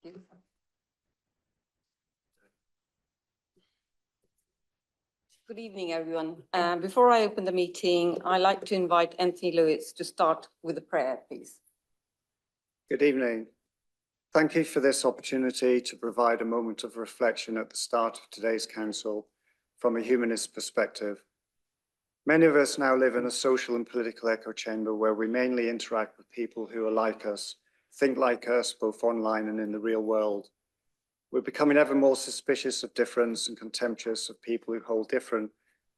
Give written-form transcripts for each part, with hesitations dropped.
you. Good evening, everyone. Before I open the meeting, I'd like to invite Anthony Lewis to start with a prayer, please. Good evening. Thank you for this opportunity to provide a moment of reflection at the start of today's council from a humanist perspective. Many of us now live in a social and political echo chamber where we mainly interact with people who are like us, think like us, both online and in the real world. We're becoming ever more suspicious of difference and contemptuous of people who hold different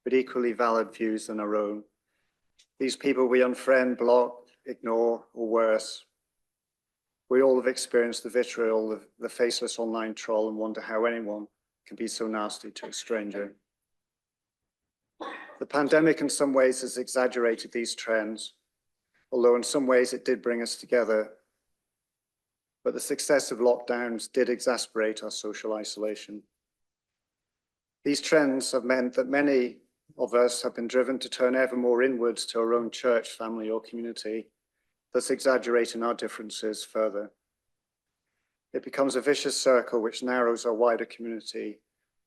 but equally valid views than our own. These people we unfriend, block, ignore, or worse. We all have experienced the vitriol of the faceless online troll and wonder how anyone can be so nasty to a stranger. The pandemic in some ways has exaggerated these trends, although in some ways it did bring us together. But the successive lockdowns did exacerbate our social isolation. These trends have meant that many of us have been driven to turn ever more inwards to our own church, family, or community, thus exaggerating our differences further. It becomes a vicious circle which narrows our wider community,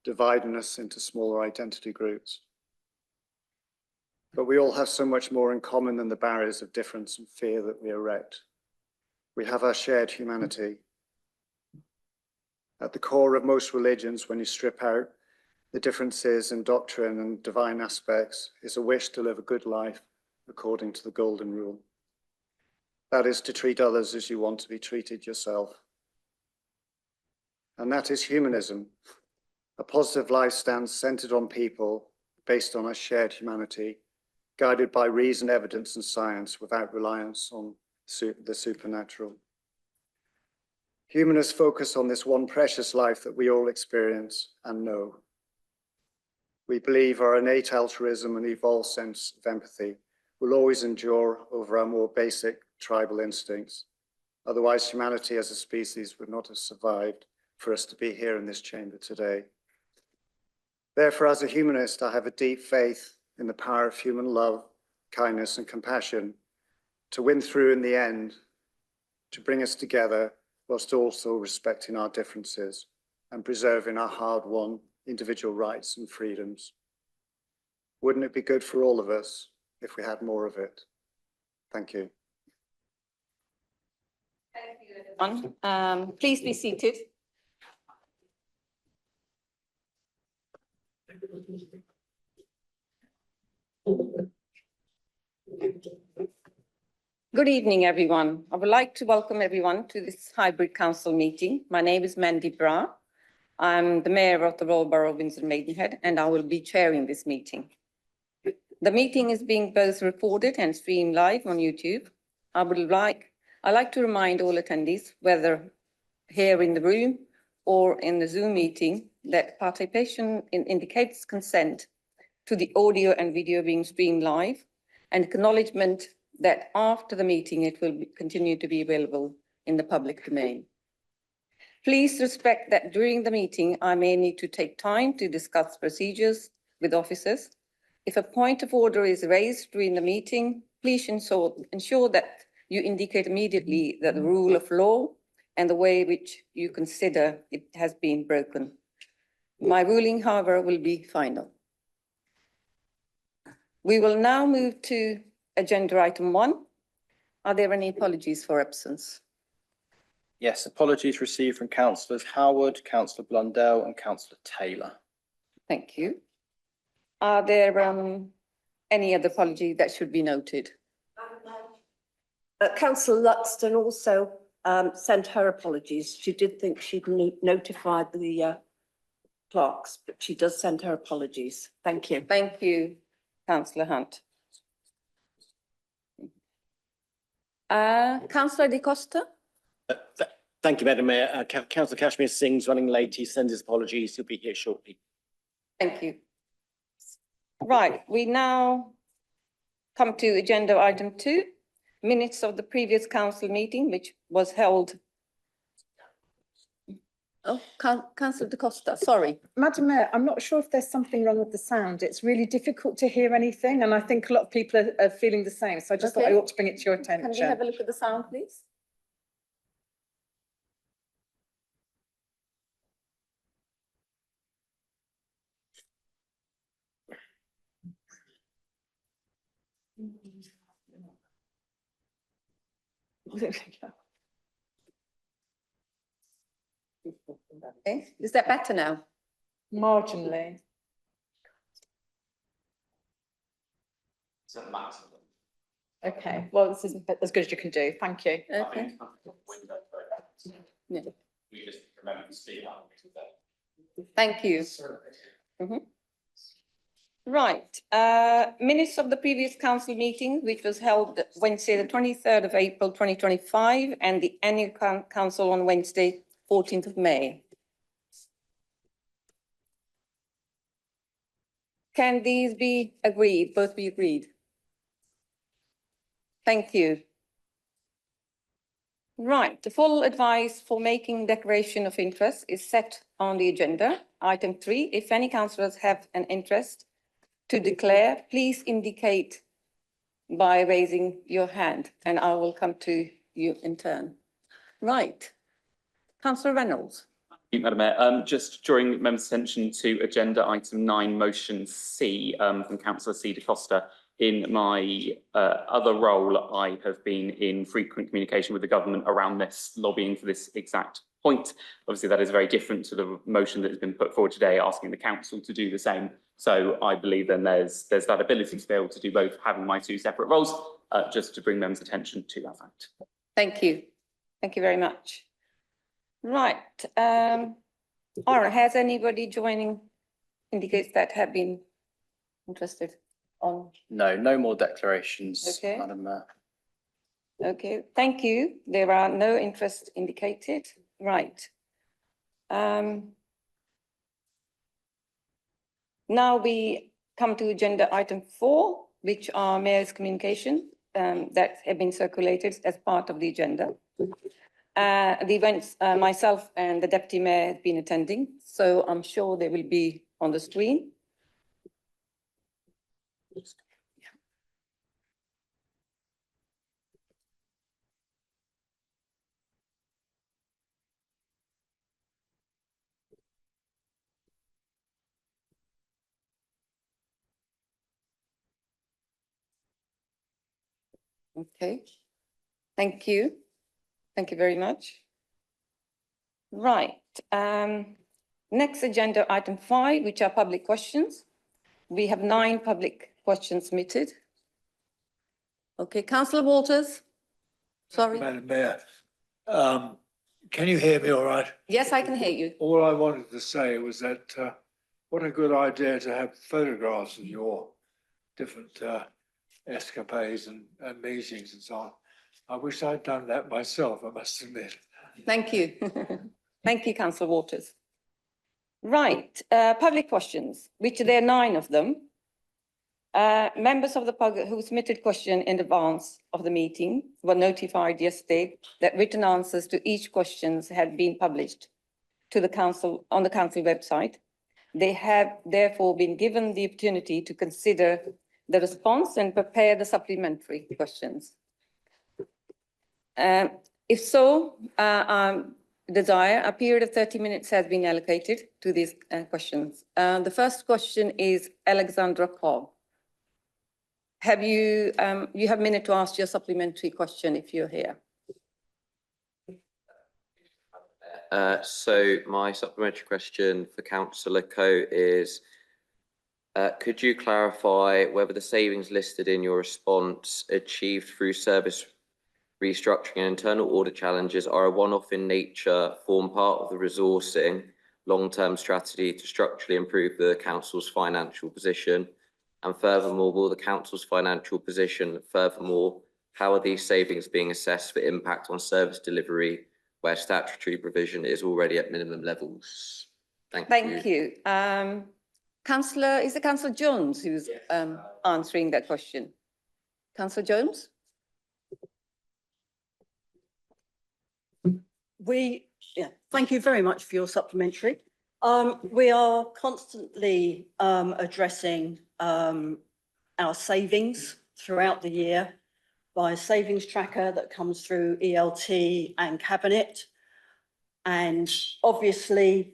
dividing us into smaller identity groups. But we all have so much more in common than the barriers of difference and fear that we erect. We have our shared humanity. At the core of most religions, when you strip out the differences in doctrine and divine aspects, is a wish to live a good life according to the golden rule. That is to treat others as you want to be treated yourself. And that is humanism, a positive life stance centered on people, based on our shared humanity, guided by reason, evidence, and science without reliance on the supernatural. Humanists focus on this one precious life that we all experience and know. We believe our innate altruism and evolved sense of empathy will always endure over our more basic tribal instincts. Otherwise, humanity as a species would not have survived for us to be here in this chamber today. Therefore, as a humanist, I have a deep faith in the power of human love, kindness, and compassion to win through in the end, to bring us together whilst also respecting our differences and preserving our hard-won individual rights and freedoms. Wouldn't it be good for all of us if we had more of it? Thank you. Thank you, everyone. Please be seated. Good evening, everyone. I would like to welcome everyone to this hybrid council meeting. My name is Mandy Bra. I'm the Mayor of the Royal Borough of Windsor Maidenhead, and I will be chairing this meeting. The meeting is being both recorded and streamed live on YouTube. I'd like to remind all attendees, whether here in the room or in the Zoom meeting, that participation indicates consent to the audio and video being streamed live, and acknowledgement that after the meeting it will continue to be available in the public domain. Please respect that during the meeting I may need to take time to discuss procedures with officers. If a point of order is raised during the meeting, please ensure that you indicate immediately that the rule of law and the way which you consider it has been broken. My ruling, however, will be final. We will now move to agenda item 1. Are there any apologies for absence? Yes, apologies received from Councillors Howard, Councillor Blundell and Councillor Taylor. Thank you. Are there any other apology that should be noted? Councillor Luxton also sent her apologies. She did think she'd notified the clerks, but she does send her apologies. Thank you. Thank you, Councillor Hunt. Councillor De Costa? Thank you, Madam Mayor. Councillor Kashmir Singh's running late. He sends his apologies. He'll be here shortly. Thank you. Right, we now come to agenda item 2, minutes of the previous council meeting, which was held. Oh, Councillor De Costa, sorry. Madam Mayor, I'm not sure if there's something wrong with the sound. It's really difficult to hear anything, and I think a lot of people are feeling the same. So I just thought I ought to bring it to your attention. Can we have a look at the sound, please? Okay, is that better now? Marginally. Okay, well, this isn't as good as you can do. Thank you. Okay. Yeah. Thank you. Mhm. Right, minutes of the previous council meeting, which was held Wednesday, the 23rd of April, 2025, and the annual council on Wednesday, 14th of May. Can these be agreed, both be agreed? Thank you. Right, the full advice for making declaration of interest is set on the agenda. Item 3, if any councillors have an interest to declare, please indicate by raising your hand, and I will come to you in turn. Right, Councillor Reynolds. Thank you, Madam Mayor. Just drawing members' attention to agenda item 9, motion C, from Councillor C. De Costa. In my other role, I have been in frequent communication with the government around this, lobbying for this exact point. Obviously, that is very different to the motion that has been put forward today, asking the council to do the same. So I believe then there's that ability to be able to do both, having my 2 separate roles, just to bring members' attention to that fact. Thank you. Thank you very much. Right, all right, has anybody joining indicates that have been interested on? No, no more declarations, Okay. Madam Mayor. Okay, thank you. There are no interest indicated. Right. Now we come to agenda item 4, which are mayor's communication that have been circulated as part of the agenda. The events, myself and the deputy mayor have been attending, so I'm sure they will be on the screen. Okay, thank you. Thank you very much. Right, next agenda item 5, which are public questions. We have 9 public questions submitted. Okay, Councillor Walters. Sorry. Madam Mayor, can you hear me all right? Yes, I can hear you. All I wanted to say was that what a good idea to have photographs of your different escapades and meetings and so on. I wish I'd done that myself, I must admit. Thank you. Thank you, Councillor Waters. Right, public questions, which there are 9 of them. Members of the public who submitted question in advance of the meeting were notified yesterday that written answers to each questions had been published to the council on the council website. They have therefore been given the opportunity to consider the response and prepare the supplementary questions. If so, desire, a period of 30 minutes has been allocated to these questions. The first question is Alexandra Cobb. Have you, you have a minute to ask your supplementary question if you're here. So my supplementary question for Councillor Coe is, could you clarify whether the savings listed in your response achieved through service restructuring and internal audit challenges are a one-off in nature, form part of the resourcing long-term strategy to structurally improve the council's financial position? And furthermore, will the council's financial position, furthermore, how are these savings being assessed for impact on service delivery where statutory provision is already at minimum levels? Thank you. Councillor, is it Councillor Jones who's answering that question? Councillor Jones? Thank you very much for your supplementary. We are constantly addressing our savings throughout the year by a savings tracker that comes through ELT and Cabinet. And obviously,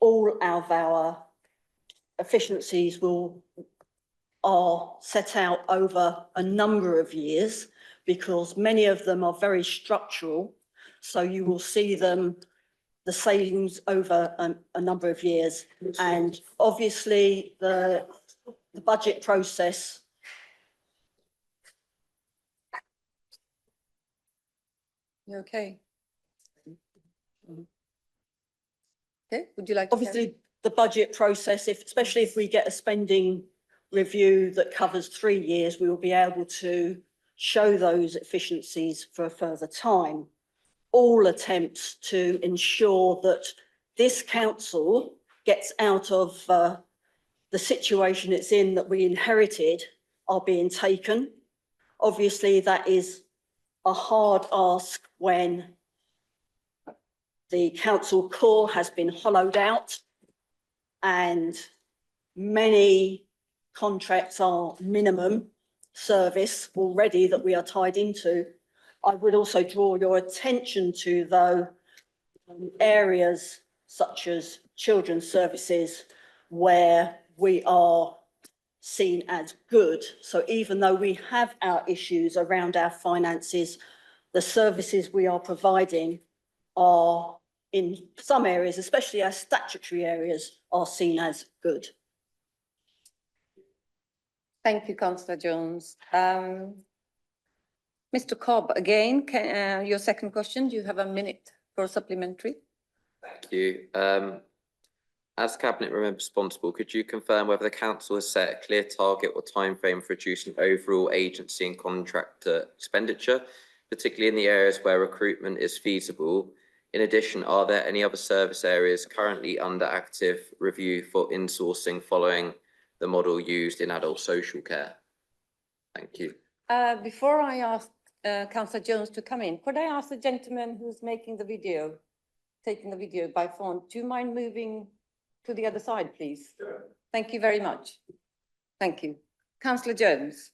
all of our efficiencies will are set out over a number of years because many of them are very structural. So you will see them, the savings over a number of years. And obviously the budget process You okay? Okay, would you like to? obviously, the budget process, especially if we get a spending review that covers 3 years, we will be able to show those efficiencies for a further time. All attempts to ensure that this council gets out of the situation it's in that we inherited are being taken. Obviously, that is a hard ask when the council core has been hollowed out and many contracts are minimum service already that we are tied into. I would also draw your attention to, though, areas such as children's services where we are seen as good. So even though we have our issues around our finances, the services we are providing are, in some areas, especially our statutory areas, are seen as good. Thank you, Councillor Jones. Mr. Cobb, again, your second question, do you have a minute for a supplementary? Thank you. As Cabinet Member responsible, could you confirm whether the council has set a clear target or timeframe for reducing overall agency and contractor expenditure, particularly in the areas where recruitment is feasible? In addition, are there any other service areas currently under active review for insourcing following the model used in adult social care? Thank you. Before I ask Councillor Jones to come in, could I ask the gentleman who's making the video, taking the video by phone, do you mind moving to the other side, please? Sure. Thank you very much. Thank you. Councillor Jones,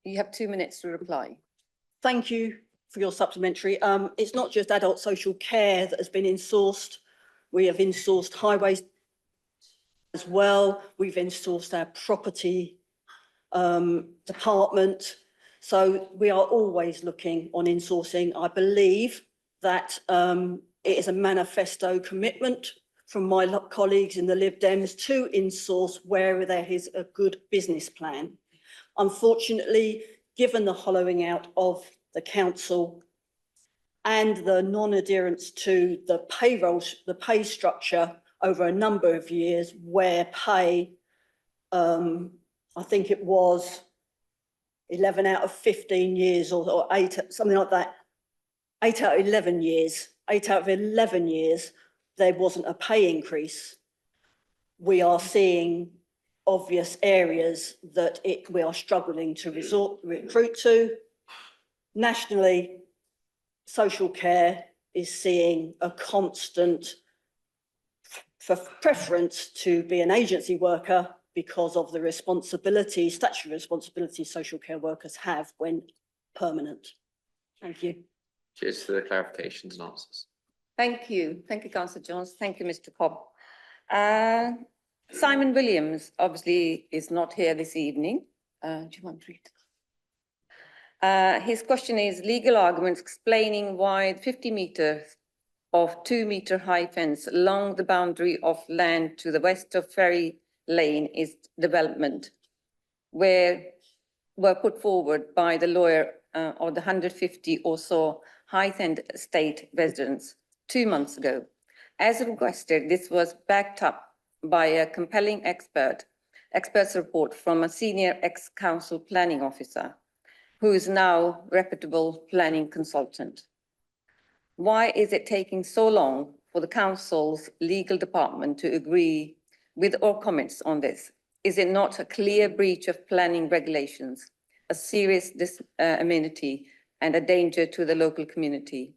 you have 2 minutes to reply. Thank you for your supplementary. It's not just adult social care that has been insourced. We have insourced highways as well. We've insourced our property department. So we are always looking on insourcing. I believe that it is a manifesto commitment from my colleagues in the Lib Dems to insource where there is a good business plan. Unfortunately, given the hollowing out of the council and the non-adherence to the payroll, the pay structure over a number of years, where pay, I think it was 11 out of 15 years or 8, something like that, 8 out of 11 years, 8 out of 11 years, there wasn't a pay increase. We are seeing obvious areas that we are struggling to recruit to. Nationally, social care is seeing a constant preference to be an agency worker because of the responsibility, statutory responsibility social care workers have when permanent. Thank you. Cheers for the clarifications and answers. Thank you. Thank you, Councillor Jones. Thank you, Mr. Cobb. Simon Williams obviously is not here this evening. Do you want to read? His question is legal arguments explaining why 50 meters of 2-meter high fence along the boundary of land to the west of Ferry Lane is development, were put forward by the lawyer or the 150 or so Highend Estate residents 2 months ago. As requested, this was backed up by a compelling expert's report from a senior ex-council planning officer, who is now reputable planning consultant. Why is it taking so long for the council's legal department to agree with our comments on this? Is it not a clear breach of planning regulations, a serious amenity and a danger to the local community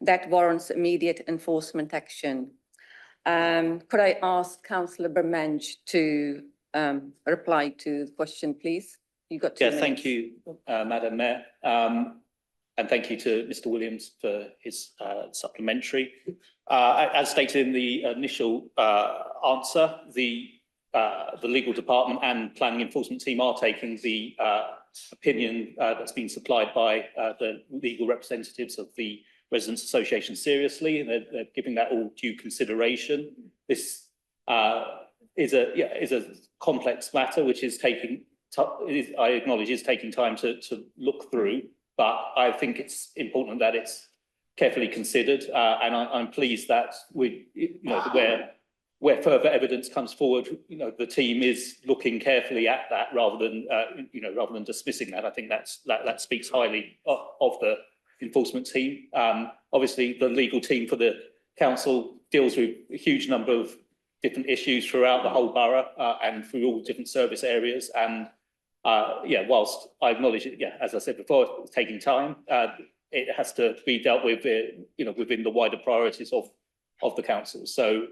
that warrants immediate enforcement action? Could I ask Councillor Bermenge to reply to the question, please? You got 2 minutes. Thank you, Madam Mayor. And thank you to Mr. Williams for his supplementary. As stated in the initial answer, the the legal department and planning enforcement team are taking the opinion that's been supplied by the legal representatives of the Residents Association seriously, and they're giving that all due consideration. This is a complex matter which is taking, I acknowledge, is taking time to look through, but I think it's important that it's carefully considered, and I'm pleased that where further evidence comes forward, the team is looking carefully at that rather than dismissing that. I think that speaks highly of the enforcement team. Obviously, the legal team for the council deals with a huge number of different issues throughout the whole borough and through all different service areas. And whilst I acknowledge it, as I said before, it's taking time. It has to be dealt with, within the wider priorities of the council. So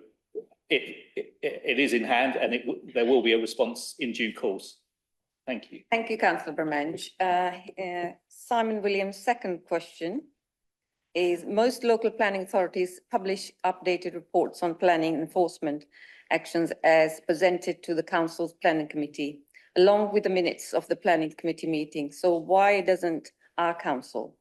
it is in hand, and there will be a response in due course. Thank you. Thank you, Councillor Bermenge. Simon Williams' second question is, most local planning authorities publish updated reports on planning enforcement actions as presented to the council's planning committee, along with the minutes of the planning committee meeting. So why doesn't our council?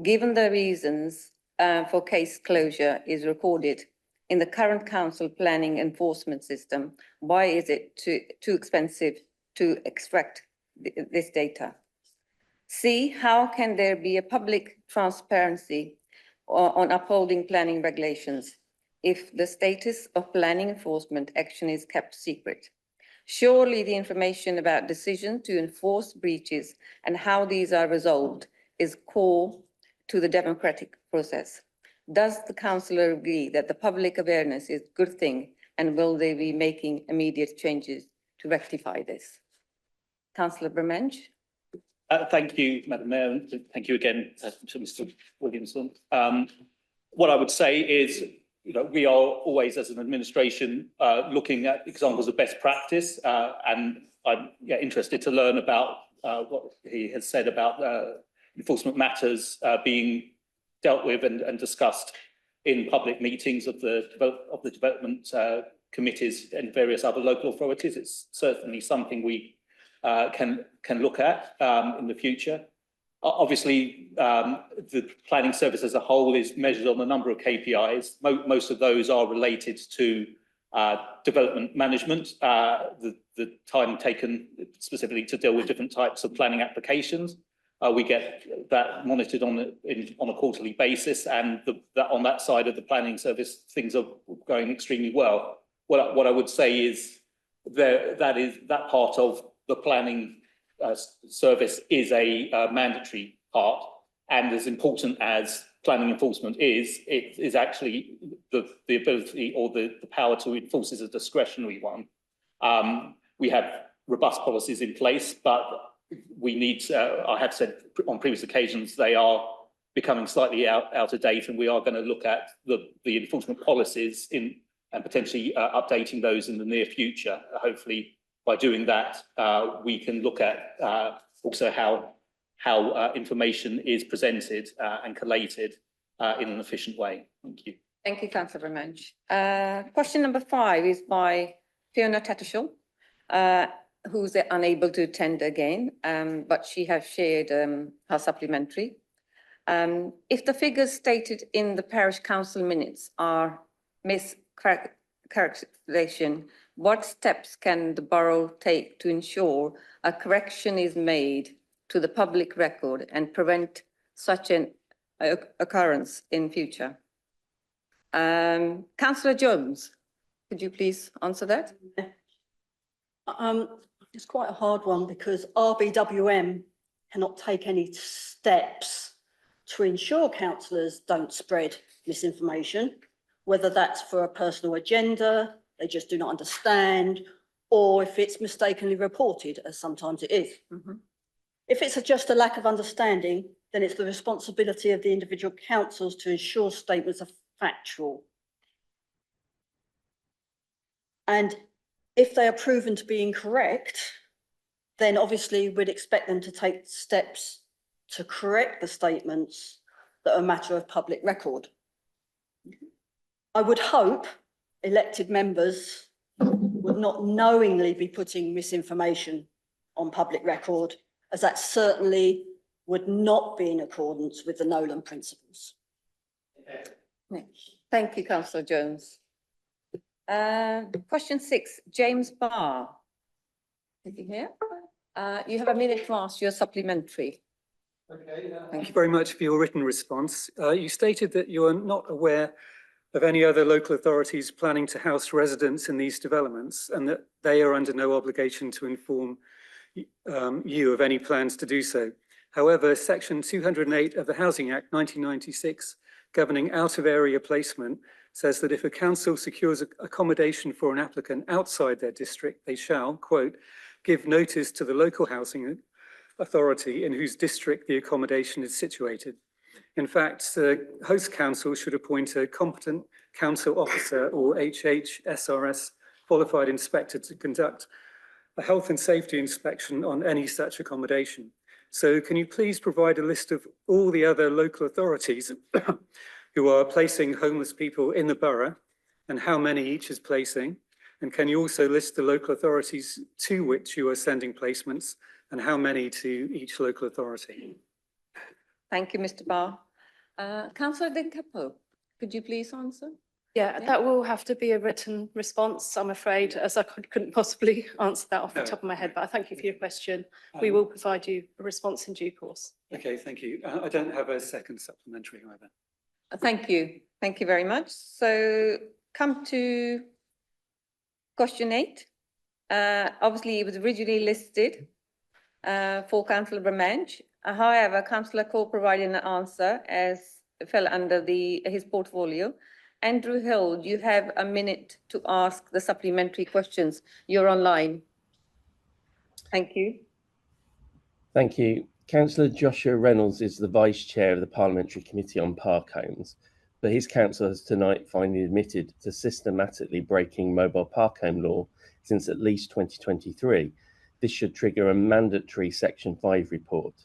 Given the reasons for case closure is recorded in the current council planning enforcement system, why is it too expensive to extract this data? C, how can there be a public transparency on upholding planning regulations if the status of planning enforcement action is kept secret? Surely the information about decision to enforce breaches and how these are resolved is core to the democratic process. Does the councillor agree that the public awareness is a good thing, and will they be making immediate changes to rectify this? Councillor Bermenge. Thank you, Madam Mayor, and thank you again to Mr. Williamson. What I would say is, we are always, as an administration, looking at examples of best practice, and I'm interested to learn about what he has said about enforcement matters being dealt with and discussed in public meetings of the development committees and various other local authorities. It's certainly something we can look at in the future. Obviously, the planning service as a whole is measured on a number of KPIs. Most of those are related to development management, the time taken specifically to deal with different types of planning applications. We get that monitored on a quarterly basis, and on that side of the planning service, things are going extremely well. What I would say is that part of the planning service is a mandatory part, and as important as planning enforcement is, it is actually the ability or the power to enforce is a discretionary one. We have robust policies in place, but we need to, I have said on previous occasions, they are becoming slightly out of date, and we are going to look at the enforcement policies and potentially updating those in the near future. Hopefully, by doing that, we can look at also how information is presented and collated in an efficient way. Thank you. Thank you, Councillor Bermenge. Question number 5 is by Fiona Tattershaw, who's unable to attend again, but she has shared her supplementary. If the figures stated in the parish council minutes are mischaracterization, what steps can the borough take to ensure a correction is made to the public record and prevent such an occurrence in future? Councillor Jones, could you please answer that? It's quite a hard one because RBWM cannot take any steps to ensure councillors don't spread misinformation, whether that's for a personal agenda, they just do not understand, or if it's mistakenly reported, as sometimes it is. If it's just a lack of understanding, then it's the responsibility of the individual councils to ensure statements are factual. And if they are proven to be incorrect, then obviously we'd expect them to take steps to correct the statements that are a matter of public record. I would hope elected members would not knowingly be putting misinformation on public record, as that certainly would not be in accordance with the Nolan principles. Thank you, Councillor Jones. Question 6, James Barr. Is he here? You have a minute to ask your supplementary. Okay, thank you very much for your written response. You stated that you are not aware of any other local authorities planning to house residents in these developments and that they are under no obligation to inform you of any plans to do so. However, Section 208 of the Housing Act 1996, governing out-of-area placement, says that if a council secures accommodation for an applicant outside their district, they shall, quote, give notice to the local housing authority in whose district the accommodation is situated. In fact, the host council should appoint a competent council officer or HHSRS qualified inspector to conduct a health and safety inspection on any such accommodation. So can you please provide a list of all the other local authorities who are placing homeless people in the borough and how many each is placing? And can you also list the local authorities to which you are sending placements and how many to each local authority? Thank you, Mr. Barr. Councillor Den Capo, could you please answer? Yeah, that will have to be a written response, I'm afraid, as I couldn't possibly answer that off the top of my head, but I thank you for your question. We will provide you a response in due course. Okay, thank you. I don't have a second supplementary either. Thank you. Thank you very much. So come to question 8. Obviously, it was originally listed for Councillor Bermange. However, Councillor Cole provided an answer as fell under his portfolio. Andrew Hill, you have a minute to ask the supplementary questions. You're online. Thank you. Thank you. Councillor Joshua Reynolds is the Vice Chair of the Parliamentary Committee on Park Homes, but his council has tonight finally admitted to systematically breaking mobile park home law since at least 2023. This should trigger a mandatory Section 5 report.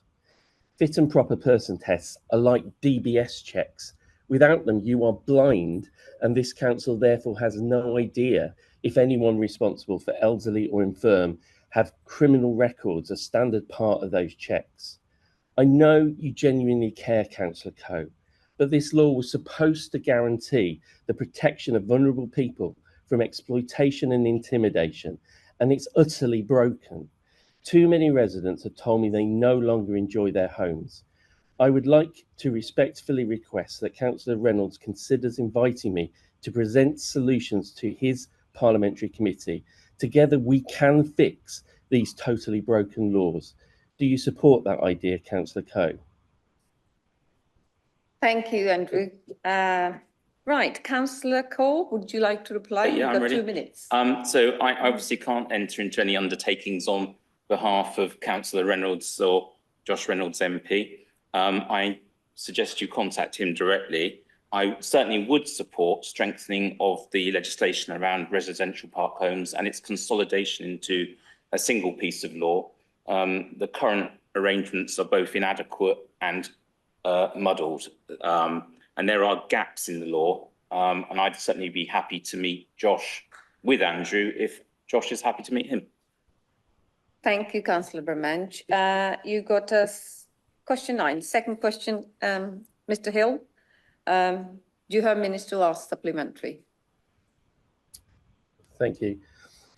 Fit and proper person tests are like DBS checks. Without them, you are blind, and this council therefore has no idea if anyone responsible for elderly or infirm have criminal records, a standard part of those checks. I know you genuinely care, Councillor Coe, but this law was supposed to guarantee the protection of vulnerable people from exploitation and intimidation, and it's utterly broken. Too many residents have told me they no longer enjoy their homes. I would like to respectfully request that Councillor Reynolds considers inviting me to present solutions to his parliamentary committee. Together we can fix these totally broken laws. Do you support that idea, Councillor Coe? Thank you, Andrew. Right, Councillor Cole, would you like to reply? Yeah, You've I'm got ready. 2 minutes. So I obviously can't enter into any undertakings on behalf of Councillor Reynolds or Josh Reynolds MP. I suggest you contact him directly. I certainly would support strengthening of the legislation around residential park homes and its consolidation into a single piece of law. The current arrangements are both inadequate and muddled, and there are gaps in the law. And I'd certainly be happy to meet Josh with Andrew if Josh is happy to meet him. Thank you, Councillor Bermange. You got question 9. Second question, Mr. Hill. Do you have minutes to ask supplementary? Thank you.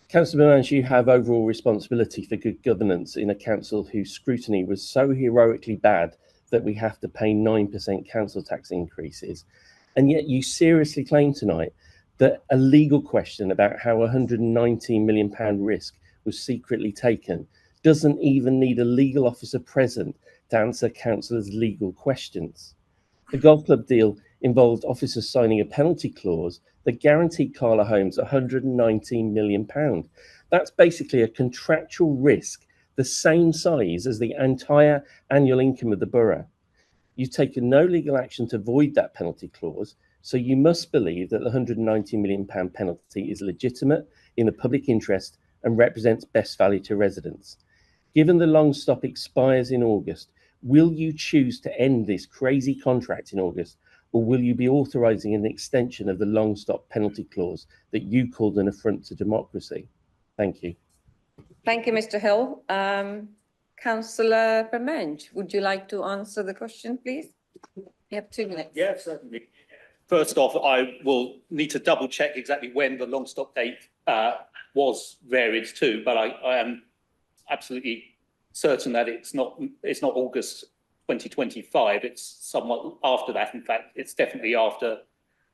Councillor Bermange, you have overall responsibility for good governance in a council whose scrutiny was so heroically bad that we have to pay 9% council tax increases. And yet you seriously claim tonight that a legal question about how £119 million risk was secretly taken doesn't even need a legal officer present to answer councillors' legal questions. The golf club deal involved officers signing a penalty clause that guaranteed Carla Holmes £119 million. That's basically a contractual risk the same size as the entire annual income of the borough. You've taken no legal action to void that penalty clause, so you must believe that the £119 million penalty is legitimate in the public interest and represents best value to residents. Given the long stop expires in August, will you choose to end this crazy contract in August, or will you be authorising an extension of the long stop penalty clause that you called an affront to democracy? Thank you. Thank you, Mr. Hill. Councillor Bermenge, would you like to answer the question, please? You have 2 minutes. Yeah, certainly. First off, I will need to double check exactly when the long stop date was varied to, but I am absolutely certain that it's not August 2025. It's somewhat after that. In fact, it's definitely after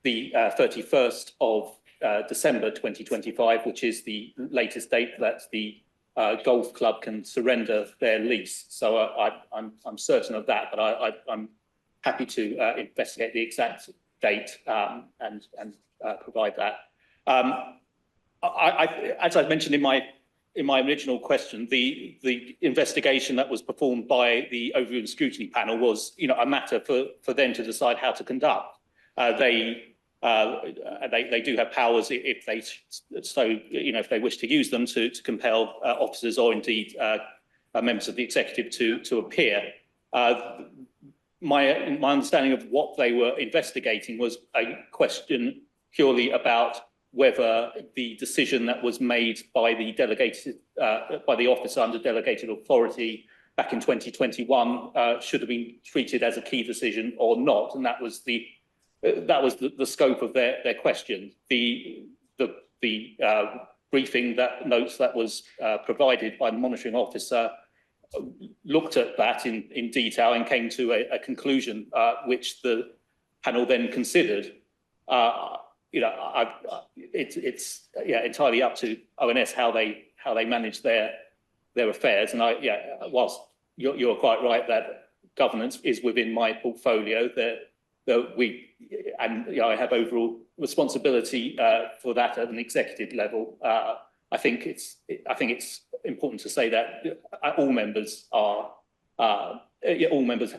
the 31st of December 2025, which is the latest date that the golf club can surrender their lease. So I'm certain of that, but I'm happy to investigate the exact date and provide that. As I mentioned in my original question, the investigation that was performed by the Overview and Scrutiny panel was, a matter for them to decide how to conduct. They do have powers if they wish to use them to compel officers or indeed members of the executive to appear. My understanding of what they were investigating was a question purely about whether the decision that was made by the officer under delegated authority back in 2021 should have been treated as a key decision or not, and that was the scope of their question. The briefing notes that was provided by the monitoring officer looked at that in detail and came to a conclusion which the panel then considered. It's entirely up to ONS how they manage their affairs. And whilst you're quite right that governance is within my portfolio, I have overall responsibility for that at an executive level. I think it's important to say that all members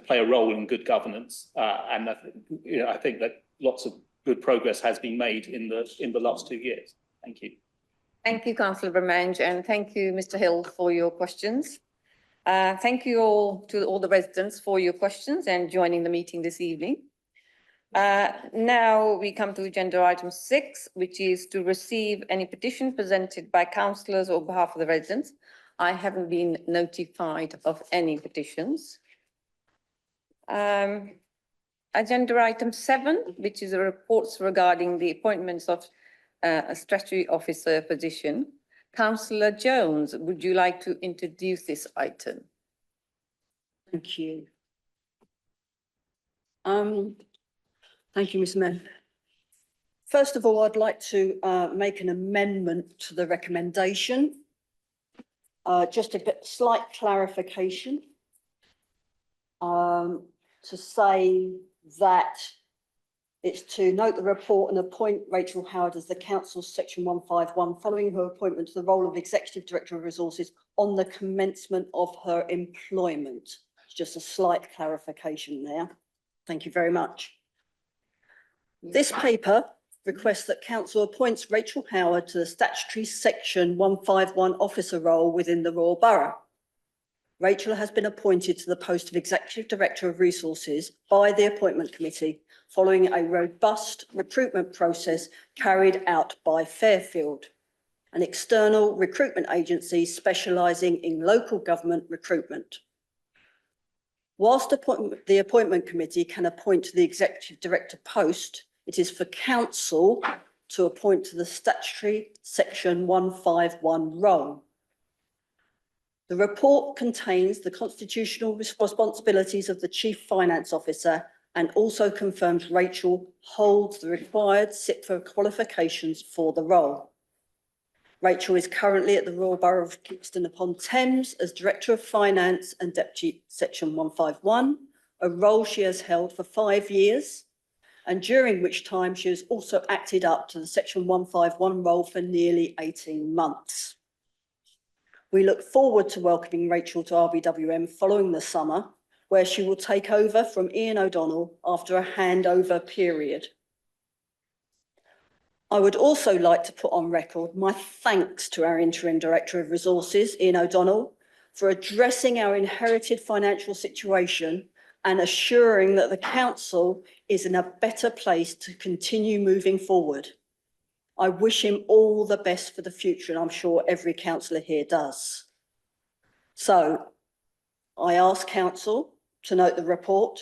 play a role in good governance, and I think that lots of good progress has been made in the last 2 years. Thank you. Thank you, Councillor Bermenge, and thank you, Mr. Hill, for your questions. Thank you all to all the residents for your questions and joining the meeting this evening. Now we come to agenda item 6, which is to receive any petition presented by councillors or behalf of the residents. I haven't been notified of any petitions. Agenda item 7, which is a reports regarding the appointments of a statutory officer position. Councillor Jones, would you like to introduce this item? Thank you. Thank you, Ms. Mayor. First of all, I'd like to make an amendment to the recommendation. Just a slight clarification to say that it's to note the report and appoint Rachel Howard as the Council's Section 151 following her appointment to the role of Executive Director of Resources on the commencement of her employment. It's just a slight clarification there. Thank you very much. This paper requests that Council appoints Rachel Howard to the statutory Section 151 officer role within the Royal Borough. Rachel has been appointed to the post of Executive Director of Resources by the Appointment Committee following a robust recruitment process carried out by Fairfield, an external recruitment agency specialising in local government recruitment. Whilst the Appointment Committee can appoint to the Executive Director post, it is for Council to appoint to the statutory Section 151 role. The report contains the constitutional responsibilities of the Chief Finance Officer and also confirms Rachel holds the required CIPFA qualifications for the role. Rachel is currently at the Royal Borough of Kingston upon Thames as Director of Finance and Deputy Section 151, a role she has held for 5 years, and during which time she has also acted up to the Section 151 role for nearly 18 months. We look forward to welcoming Rachel to RBWM following the summer, where she will take over from Ian O'Donnell after a handover period. I would also like to put on record my thanks to our Interim Director of Resources, Ian O'Donnell, for addressing our inherited financial situation and assuring that the Council is in a better place to continue moving forward. I wish him all the best for the future, and I'm sure every councillor here does. So I ask council to note the report,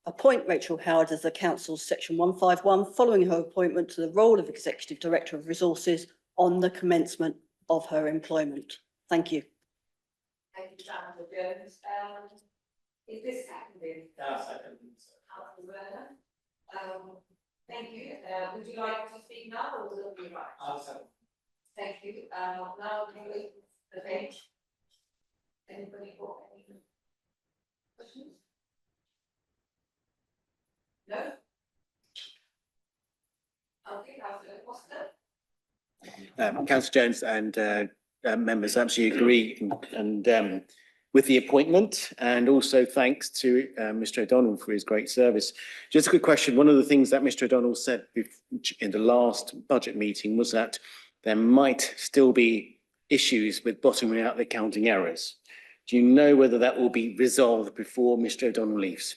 appoint Rachel Howard as the council's section 151 following her appointment to the role of Executive Director of Resources on the commencement of her employment. Thank you. Thank you, Councillor Jones. Is this seconded? Councillor Werner. Thank you. Would you like to speak now or will it be right? Thank you. Now can we the bench? Anybody got any questions? No? Okay, Councillor Foster. Councillor Jones and members absolutely agree and with the appointment, and also thanks to Mr O'Donnell for his great service. Just a quick question. One of the things that Mr O'Donnell said in the last budget meeting was that there might still be issues with bottoming out the accounting errors. Do you know whether that will be resolved before Mr O'Donnell leaves?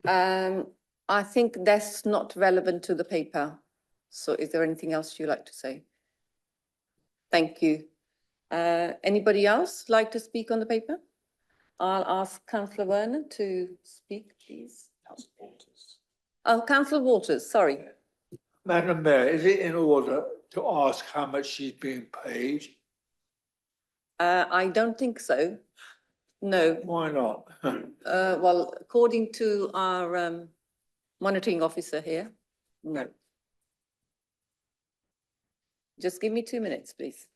I think that's not relevant to the paper. So is there anything else you'd like to say? Thank you. Anybody else like to speak on the paper? I'll ask Councillor Werner to speak, please. Oh, Councillor Waters, sorry. Madam Mayor, is it in order to ask how much she's being paid? I don't think so. No. Why not? Well, according to our monitoring officer here, no. Just give me 2 minutes, please.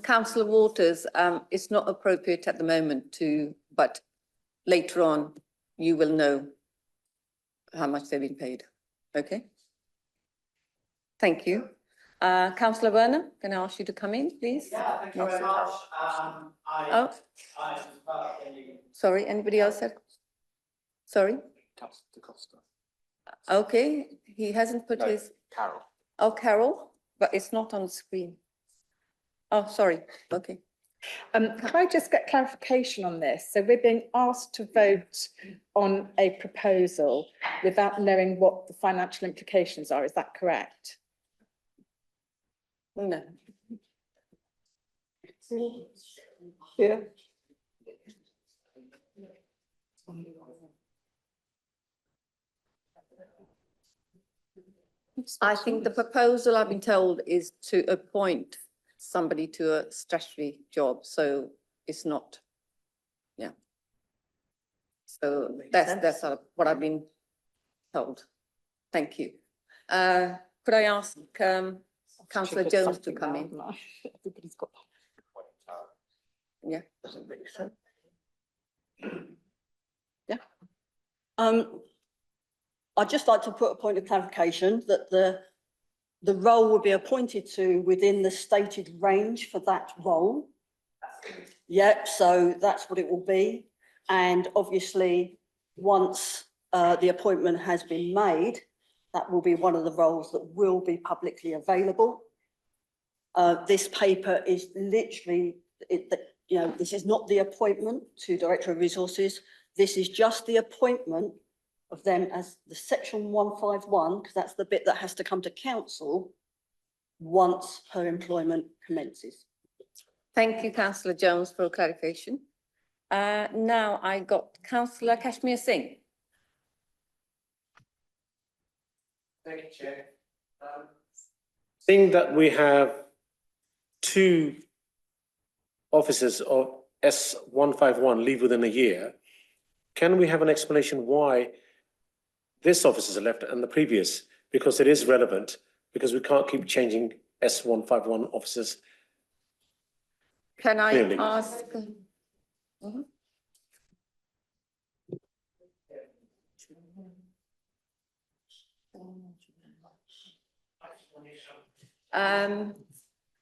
Councillor Waters, it's not appropriate at the moment but later on you will know how much they've been paid. Okay? Thank you. Councillor Werner, can I ask you to come in, please? Yeah, thank you very much. Sorry, anybody else said? Sorry? Okay, he hasn't put his. Carol. Oh, Carol, but it's not on the screen. Oh, sorry. Okay. Could I just get clarification on this? So we're being asked to vote on a proposal without knowing what the financial implications are. Is that correct? No. Yeah. I think the proposal, I've been told, is to appoint somebody to a statutory job, so it's not, yeah. So that's what I've been told. Thank you. Could I ask Councillor Jones to come in? Everybody's got. Yeah. Yeah. I'd just like to put a point of clarification that the role will be appointed to within the stated range for that role. Yep, so that's what it will be. And obviously, once the appointment has been made, that will be one of the roles that will be publicly available. This paper is literally, this is not the appointment to Director of Resources. This is just the appointment of them as the section 151, because that's the bit that has to come to council once her employment commences. Thank you, Councillor Jones, for clarification. Now I got Councillor Kashmir Singh. Thank you, Chair. Seeing that we have two officers of S151 leave within a year, can we have an explanation why this officer is left and the previous? Because it is relevant, because we can't keep changing S151 officers. Can I Clearly. ask?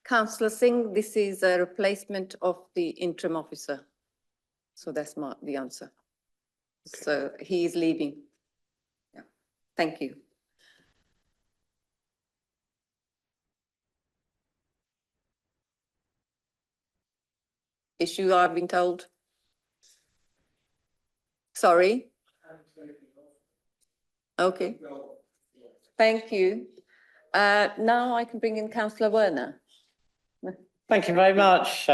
Councillor Singh, this is a replacement of the interim officer. So that's the answer. So he is leaving. Yeah. Thank you. Issue I've been told. Sorry. Okay. Thank you. Now I can bring in Councillor Werner. Thank you very much,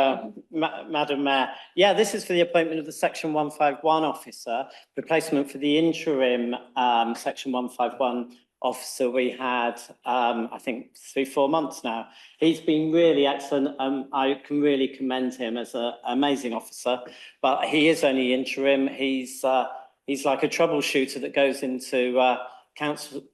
Madam Mayor. Yeah, this is for the appointment of the Section 151 officer, replacement for the interim Section 151 officer we had, I think 3-4 months now. He's been really excellent. I can really commend him as an amazing officer, but he is only interim. He's like a troubleshooter that goes into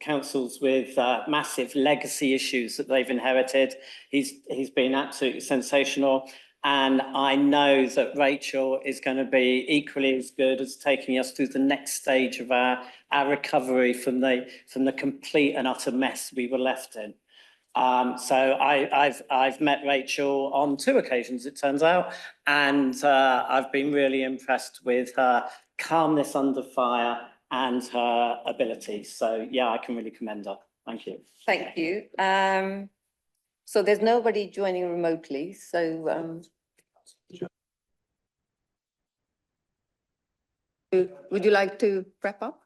councils with massive legacy issues that they've inherited. He's been absolutely sensational. And I know that Rachel is going to be equally as good as taking us through the next stage of our recovery from the complete and utter mess we were left in. So I've met Rachel on 2 occasions, it turns out, and I've been really impressed with her calmness under fire and her abilities. So yeah, I can really commend her. Thank you. Thank you. So there's nobody joining remotely, so would you like to wrap up,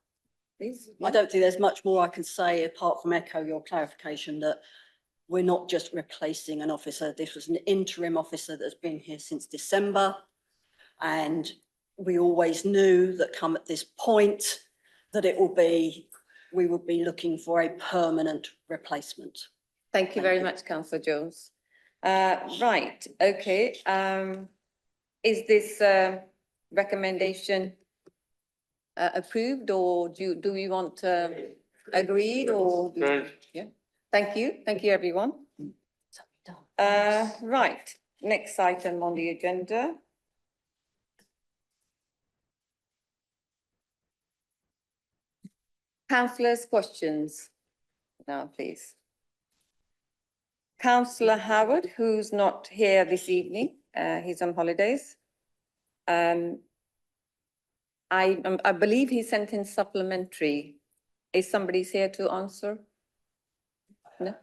please? I don't think there's much more I can say apart from echo your clarification that we're not just replacing an officer. This was an interim officer that's been here since December. And we always knew that come at this point that we would be looking for a permanent replacement. Thank you very much, Councillor Jones. Right, okay. Is this recommendation approved, or do we want agreed, or? Yeah. Thank you everyone. Right, next item on the agenda. Councillors' questions now, please. Councillor Howard, who's not here this evening, he's on holidays. I believe he sent in supplementary. Is somebody's here to answer? No?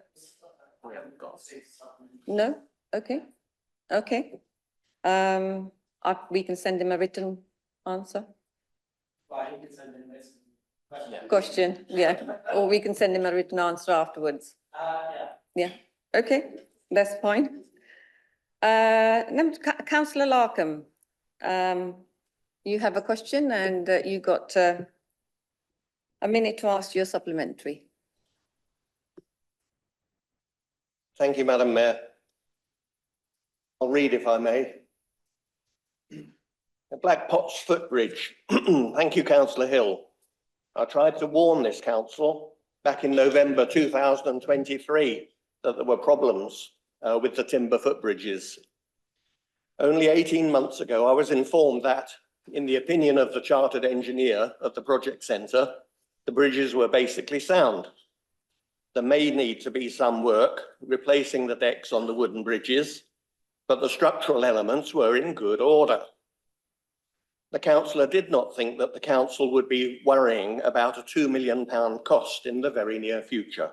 No? Okay. Okay. We can send him a written answer. Question, yeah, or we can send him a written answer afterwards. Yeah, okay, that's fine. Councillor Larkham, you have a question and you got a minute to ask your supplementary. Thank you, Madam Mayor. I'll read if I may. The Black Potts Footbridge. Thank you, Councillor Hill. I tried to warn this council back in November 2023 that there were problems with the timber footbridges. Only 18 months ago, I was informed that, in the opinion of the chartered engineer at the project centre, the bridges were basically sound. There may need to be some work replacing the decks on the wooden bridges, but the structural elements were in good order. The councillor did not think that the council would be worrying about a £2 million cost in the very near future.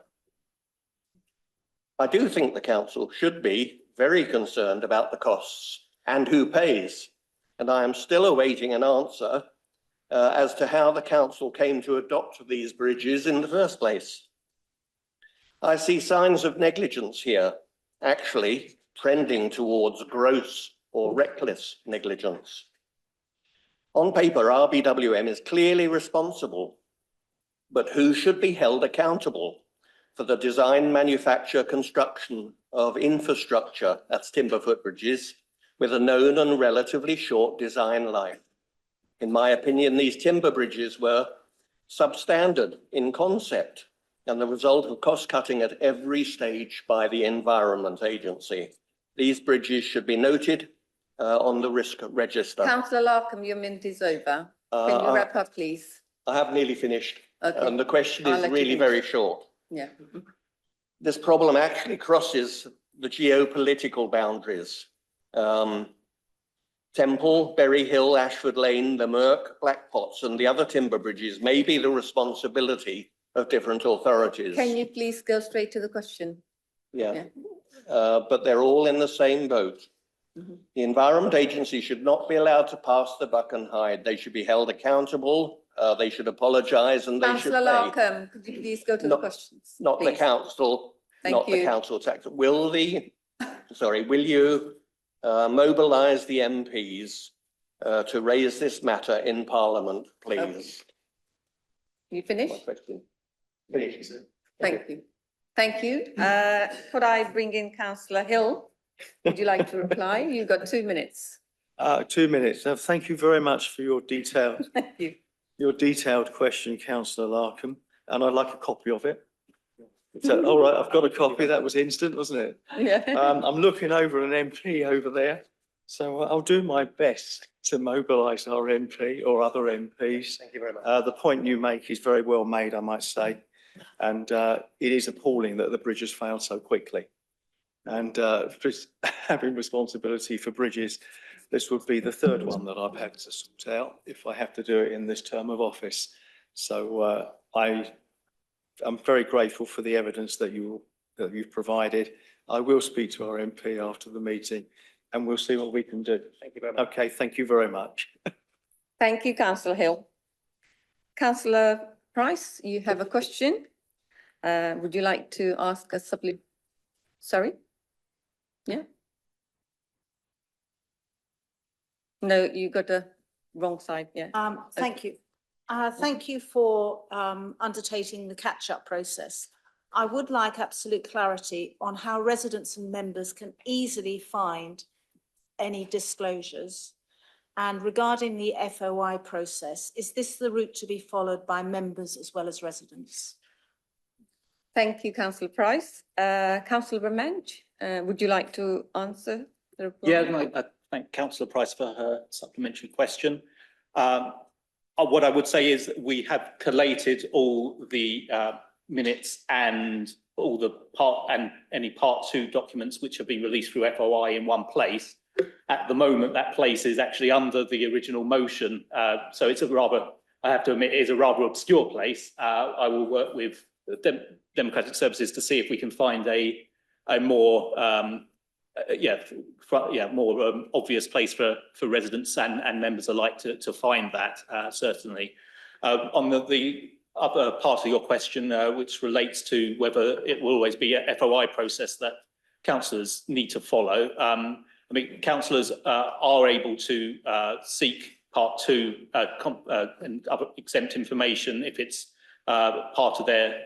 I do think the council should be very concerned about the costs and who pays, and I am still awaiting an answer as to how the council came to adopt these bridges in the first place. I see signs of negligence here, actually trending towards gross or reckless negligence. On paper, RBWM is clearly responsible, but who should be held accountable for the design, manufacture, construction of infrastructure, that's timber footbridges, with a known and relatively short design life? In my opinion, these timber bridges were substandard in concept and the result of cost cutting at every stage by the Environment Agency. These bridges should be noted on the risk register. Councillor Larkham, your minute is over. Can you wrap up, please? I have nearly finished. Okay. And the question is really very short. Yeah. This problem actually crosses the geopolitical boundaries. Temple, Berry Hill, Ashford Lane, the Merk, Black Pots and the other timber bridges may be the responsibility of different authorities. Can you please go straight to the question? Yeah. But they're all in the same boat. The Environment Agency should not be allowed to pass the buck and hide. They should be held accountable. They should apologise and they should Councillor pay. Larkham, could you please go to the questions? Not the please? council, Thank not the you. council tax. Will you mobilise the MPs to raise this matter in Parliament, please? You finished? Finish. Thank you. Thank you. Could I bring in Councillor Hill? Would you like to reply? You've got 2 minutes. 2 minutes. Thank you very much for your detailed, Thank you. your detailed question, Councillor Larkham, and I'd like a copy of it. So, all right, I've got a copy. That was instant, wasn't it? Yeah. I'm looking over an MP over there, so I'll do my best to mobilise our MP or other MPs. Thank you very much. The point you make is very well made, I might say, and it is appalling that the bridge has failed so quickly. And just having responsibility for bridges, this would be the third one that I've had to sort out if I have to do it in this term of office. So I'm very grateful for the evidence that you've provided. I will speak to our MP after the meeting and we'll see what we can do. Thank you very much. Okay, thank you very much. Thank you, Councillor Hill. Councillor Price, you have a question. Would you like to ask a Sorry? Yeah? No, you got the wrong side, yeah. Thank you. Thank you for undertaking the catch-up process. I would like absolute clarity on how residents and members can easily find any disclosures. And regarding the FOI process, is this the route to be followed by members as well as residents? Thank you, Councillor Price. Councillor Ramage, would you like to answer the reply? Yeah, no, I thank Councillor Price for her supplementary question. What I would say is we have collated all the minutes and all the any part 2 documents which have been released through FOI in one place. At the moment, that place is actually under the original motion. So it's a rather, I have to admit, it is a rather obscure place. I will work with Democratic Services to see if we can find a more more obvious place for residents and members alike to find that, certainly. On the other part of your question, which relates to whether it will always be a FOI process that councillors need to follow. I mean, councillors are able to seek part 2 and other exempt information if it's part of their,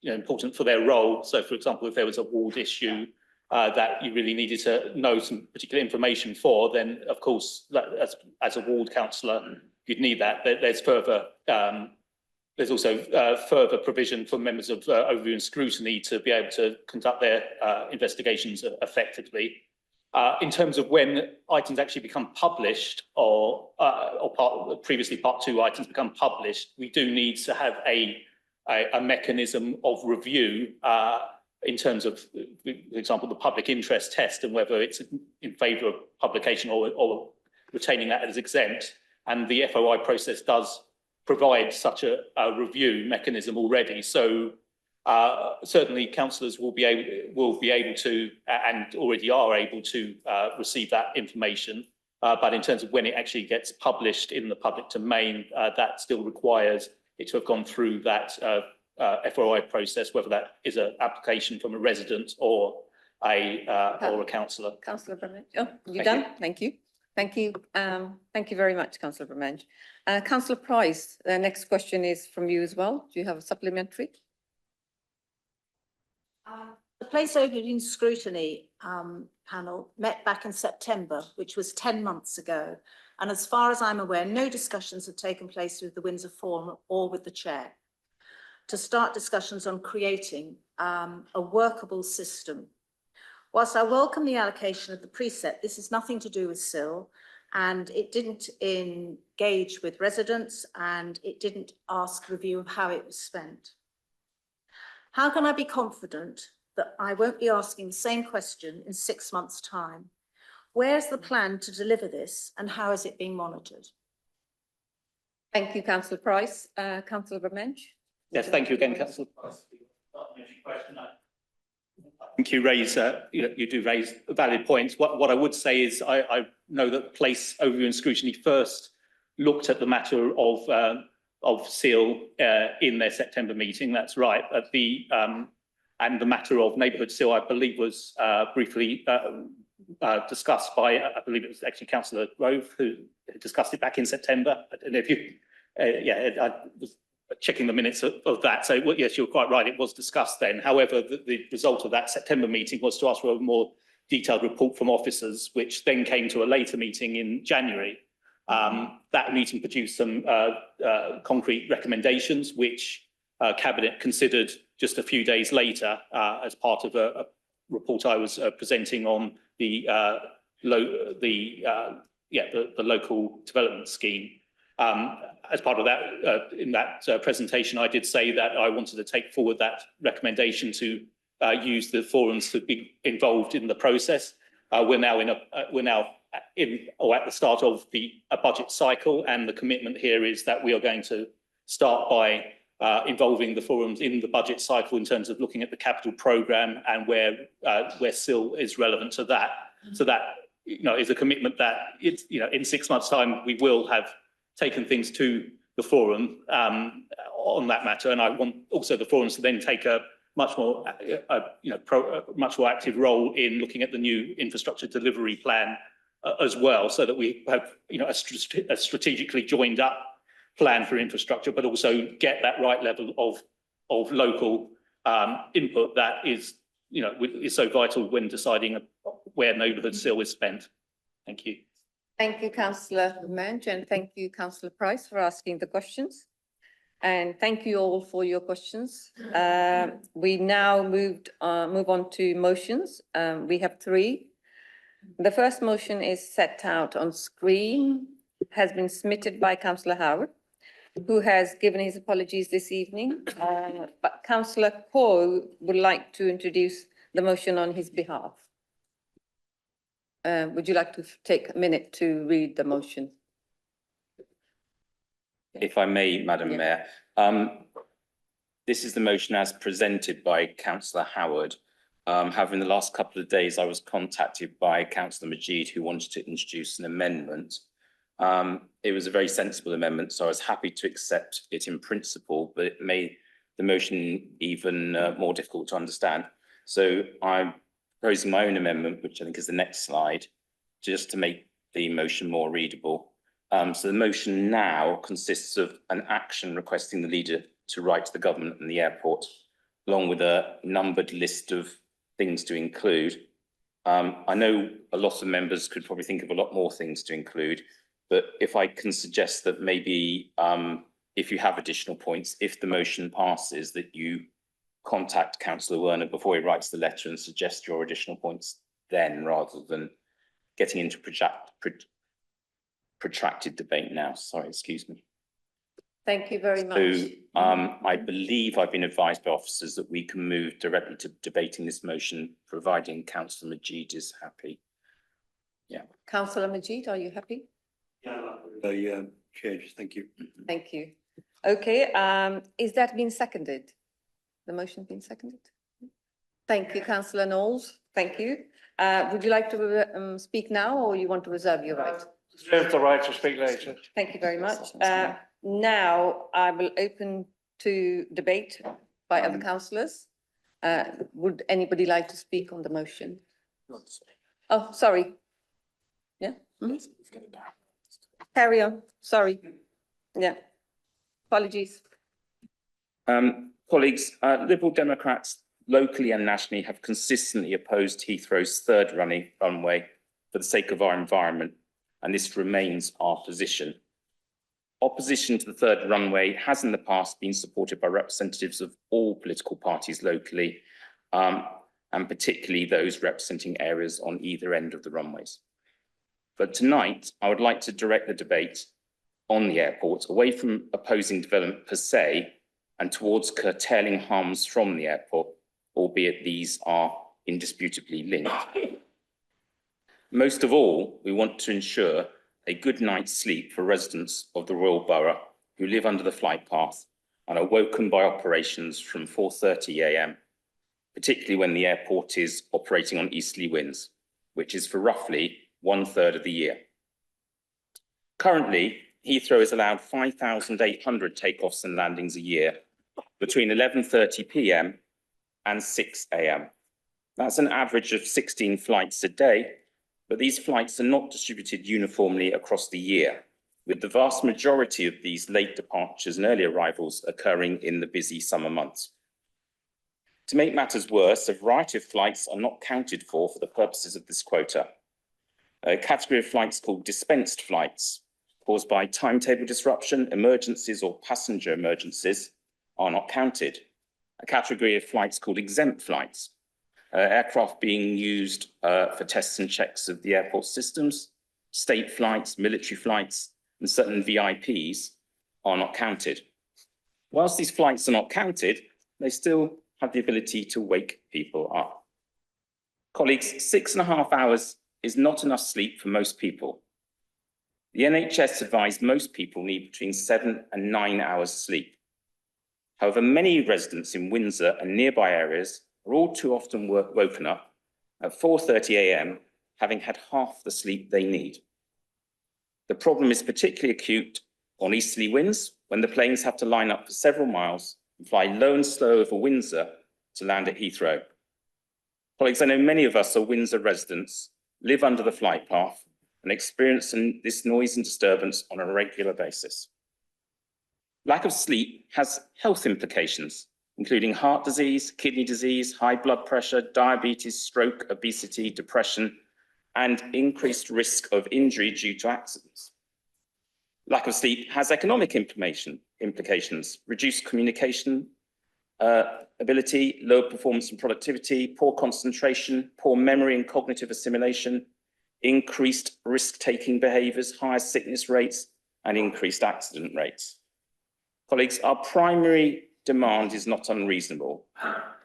important for their role. So, for example, if there was a ward issue that you really needed to know some particular information for, then of course, as a ward councillor, you'd need that. There's further, there's also further provision for members of Overview and Scrutiny to be able to conduct their investigations effectively. In terms of when items actually become published or previously part 2 items become published, we do need to have a mechanism of review in terms of, for example, the public interest test and whether it's in favour of publication or retaining that as exempt. And the FOI process does provide such a review mechanism already. So certainly councillors will be able to and already are able to receive that information. But in terms of when it actually gets published in the public domain, that still requires it to have gone through that FOI process, whether that is an application from a resident or a councillor. Councillor Bramage. Oh, you done? Thank you. Thank you. Thank you very much, Councillor Bramage. Councillor Price, the next question is from you as well. Do you have a supplementary? The Place Overview and Scrutiny panel met back in September, which was 10 months ago. And as far as I'm aware, no discussions have taken place with the Windsor Forum or with the chair to start discussions on creating a workable system. Whilst I welcome the allocation of the preset, this is nothing to do with SIL, and it didn't engage with residents, and it didn't ask review of how it was spent. How can I be confident that I won't be asking the same question in 6 months' time? Where's the plan to deliver this and how is it being monitored? Thank you, Councillor Price. Councillor Bermensch? Yes, thank you again, Councillor. I think you do raise valid points. What I would say is I know that Place Overview and Scrutiny first looked at the matter of seal in their September meeting. That's right. And the matter of neighbourhood seal, I believe, was briefly discussed by, I believe it was actually Councillor Rove who discussed it back in September. I don't know if you, I was checking the minutes of that. So yes, you're quite right. It was discussed then. However, the result of that September meeting was to ask for a more detailed report from officers, which then came to a later meeting in January. That meeting produced some concrete recommendations, which Cabinet considered just a few days later as part of a report I was presenting on the local development scheme. As part of that, in that presentation, I did say that I wanted to take forward that recommendation to use the forums to be involved in the process. We're now at the start of a budget cycle, and the commitment here is that we are going to start by involving the forums in the budget cycle in terms of looking at the capital programme and where SIL is relevant to that. So that is a commitment that in 6 months' time we will have taken things to the forum on that matter, and I want also the forums to then take a much more active role in looking at the new infrastructure delivery plan as well, so that we have a strategically joined up plan for infrastructure, but also get that right level of local input that is so vital when deciding where neighbourhood SIL is spent. Thank you. Thank you, Councillor Bermensch, and thank you, Councillor Price, for asking the questions. And thank you all for your questions. We now move on to motions. We have 3. The first motion is set out on screen, has been submitted by Councillor Howard, who has given his apologies this evening. But Councillor Coe would like to introduce the motion on his behalf. Would you like to take a minute to read the motion? If I may, Madam Mayor, this is the motion as presented by Councillor Howard. However, in the last couple of days, I was contacted by Councillor Majid, who wanted to introduce an amendment. It was a very sensible amendment, so I was happy to accept it in principle, but it made the motion even more difficult to understand. So I'm proposing my own amendment, which I think is the next slide, just to make the motion more readable. So the motion now consists of an action requesting the leader to write to the government and the airport, along with a numbered list of things to include. I know a lot of members could probably think of a lot more things to include, but if I can suggest that maybe if you have additional points, if the motion passes, that you contact Councillor Werner before he writes the letter and suggest your additional points then, rather than getting into protracted debate now. Sorry, excuse me. Thank you very much. So I believe I've been advised by officers that we can move directly to debating this motion, providing Councillor Majid is happy. Yeah. Councillor Majid, are you happy? Yeah, Chair, thank you. Thank you. Okay, is that been seconded? The motion been seconded? Thank you, Councillor Knowles. Thank you. Would you like to speak now, or you want to reserve your right? Reserve the right to speak later. Thank you very much. Now I will open to debate by other councillors. Would anybody like to speak on the motion? Oh, sorry. Yeah. Carry on. Sorry. Yeah. Apologies. Colleagues, Liberal Democrats locally and nationally have consistently opposed Heathrow's third runway for the sake of our environment, and this remains our position. Opposition to the third runway has in the past been supported by representatives of all political parties locally, and particularly those representing areas on either end of the runways. But tonight, I would like to direct the debate on the airport away from opposing development per se and towards curtailing harms from the airport, albeit these are indisputably linked. Most of all, we want to ensure a good night's sleep for residents of the Royal Borough who live under the flight path and are woken by operations from 4:30 a.m., particularly when the airport is operating on easterly winds, which is for roughly 1/3 of the year. Currently, Heathrow is allowed 5,800 takeoffs and landings a year between 11:30 p.m. and 6 a.m. That's an average of 16 flights a day, but these flights are not distributed uniformly across the year, with the vast majority of these late departures and early arrivals occurring in the busy summer months. To make matters worse, a variety of flights are not counted for the purposes of this quota. A category of flights called dispensed flights, caused by timetable disruption, emergencies or passenger emergencies, are not counted. A category of flights called exempt flights, aircraft being used for tests and checks of the airport systems, state flights, military flights, and certain VIPs are not counted. Whilst these flights are not counted, they still have the ability to wake people up. Colleagues, 6.5 hours is not enough sleep for most people. The NHS advised most people need between 7 and 9 hours sleep. However, many residents in Windsor and nearby areas are all too often woken up at 4:30 a.m. having had half the sleep they need. The problem is particularly acute on easterly winds, when the planes have to line up for several miles and fly low and slow over Windsor to land at Heathrow. Colleagues, I know many of us are Windsor residents, live under the flight path, and experience this noise and disturbance on a regular basis. Lack of sleep has health implications, including heart disease, kidney disease, high blood pressure, diabetes, stroke, obesity, depression, and increased risk of injury due to accidents. Lack of sleep has economic implications, reduced communication ability, low performance and productivity, poor concentration, poor memory and cognitive assimilation, increased risk-taking behaviours, higher sickness rates, and increased accident rates. Colleagues, our primary demand is not unreasonable.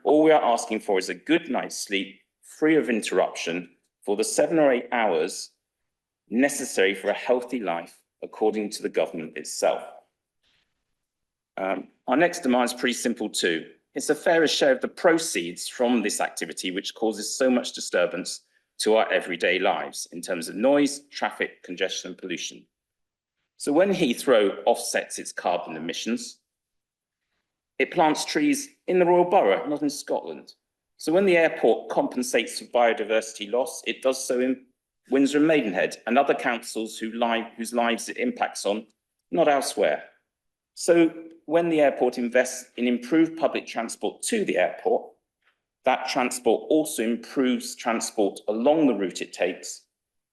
All we are asking for is a good night's sleep, free of interruption, for the 7 or 8 hours necessary for a healthy life, according to the government itself. Our next demand is pretty simple too. It's a fairer share of the proceeds from this activity, which causes so much disturbance to our everyday lives in terms of noise, traffic, congestion, and pollution. So when Heathrow offsets its carbon emissions, it plants trees in the Royal Borough, not in Scotland. So when the airport compensates for biodiversity loss, it does so in Windsor and Maidenhead and other councils whose lives it impacts on, not elsewhere. So when the airport invests in improved public transport to the airport, that transport also improves transport along the route it takes,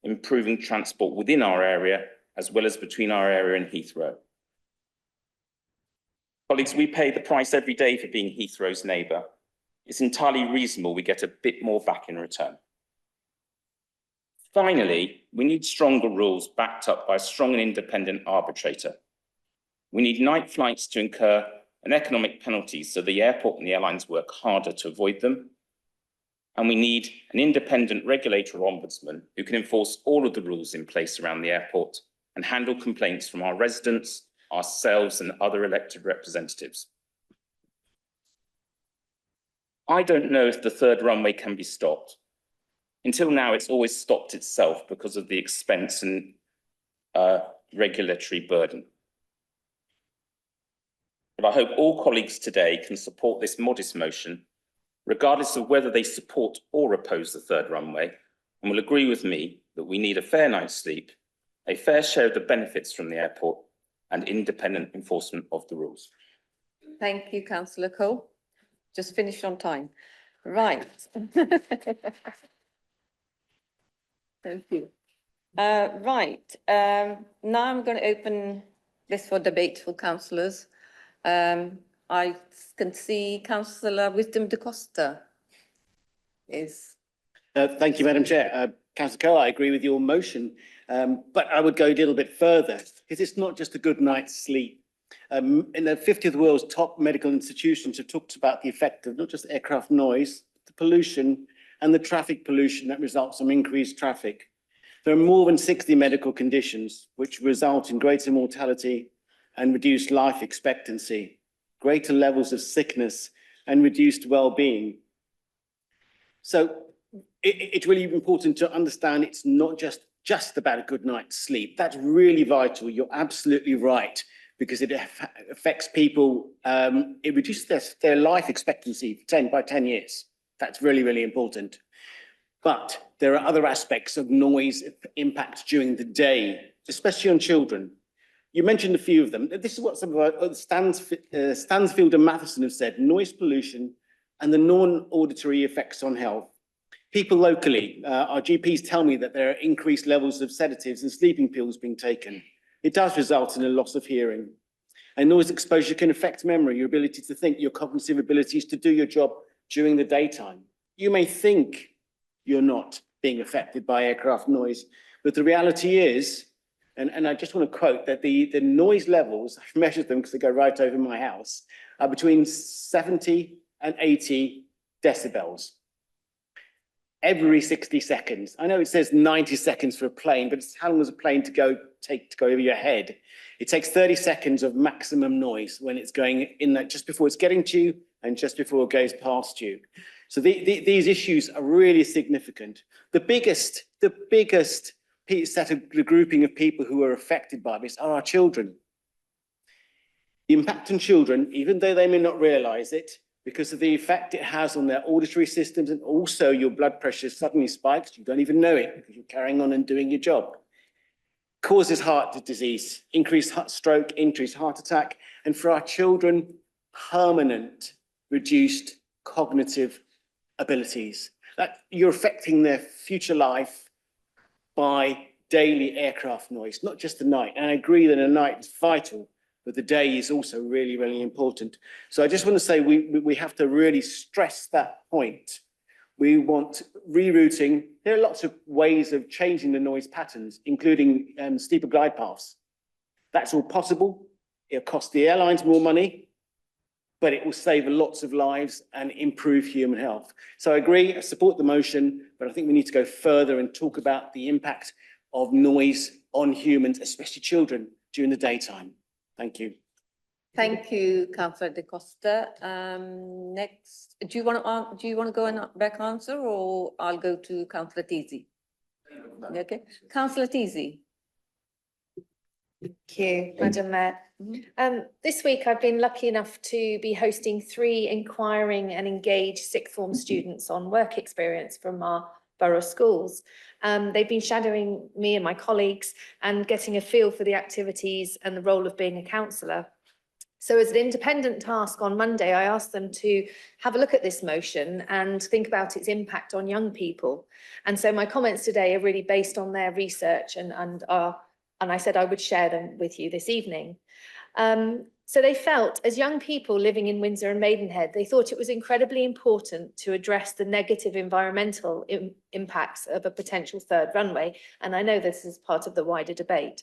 improving transport within our area, as well as between our area and Heathrow. Colleagues, we pay the price every day for being Heathrow's neighbour. It's entirely reasonable we get a bit more back in return. Finally, we need stronger rules backed up by a strong and independent arbitrator. We need night flights to incur an economic penalty so the airport and the airlines work harder to avoid them. And we need an independent regulator or ombudsman who can enforce all of the rules in place around the airport and handle complaints from our residents, ourselves, and other elected representatives. I don't know if the third runway can be stopped. Until now, it's always stopped itself because of the expense and regulatory burden. But I hope all colleagues today can support this modest motion, regardless of whether they support or oppose the third runway, and will agree with me that we need a fair night's sleep, a fair share of the benefits from the airport, and independent enforcement of the rules. Thank you, Councillor Cole. Just finished on time. Right. Thank you. Right. Now I'm going to open this for debate for councillors. I can see Councillor Wisdom da Costa is. Thank you, Madam Chair. Councillor Cole, I agree with your motion, but I would go a little bit further, because it's not just a good night's sleep. In the 50 of the world's top medical institutions have talked about the effect of not just aircraft noise, the pollution and the traffic pollution that results from increased traffic There are more than 60 medical conditions which result in greater mortality and reduced life expectancy, greater levels of sickness and reduced well-being. So it's really important to understand it's not just about a good night's sleep. That's really vital. You're absolutely right, because it affects people. It reduces their life expectancy by 10 years. That's really, really important. But there are other aspects of noise impact during the day, especially on children. You mentioned a few of them. This is what some of our Stansfield and Matheson have said: noise pollution and the non-auditory effects on health. People locally, our GPs tell me that there are increased levels of sedatives and sleeping pills being taken. It does result in a loss of hearing. And noise exposure can affect memory, your ability to think, your cognitive abilities to do your job during the daytime. You may think you're not being affected by aircraft noise, but the reality is, and I just want to quote that the noise levels, I've measured them because they go right over my house, are between 70 and 80 decibels. Every 60 seconds. I know it says 90 seconds for a plane, but it's how long does a plane take to go over your head? It takes 30 seconds of maximum noise when it's going in that, just before it's getting to you and just before it goes past you. So these issues are really significant. The biggest set of the grouping of people who are affected by this are our children. The impact on children, even though they may not realize it, because of the effect it has on their auditory systems, and also your blood pressure suddenly spikes, you don't even know it because you're carrying on and doing your job. Causes heart disease, increased stroke, increased heart attack, and for our children, permanent reduced cognitive abilities. That you're affecting their future life by daily aircraft noise, not just the night. And I agree that a night is vital, but the day is also really, really important. So I just want to say we have to really stress that point. We want rerouting. There are lots of ways of changing the noise patterns, including steeper glide paths. That's all possible. It'll cost the airlines more money, but it will save lots of lives and improve human health. So I agree, I support the motion, but I think we need to go further and talk about the impact of noise on humans, especially children, during the daytime. Thank you. Thank you, Councillor De Costa. Next, do you want to go and back answer, or I'll go to Councillor Teasey? Okay, Councillor Teasey. Thank you, Madam Mayor. This week I've been lucky enough to be hosting 3 inquiring and engaged sixth form students on work experience from our borough schools. They've been shadowing me and my colleagues and getting a feel for the activities and the role of being a councillor. So as an independent task on Monday, I asked them to have a look at this motion and think about its impact on young people. And so my comments today are really based on their research and I said I would share them with you this evening. So they felt, as young people living in Windsor and Maidenhead, they thought it was incredibly important to address the negative environmental impacts of a potential third runway. And I know this is part of the wider debate.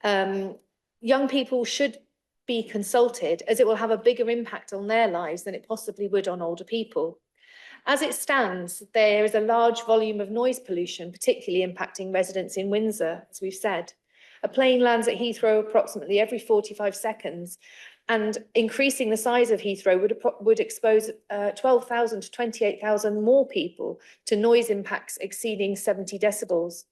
Young people should be consulted, as it will have a bigger impact on their lives than it possibly would on older people. As it stands, there is a large volume of noise pollution, particularly impacting residents in Windsor, as we've said. A plane lands at Heathrow approximately every 45 seconds, and increasing the size of Heathrow would expose 12,000 to 28,000 more people to noise impacts exceeding 70 decibels.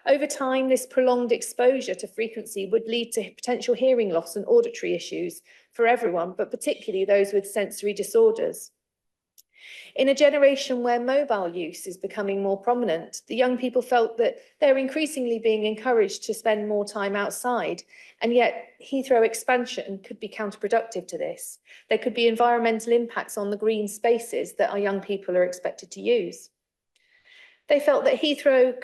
Over time, this prolonged exposure to frequency would lead to potential hearing loss and auditory issues for everyone, but particularly those with sensory disorders. In a generation where mobile use is becoming more prominent, the young people felt that they're increasingly being encouraged to spend more time outside, and yet Heathrow expansion could be counterproductive to this. There could be environmental impacts on the green spaces that our young people are expected to use. They felt that Heathrow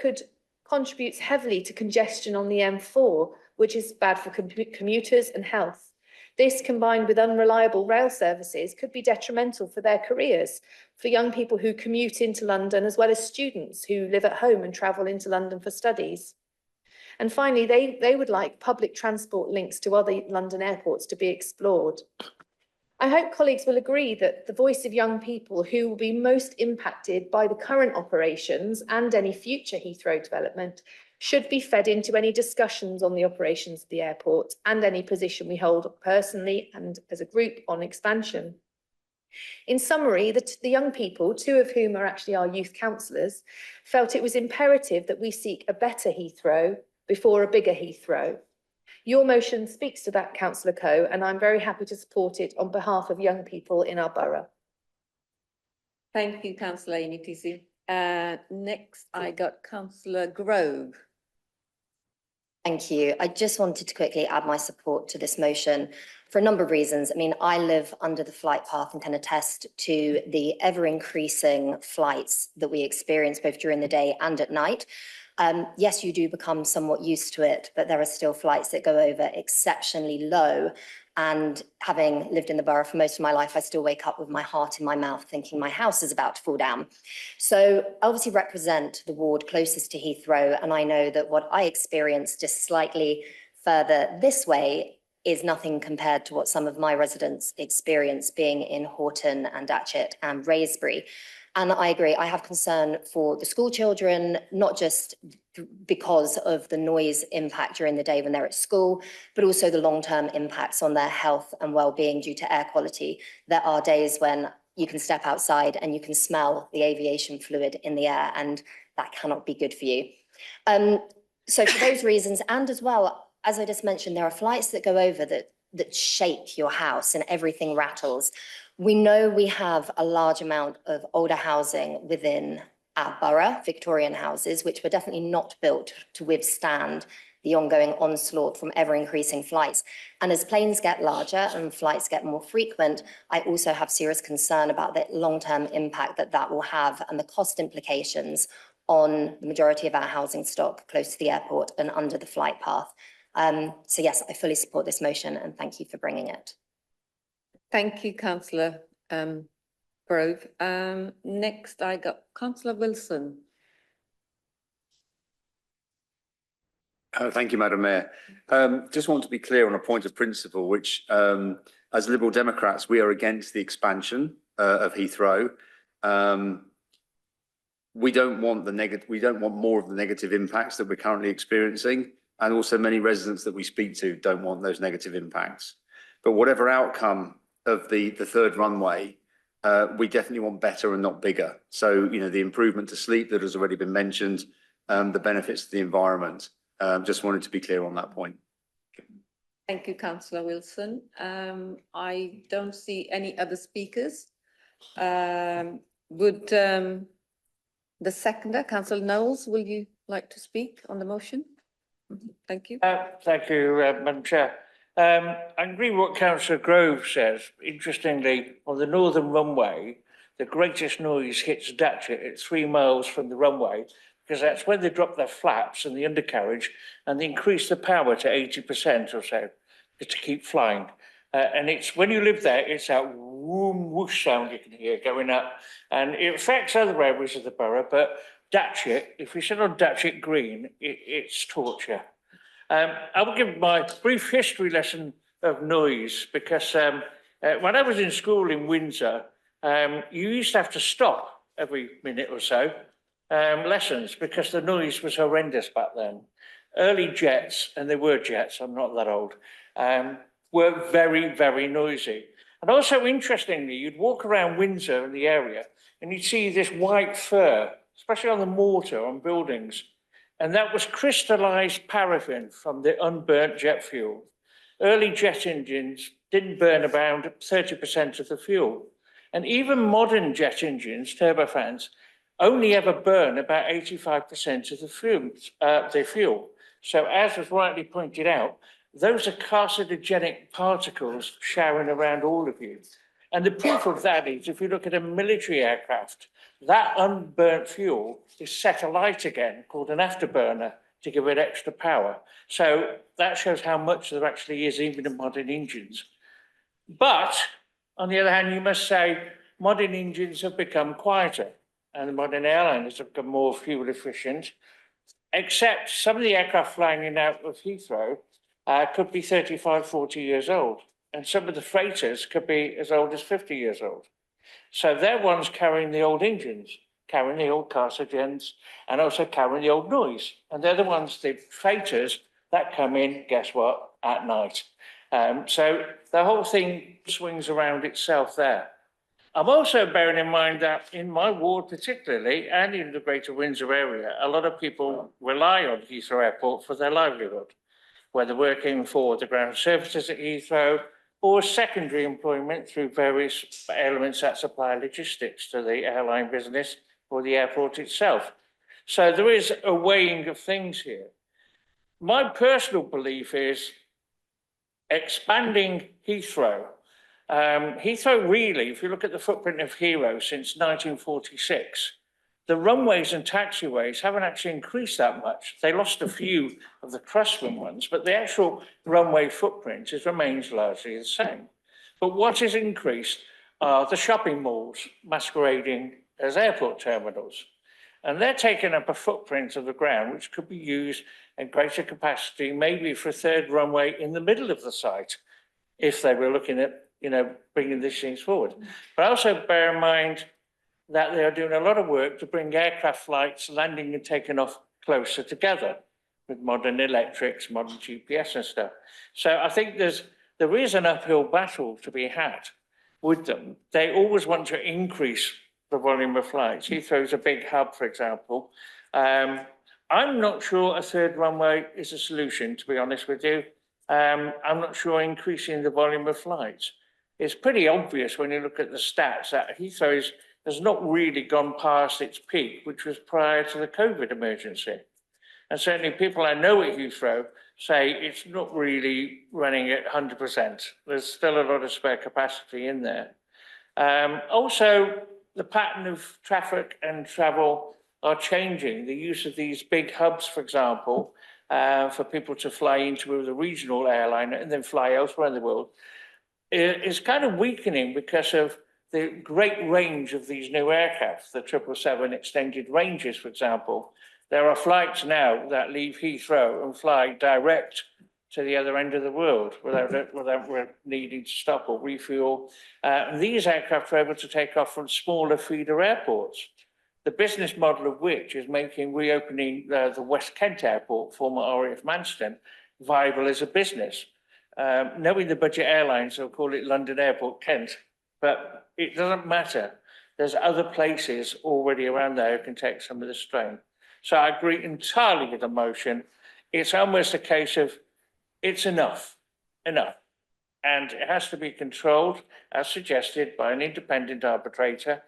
contributes heavily to congestion on the M4, which is bad for commuters and health. This, combined with unreliable rail services, could be detrimental for their careers, for young people who commute into London, as well as students who live at home and travel into London for studies. And finally, they would like public transport links to other London airports to be explored. I hope colleagues will agree that the voice of young people who will be most impacted by the current operations and any future Heathrow development should be fed into any discussions on the operations of the airport and any position we hold personally and as a group on expansion. In summary, the young people, two of whom are actually our youth councillors, felt it was imperative that we seek a better Heathrow before a bigger Heathrow. Your motion speaks to that, Councillor Coe, and I'm very happy to support it on behalf of young people in our borough. Thank you, Councillor Initizi. Next, I got Councillor Grove. Thank you. I just wanted to quickly add my support to this motion for a number of reasons. I mean, I live under the flight path and can attest to the ever increasing flights that we experience both during the day and at night. Yes, you do become somewhat used to it, but there are still flights that go over exceptionally low. And having lived in the borough for most of my life, I still wake up with my heart in my mouth thinking my house is about to fall down. So I obviously represent the ward closest to Heathrow, and I know that what I experience just slightly further this way is nothing compared to what some of my residents experience being in Horton and Datchet and Wraysbury. And I agree, I have concern for the school children, not just because of the noise impact during the day when they're at school, but also the long-term impacts on their health and well-being due to air quality. There are days when you can step outside and you can smell the aviation fluid in the air, and that cannot be good for you. So for those reasons, and as well, as I just mentioned, there are flights that go over that shake your house and everything rattles. We know we have a large amount of older housing within our borough, Victorian houses, which were definitely not built to withstand the ongoing onslaught from ever-increasing flights. And as planes get larger and flights get more frequent, I also have serious concern about the long-term impact that will have and the cost implications on the majority of our housing stock close to the airport and under the flight path. So yes, I fully support this motion and thank you for bringing it. Thank you, Councillor Grove. Next, I got Councillor Wilson. Thank you, Madam Mayor. Just want to be clear on a point of principle, which as Liberal Democrats, we are against the expansion of Heathrow. We don't want more of the negative impacts that we're currently experiencing. And also many residents that we speak to don't want those negative impacts. But whatever outcome of the third runway, we definitely want better and not bigger. So, you know, the improvement to sleep that has already been mentioned, the benefits to the environment. Just wanted to be clear on that point. Thank you, Councillor Wilson. I don't see any other speakers. Would the seconder, Councillor Knowles, will you like to speak on the motion? Thank you. Thank you, Madam Chair. I agree with what Councillor Grove says. Interestingly, on the northern runway, the greatest noise hits Datchet at 3 miles from the runway, because that's when they drop their flaps and the undercarriage and they increase the power to 80% or so to keep flying. And it's when you live there, it's that whoom, whoosh sound you can hear going up. And it affects other areas of the borough, but Datchet, if you sit on Datchet Green, it's torture. I will give my brief history lesson of noise because when I was in school in Windsor, you used to have to stop every minute or so lessons because the noise was horrendous back then. Early jets, and they were jets, I'm not that old, were very, very noisy. And also interestingly, you'd walk around Windsor in the area and you'd see this white fur, especially on the mortar on buildings. And that was crystallized paraffin from the unburnt jet fuel. Early jet engines didn't burn around 30% of the fuel. And even modern jet engines, turbofans, only ever burn about 85% of the fuel. So as was rightly pointed out, those are carcinogenic particles showering around all of you. And the proof of that is if you look at a military aircraft, that unburnt fuel is set alight again, called an afterburner, to give it extra power. So that shows how much there actually is even in modern engines. But on the other hand, you must say modern engines have become quieter and the modern airliners have become more fuel efficient, except some of the aircraft flying in and out of Heathrow could be 35, 40 years old. And some of the freighters could be as old as 50 years old. So they're ones carrying the old engines. carrying the old carcinogens and also carrying the old noise. And they're the ones, the traitors, that come in, guess what, at night. So the whole thing swings around itself there. I'm also bearing in mind that in my ward particularly, and in the Greater Windsor area, a lot of people rely on Heathrow Airport for their livelihood, whether working for the ground services at Heathrow or secondary employment through various elements that supply logistics to the airline business or the airport itself. So there is a weighing of things here. My personal belief is expanding Heathrow. Heathrow really, if you look at the footprint of Heathrow since 1946, the runways and taxiways haven't actually increased that much. They lost a few of the crosswind ones, but the actual runway footprint remains largely the same. But what has increased are the shopping malls masquerading as airport terminals. And they're taking up a footprint of the ground which could be used in greater capacity, maybe for a third runway in the middle of the site, if they were looking at, bringing these things forward. But also bear in mind that they are doing a lot of work to bring aircraft flights landing and taking off closer together with modern electrics, modern GPS and stuff. So I think there is an uphill battle to be had with them. They always want to increase the volume of flights. Heathrow is a big hub, for example. I'm not sure a third runway is a solution, to be honest with you. I'm not sure increasing the volume of flights. It's pretty obvious when you look at the stats that Heathrow has not really gone past its peak, which was prior to the COVID emergency. And certainly people I know at Heathrow say it's not really running at 100%. There's still a lot of spare capacity in there. Also, the pattern of traffic and travel are changing. The use of these big hubs, for example, for people to fly into the regional airline and then fly elsewhere in the world, is kind of weakening because of the great range of these new aircraft, the 777 extended ranges, for example. There are flights now that leave Heathrow and fly direct to the other end of the world without needing to stop or refuel. These aircraft are able to take off from smaller feeder airports, the business model of which is making reopening the West Kent Airport, former RAF Manston, viable as a business. Knowing the budget airlines, they'll call it London Airport Kent, but it doesn't matter. There's other places already around there who can take some of the strain. So I agree entirely with the motion. It's almost a case of it's enough. And it has to be controlled, as suggested by an independent arbitrator,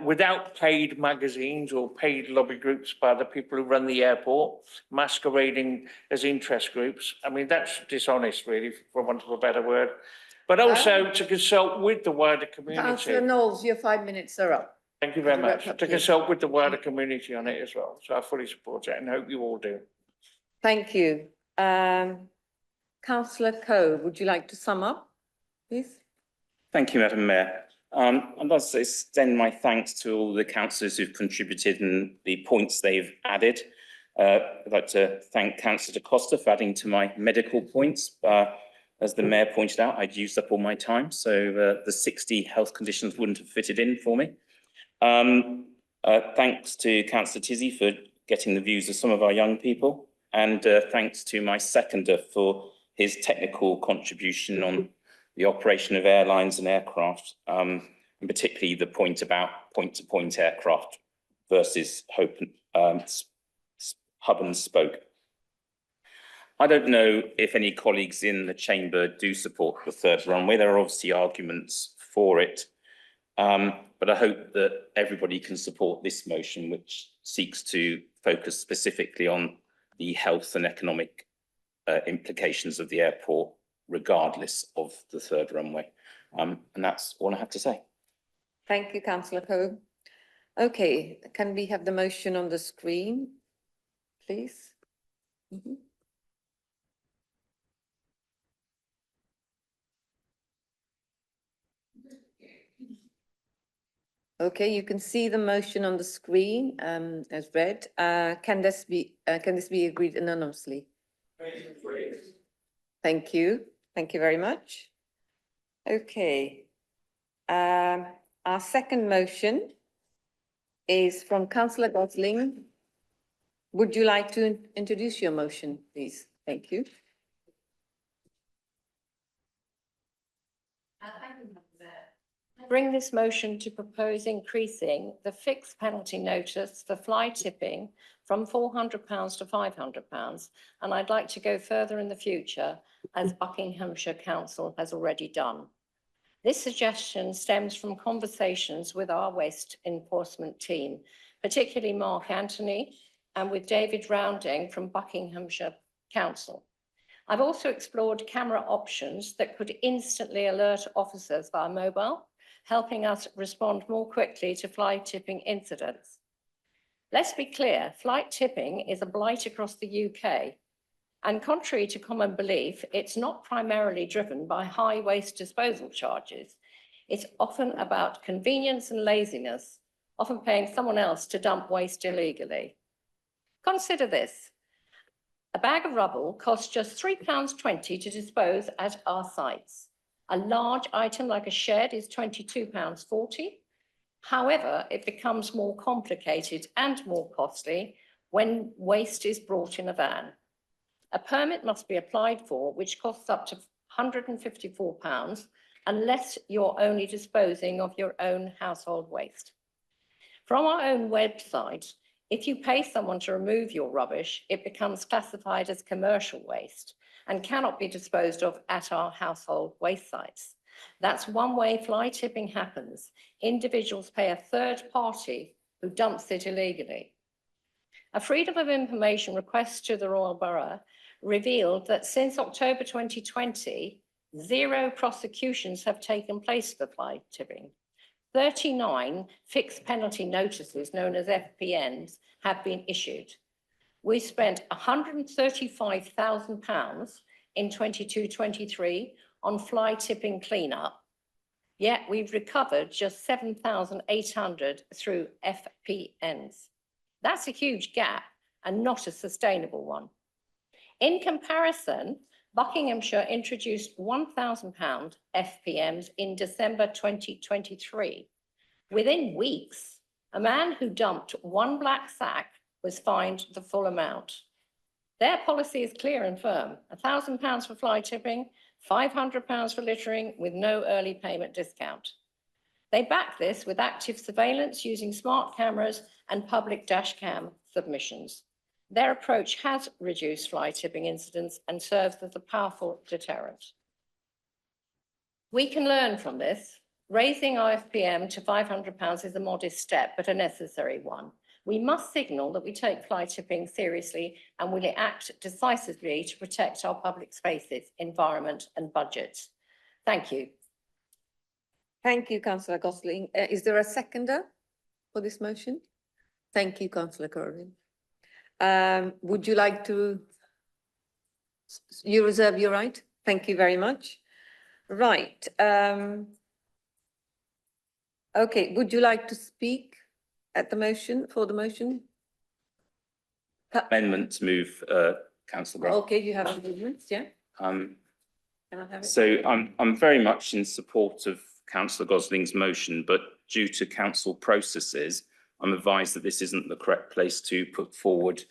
without paid magazines or paid lobby groups by the people who run the airport, masquerading as interest groups. I mean, that's dishonest, really, for want of a better word. But also to consult with the wider community. Councillor Knowles, your 5 minutes are up. Thank you very much. To consult with the wider community on it as well. So I fully support it and hope you all do. Thank you. Councillor Coe, would you like to sum up, please? Thank you, Madam Mayor. I'd like to extend my thanks to all the councillors who've contributed and the points they've added. I'd like to thank Councillor Da Costa for adding to my medical points. As the Mayor pointed out, I'd used up all my time, so the 60 health conditions wouldn't have fitted in for me. Thanks to Councillor Tizzy for getting the views of some of our young people, and thanks to my seconder for his technical contribution on the operation of airlines and aircraft, and particularly the point about point-to-point aircraft versus hub and spoke. I don't know if any colleagues in the chamber do support the third runway. There are obviously arguments for it, but I hope that everybody can support this motion, which seeks to focus specifically on the health and economic implications of the airport, regardless of the third runway. And that's all I have to say. Thank you, Councillor Coe. Okay, can we have the motion on the screen, please? Okay, you can see the motion on the screen as read. Can this be agreed anonymously? Thank you. Thank you very much. Okay. Our second motion is from Councillor Gosling. Would you like to introduce your motion, please? Thank you. Bring this motion to propose increasing the fixed penalty notice for fly tipping from £400 to £500. And I'd like to go further in the future, as Buckinghamshire Council has already done. This suggestion stems from conversations with our waste enforcement team, particularly Mark Anthony, and with David Rounding from Buckinghamshire Council. I've also explored camera options that could instantly alert officers via mobile, helping us respond more quickly to fly tipping incidents. Let's be clear, flight tipping is a blight across the UK. And contrary to common belief, it's not primarily driven by high waste disposal charges. It's often about convenience and laziness, often paying someone else to dump waste illegally. Consider this. A bag of rubble costs just £3.20 to dispose at our sites. A large item like a shed is £22.40. However, it becomes more complicated and more costly when waste is brought in a van. A permit must be applied for, which costs up to £154, unless you're only disposing of your own household waste. From our own website, if you pay someone to remove your rubbish, it becomes classified as commercial waste and cannot be disposed of at our household waste sites. That's one way fly tipping happens. Individuals pay a third party who dumps it illegally. A Freedom of Information request to the Royal Borough revealed that since October 2020, 0 prosecutions have taken place for fly tipping. 39 fixed penalty notices, known as FPNs, have been issued. We spent £135,000 in 22-23 on fly tipping cleanup, yet we've recovered just 7,800 through FPNs. That's a huge gap and not a sustainable one. In comparison, Buckinghamshire introduced £1,000 FPMs in December 2023. Within weeks, a man who dumped one black sack was fined the full amount. Their policy is clear and firm: £1,000 for fly tipping, £500 for littering with no early payment discount. They back this with active surveillance using smart cameras and public dash cam submissions. Their approach has reduced fly tipping incidents and serves as a powerful deterrent. We can learn from this. Raising IFPM to £500 is a modest step, but a necessary one. We must signal that we take fly tipping seriously and will act decisively to protect our public spaces, environment and budgets. Thank you. Thank you, Councillor Gosling. Is there a seconder for this motion? Thank you, Councillor Corwin. Would you like to? You reserve your right. Thank you very much. Right. Okay, would you like to speak at the motion, for the motion? Amendment to move, Councillor Grant. Okay, you have amendments, yeah? Can I have it? So I'm very much in support of Councillor Gosling's motion, but due to council processes, I'm advised that this isn't the correct place to put forward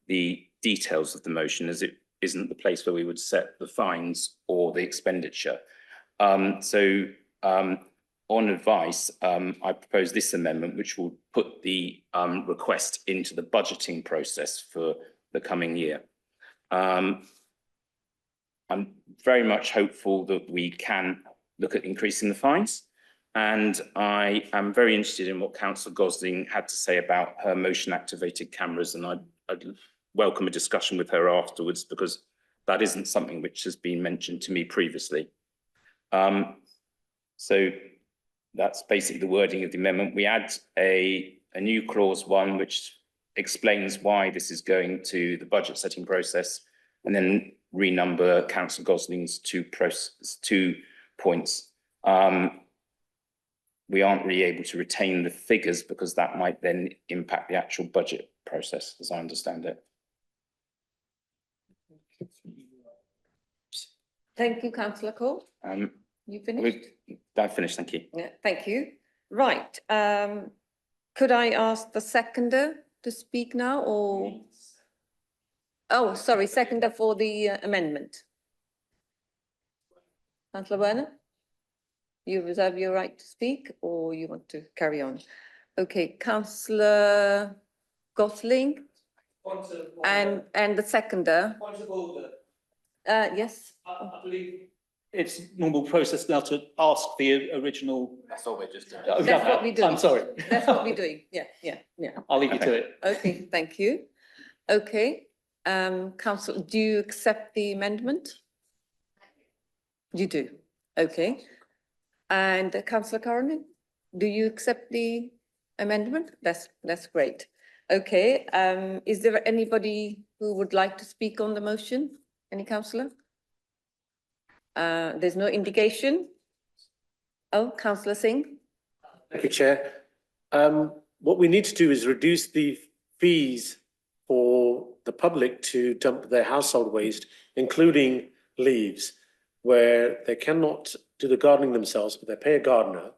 the details of the motion, as it isn't the place where we would set the fines or the expenditure. On advice, I propose this amendment, which will put the request into the budgeting process for the coming year. I'm very much hopeful that we can look at increasing the fines. And I am very interested in what Councillor Gosling had to say about her motion activated cameras. And I'd welcome a discussion with her afterwards, because that isn't something which has been mentioned to me previously. So that's basically the wording of the amendment. We add a new clause 1, which explains why this is going to the budget setting process, and then renumber Councillor Gosling's two points. We aren't really able to retain the figures because that might then impact the actual budget process, as I understand it. Thank you, Councillor Cole. You finished? I finished, thank you. Yeah, thank you. Right. Could I ask the seconder to speak now or? Oh, sorry, seconder for the amendment. Councillor Werner? You reserve your right to speak or you want to carry on? Okay, Councillor Gosling and the seconder. Point of order. Yes. I believe it's normal process now to ask the original. That's all we're just doing. That's what we do. I'm sorry. That's what we're doing. Yeah. I'll leave you to it. Okay, thank you. Okay, Councillor, do you accept the amendment? You do. Okay. And Councillor Coroner, do you accept the amendment? That's great. Okay, is there anybody who would like to speak on the motion? Any councillor? There's no indication. Oh, Councillor Singh? Thank you, Chair. What we need to do is reduce the fees for the public to dump their household waste, including leaves, where they cannot do the gardening themselves, but they pay a gardener,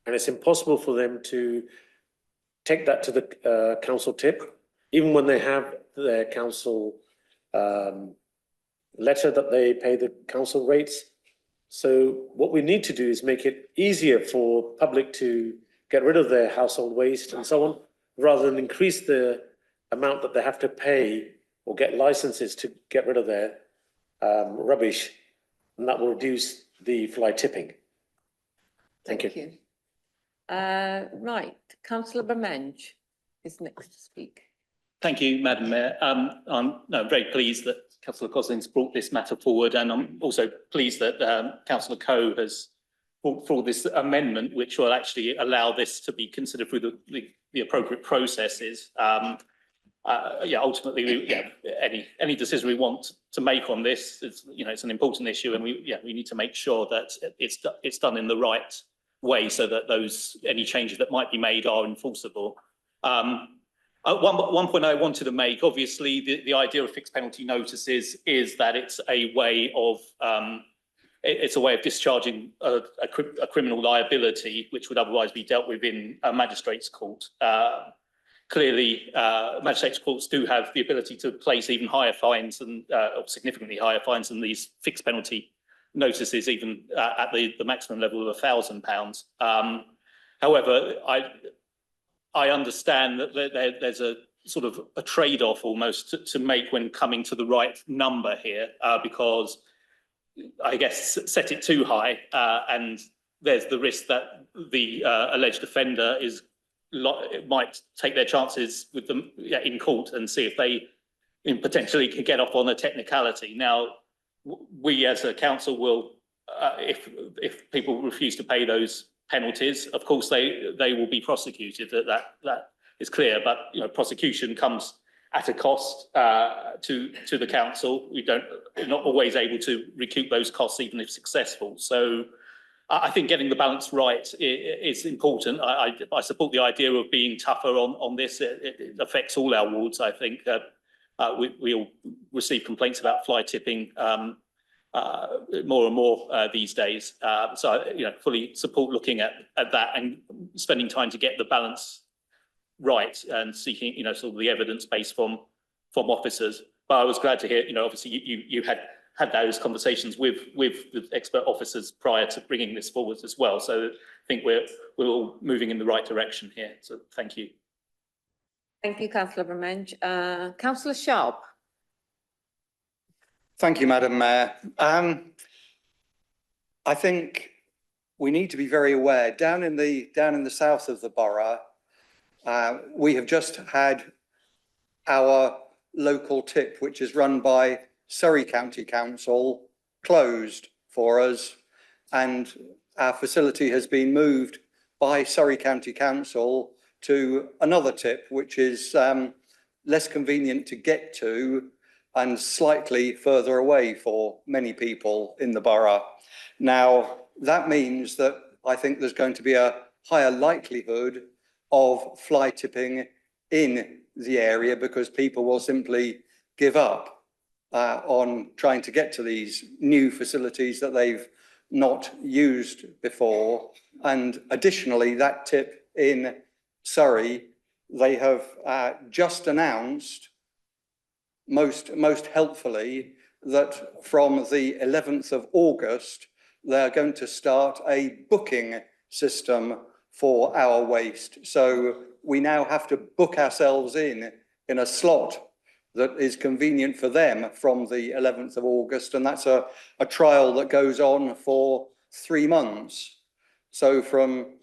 and it's impossible for them to take that to the council tip, even when they have their council letter that they pay the council rates. So what we need to do is make it easier for public to get rid of their household waste and so on, rather than increase the amount that they have to pay or get licenses to get rid of their rubbish, and that will reduce the fly tipping. Thank you. Right, Councillor Bermenge is next to speak. Thank you, Madam Mayor. I'm very pleased that Councillor Gosling's brought this matter forward, and I'm also pleased that Councillor Coe has brought forward this amendment, which will actually allow this to be considered through the appropriate processes. Ultimately, any decision we want to make on this, it's an important issue, and we need to make sure that it's done in the right way, so that any changes that might be made are enforceable. One point I wanted to make, obviously, the idea of fixed penalty notices is that it's a way of discharging a criminal liability, which would otherwise be dealt with in a magistrate's court. Clearly, magistrates' courts do have the ability to place even higher fines and or significantly higher fines than these fixed penalty notices, even at the maximum level of £1,000. However, I understand that there's a sort of a trade-off almost to make when coming to the right number here, because I guess set it too high, and there's the risk that the alleged offender might take their chances with them in court and see if they potentially can get off on a technicality. Now, we as a council will, if people refuse to pay those penalties, of course they will be prosecuted. That is clear. But prosecution comes at a cost to the council. We're not always able to recoup those costs, even if successful. So I think getting the balance right is important. I support the idea of being tougher on this. It affects all our wards. I think we all receive complaints about fly tipping more and more these days. So fully support looking at that and spending time to get the balance right and seeking sort of the evidence base from officers. But I was glad to hear obviously you had those conversations with the expert officers prior to bringing this forward as well. So I think we're all moving in the right direction here. So thank you. Thank you, Councillor Bermenge. Councillor Sharp. Thank you, Madam Mayor. I think we need to be very aware. Down in the south of the borough, we have just had our local tip, which is run by Surrey County Council, closed for us, and our facility has been moved by Surrey County Council to another tip, which is less convenient to get to and slightly further away for many people in the borough. Now, that means that I think there's going to be a higher likelihood of fly tipping in the area because people will simply give up on trying to get to these new facilities that they've not used before. And additionally, that tip in Surrey, they have just announced, most helpfully, that from the 11th of August, they're going to start a booking system for our waste. So we now have to book ourselves in a slot that is convenient for them from the 11th of August. And that's a trial that goes on for 3 months. So from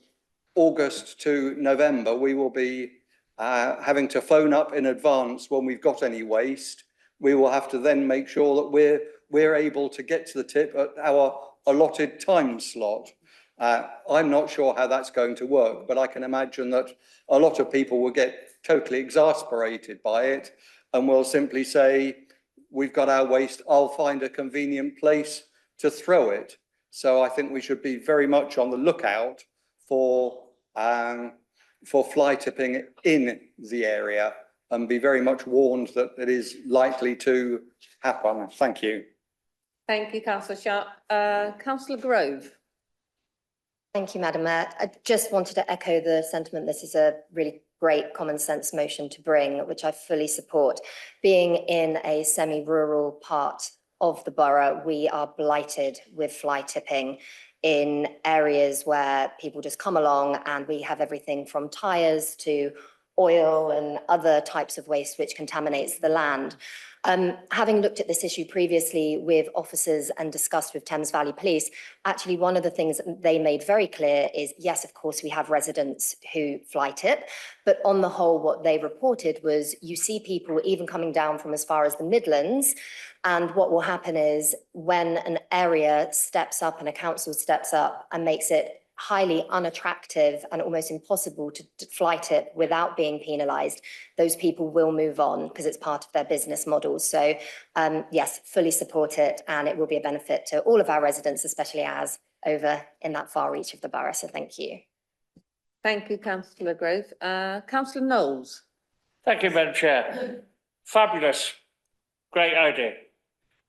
August to November, we will be having to phone up in advance when we've got any waste. We will have to then make sure that we're able to get to the tip at our allotted time slot. I'm not sure how that's going to work, but I can imagine that a lot of people will get totally exasperated by it and will simply say, we've got our waste, I'll find a convenient place to throw it. So I think we should be very much on the lookout for fly tipping in the area and be very much warned that it is likely to happen. Thank you. Thank you, Councillor Sharp. Councillor Grove. Thank you, Madam Mayor. I just wanted to echo the sentiment. This is a really great common sense motion to bring, which I fully support. Being in a semi-rural part of the borough, we are blighted with fly tipping in areas where people just come along and we have everything from tyres to oil and other types of waste which contaminates the land. Having looked at this issue previously with officers and discussed with Thames Valley Police, actually one of the things that they made very clear is, yes, of course, we have residents who fly tip, but on the whole, what they reported was you see people even coming down from as far as the Midlands, and what will happen is when an area steps up and a council steps up and makes it highly unattractive and almost impossible to fly tip without being penalised, those people will move on because it's part of their business model. So yes, fully support it, and it will be a benefit to all of our residents, especially as over in that far reach of the borough. So thank you. Thank you, Councillor Grove. Councillor Knowles. Thank you, Madam Chair. Fabulous. Great idea.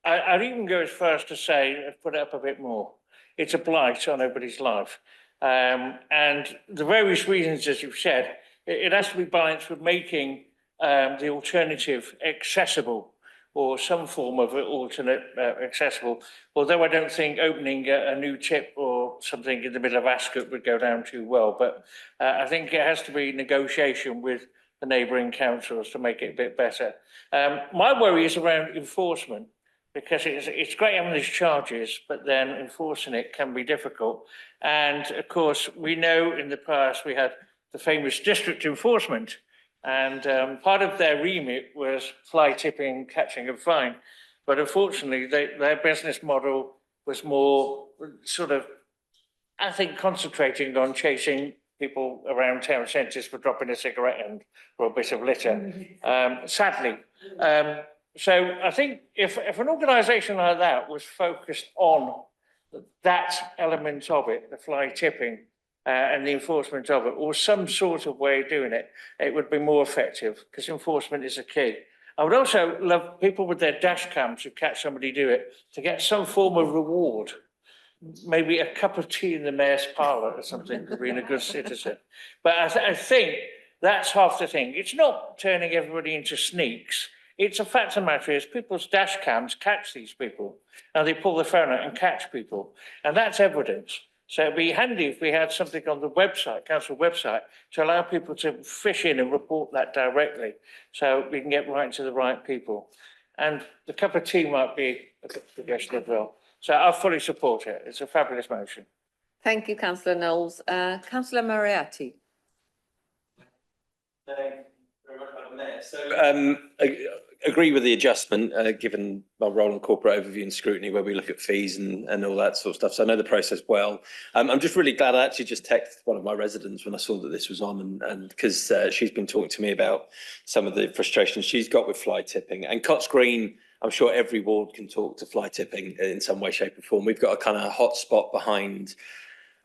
I'd even go as far as to say, put it up a bit more. It's a blight on everybody's life. And the various reasons, as you've said, it has to be balanced with making the alternative accessible, or some form of alternate accessible. Although I don't think opening a new tip or something in the middle of Ascot would go down too well. But I think it has to be negotiation with the neighbouring councils to make it a bit better. My worry is around enforcement, because it's great having these charges, but then enforcing it can be difficult. And of course, we know in the past we had the famous district enforcement, and part of their remit was fly tipping, catching and fine. But unfortunately, their business model was more sort of, I think, concentrating on chasing people around town centres for dropping a cigarette end or a bit of litter, sadly. So I think if an organisation like that was focused on that element of it, the fly tipping and the enforcement of it, or some sort of way of doing it, it would be more effective, because enforcement is a key. I would also love people with their dash cams who catch somebody do it to get some form of reward, maybe a cup of tea in the mayor's parlour or something for being a good citizen. But I think that's half the thing. It's not turning everybody into sneaks. It's a fact of the matter is people's dash cams catch these people, and they pull the phone out and catch people, and that's evidence. So it'd be handy if we had something on the website, council website, to allow people to fish in and report that directly, so we can get right to the right people. And the cup of tea might be a good suggestion as well. So I fully support it. It's a fabulous motion. Thank you, Councillor Knowles. Councillor Moriarty. So agree with the adjustment, given my role in corporate overview and scrutiny, where we look at fees and all that sort of stuff. So I know the process well. I'm just really glad I actually just texted one of my residents when I saw that this was on, and because she's been talking to me about some of the frustrations she's got with fly tipping. And Cots Green, I'm sure every ward can talk to fly tipping in some way, shape or form. We've got a kind of hot spot behind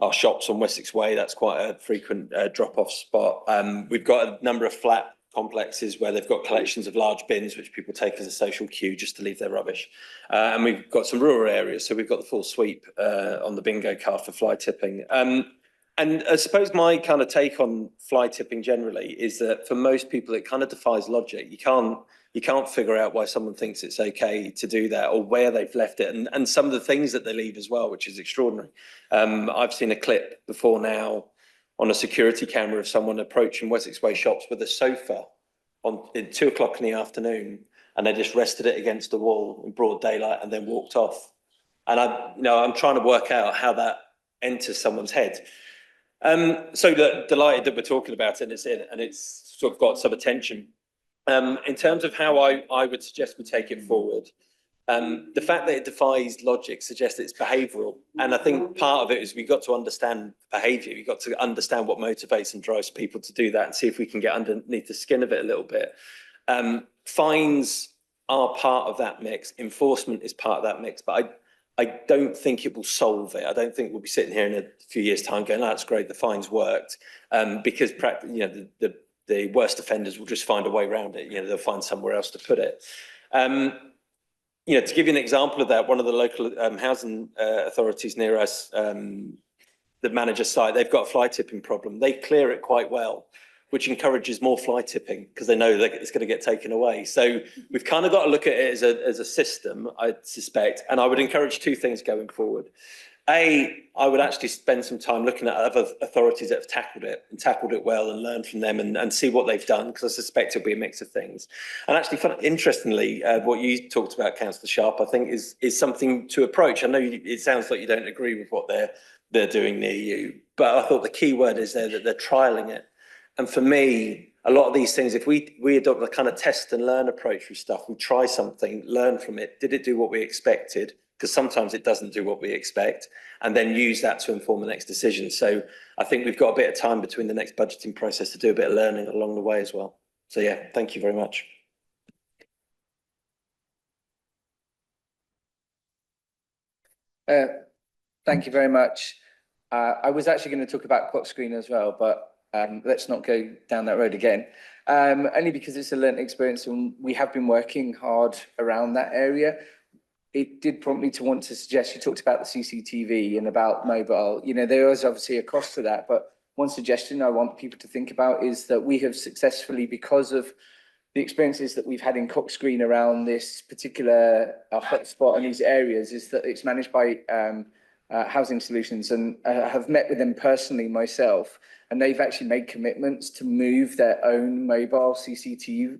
our shops on Wessex Way. That's quite a frequent drop-off spot. We've got a number of flat complexes where they've got collections of large bins which people take as a social queue just to leave their rubbish. And we've got some rural areas, so we've got the full sweep on the bingo card for fly tipping. And I suppose my kind of take on fly tipping generally is that for most people, it kind of defies logic. You can't figure out why someone thinks it's okay to do that or where they've left it and some of the things that they leave as well, which is extraordinary. I've seen a clip before now on a security camera of someone approaching Wessex Way shops with a sofa at 2 o'clock in the afternoon, and they just rested it against the wall in broad daylight and then walked off. And I'm trying to work out how that enters someone's head. So delighted that we're talking about it and it's sort of got some attention. In terms of how I would suggest we take it forward, the fact that it defies logic suggests it's behavioural. And I think part of it is we've got to understand behaviour. We've got to understand what motivates and drives people to do that and see if we can get underneath the skin of it a little bit. Fines are part of that mix. Enforcement is part of that mix. But I don't think it will solve it. I don't think we'll be sitting here in a few years' time going, that's great, the fines worked, because the worst offenders will just find a way around it. They'll find somewhere else to put it. To give you an example of that, one of the local housing authorities near us, the manager site, they've got a fly tipping problem. They clear it quite well, which encourages more fly tipping because they know that it's going to get taken away. So we've kind of got to look at it as a system, I suspect, and I would encourage two things going forward. I would actually spend some time looking at other authorities that have tackled it well and learn from them and see what they've done, because I suspect it'll be a mix of things. And actually, interestingly, what you talked about, Councillor Sharp, I think is something to approach. I know it sounds like you don't agree with what they're doing near you, but I thought the key word is there that they're trialling it. And for me, a lot of these things, if we adopt a kind of test and learn approach with stuff, we try something, learn from it. Did it do what we expected? Because sometimes it doesn't do what we expect, and then use that to inform the next decision. So I think we've got a bit of time between the next budgeting process to do a bit of learning along the way as well. So yeah, thank you very much. Thank you very much. I was actually going to talk about clock screen as well, but let's not go down that road again. Only because it's a learnt experience and we have been working hard around that area. It did prompt me to want to suggest, you talked about the CCTV and about mobile, there is obviously a cost to that, but one suggestion I want people to think about is that we have successfully, because of the experiences that we've had in Cox Green around this particular hotspot and these areas, is that it's managed by Housing Solutions, and have met with them personally myself, and they've actually made commitments to move their own mobile CCTV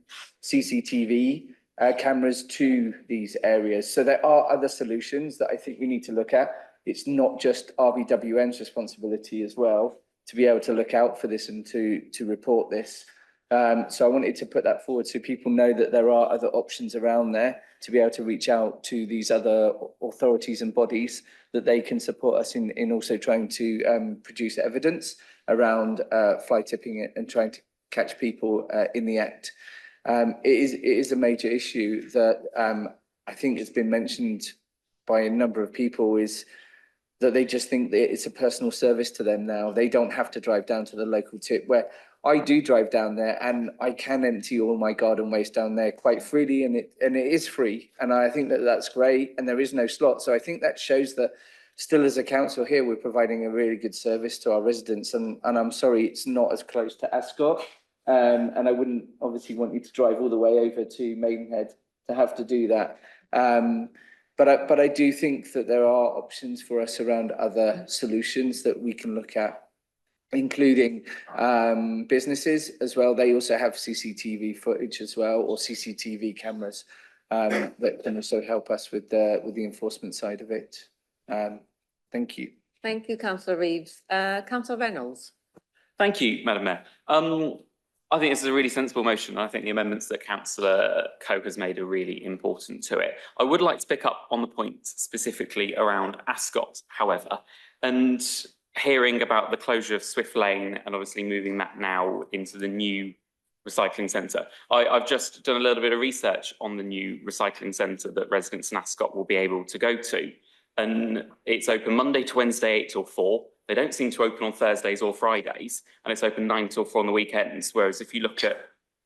cameras to these areas. So there are other solutions that I think we need to look at. It's not just RBWM's responsibility as well to be able to look out for this and to report this. So I wanted to put that forward so people know that there are other options around there to be able to reach out to these other authorities and bodies, that they can support us in also trying to produce evidence around fly tipping it and trying to catch people in the act. It is a major issue that I think has been mentioned by a number of people, is that they just think that it's a personal service to them now. They don't have to drive down to the local tip, where I do drive down there and I can empty all my garden waste down there quite freely, and it is free. And I think that that's great, and there is no slot. So I think that shows that still, as a council here, we're providing a really good service to our residents. And I'm sorry, it's not as close to Ascot. And I wouldn't obviously want you to drive all the way over to Maidenhead to have to do that. But I do think that there are options for us around other solutions that we can look at, including businesses as well. They also have CCTV footage as well, or CCTV cameras that can also help us with the enforcement side of it. Thank you. Thank you, Councillor Reeves. Councillor Reynolds. Thank you, Madam Mayor. I think this is a really sensible motion. I think the amendments that Councillor Coe has made are really important to it. I would like to pick up on the point specifically around Ascot, however, and hearing about the closure of Swift Lane and obviously moving that now into the new recycling centre. I've just done a little bit of research on the new recycling centre that residents in Ascot will be able to go to. And it's open Monday to Wednesday, 8 till 4. They don't seem to open on Thursdays or Fridays, and it's open 9 till 4 on the weekends. Whereas if you look at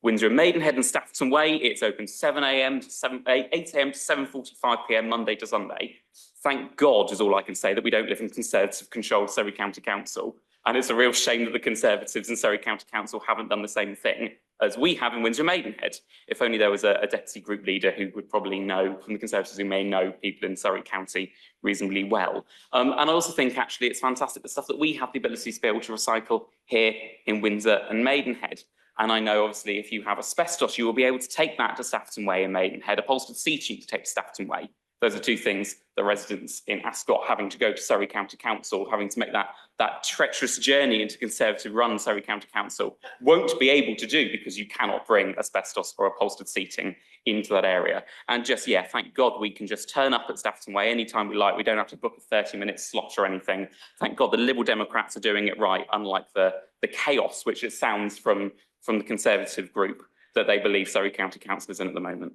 Windsor and Maidenhead and Staffordton Way, it's open 7 a.m. to 8 a.m. to 7:45 p.m. Monday to Sunday. Thank God is all I can say that we don't live in Conservative controlled Surrey County Council. And it's a real shame that the Conservatives and Surrey County Council haven't done the same thing as we have in Windsor and Maidenhead. If only there was a deputy group leader who would probably know, from the Conservatives who may know people in Surrey County reasonably well. And I also think actually it's fantastic the stuff that we have the ability to be able to recycle here in Windsor and Maidenhead. And I know obviously if you have asbestos, you will be able to take that to Stafford Way and Maidenhead, upholstered seating to take to Stafford Way. Those are two things the residents in Ascot having to go to Surrey County Council, having to make that treacherous journey into Conservative-run Surrey County Council won't be able to do because you cannot bring asbestos or upholstered seating into that area. And just, yeah, thank God we can just turn up at Stafford Way anytime we like. We don't have to book a 30-minute slot or anything. Thank God the Liberal Democrats are doing it right, unlike the chaos which it sounds from the Conservative group that they believe Surrey County Council is in at the moment.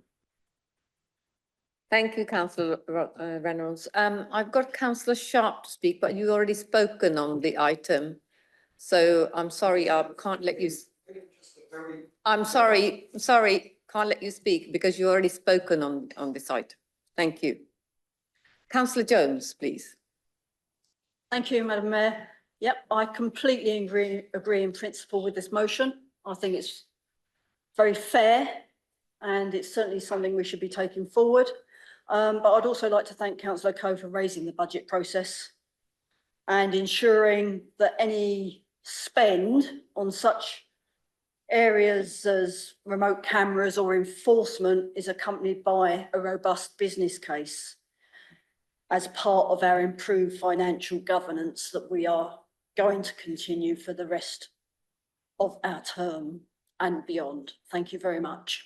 Thank you, Councillor Reynolds. I've got Councillor Sharp to speak, but you've already spoken on the item. So I'm sorry, I can't let you. I'm sorry, can't let you speak because you've already spoken on this item. Thank you. Councillor Jones, please. Thank you, Madam Mayor. Yep, I completely agree in principle with this motion. I think it's very fair and it's certainly something we should be taking forward. But I'd also like to thank Councillor Coe for raising the budget process and ensuring that any spend on such areas as remote cameras or enforcement is accompanied by a robust business case as part of our improved financial governance that we are going to continue for the rest of our term and beyond. Thank you very much.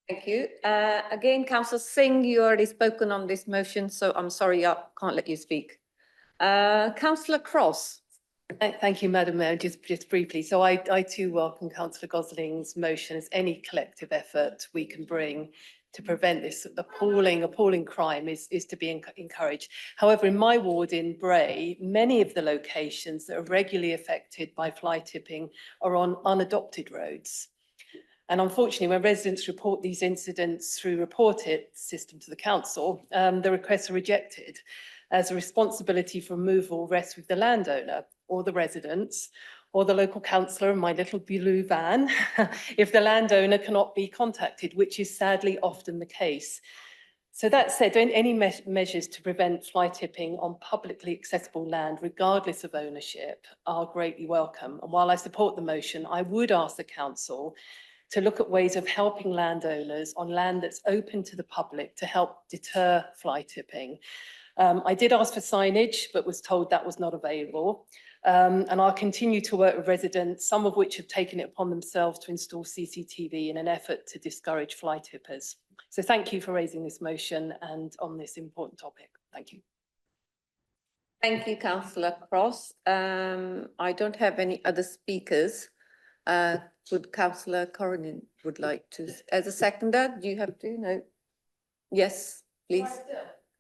Thank you. Again, Councillor Singh, you already spoken on this motion, so I'm sorry, I can't let you speak. Councillor Cross. Thank you, Madam Mayor. Just briefly. So I too welcome Councillor Gosling's motion as any collective effort we can bring to prevent this appalling crime is to be encouraged. However, in my ward in Bray, many of the locations that are regularly affected by fly tipping are on unadopted roads. And unfortunately, when residents report these incidents through Report It system to the council, the requests are rejected as a responsibility for removal rests with the landowner or the residents or the local councillor in my little blue van if the landowner cannot be contacted, which is sadly often the case. So that said, any measures to prevent fly tipping on publicly accessible land, regardless of ownership, are greatly welcome. And while I support the motion, I would ask the council to look at ways of helping landowners on land that's open to the public to help deter fly tipping. I did ask for signage, but was told that was not available. And I'll continue to work with residents, some of which have taken it upon themselves to install CCTV in an effort to discourage fly tippers. So thank you for raising this motion and on this important topic. Thank you. Thank you, Councillor Cross. I don't have any other speakers. Would Councillor Corrigan would like to, as a seconder, do you have to? No. Yes, please.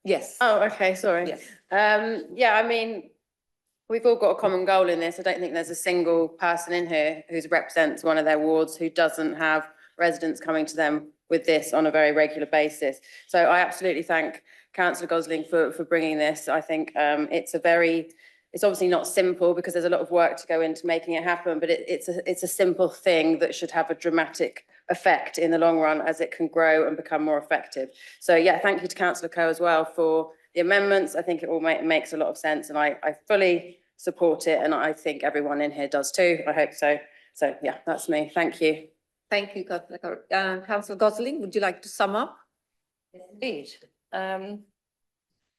Yes. Oh, okay, sorry. Yes. Yeah, I mean, we've all got a common goal in this. I don't think there's a single person in here who represents one of their wards who doesn't have residents coming to them with this on a very regular basis. So I absolutely thank Councillor Gosling for bringing this. I think it's obviously not simple because there's a lot of work to go into making it happen, but it's a simple thing that should have a dramatic effect in the long run as it can grow and become more effective. So yeah, thank you to Councillor Coe as well for the amendments. I think it all makes a lot of sense and I fully support it and I think everyone in here does too. I hope so. So yeah, that's me. Thank you. Thank you, Councillor. Councillor Gosling, would you like to sum up? Yes, indeed.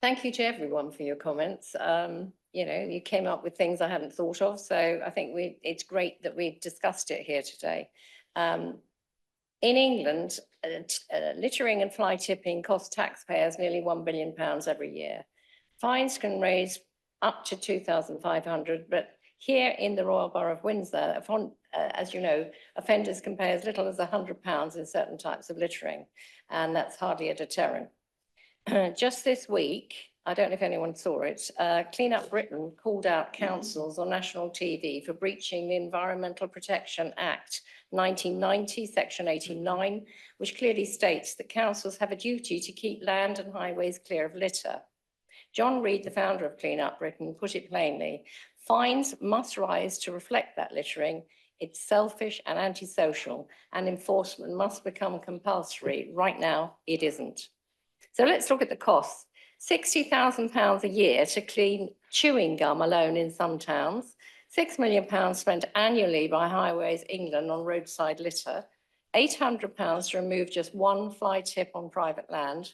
Thank you to everyone for your comments. You know, you came up with things I hadn't thought of, so I think it's great that we've discussed it here today. In England, littering and fly tipping cost taxpayers nearly £1 billion every year. Fines can raise up to 2,500, but here in the Royal Borough of Windsor, as you know, offenders can pay as little as £100 in certain types of littering, and that's hardly a deterrent. Just this week, I don't know if anyone saw it, Clean Up Britain called out councils on national TV for breaching the Environmental Protection Act 1990, section 89, which clearly states that councils have a duty to keep land and highways clear of litter. John Reed, the founder of Clean Up Britain, put it plainly, Fines must rise to reflect that littering. It's selfish and antisocial, and enforcement must become compulsory. Right now, it isn't. So let's look at the costs. £60,000 a year to clean chewing gum alone in some towns, £6 million spent annually by Highways England on roadside litter, £800 to remove just one fly tip on private land.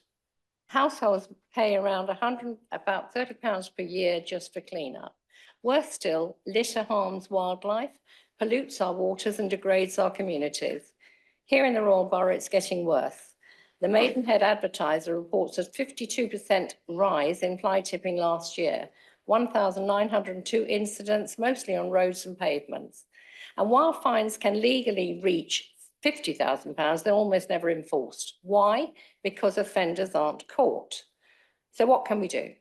Households pay around about £30 per year just for cleanup. Worse still, litter harms wildlife, pollutes our waters and degrades our communities. Here in the Royal Borough, it's getting worse. The Maidenhead Advertiser reports a 52% rise in fly tipping last year, 1,902 incidents, mostly on roads and pavements. And while fines can legally reach £50,000, they're almost never enforced. Why? Because offenders aren't caught. So what can we do?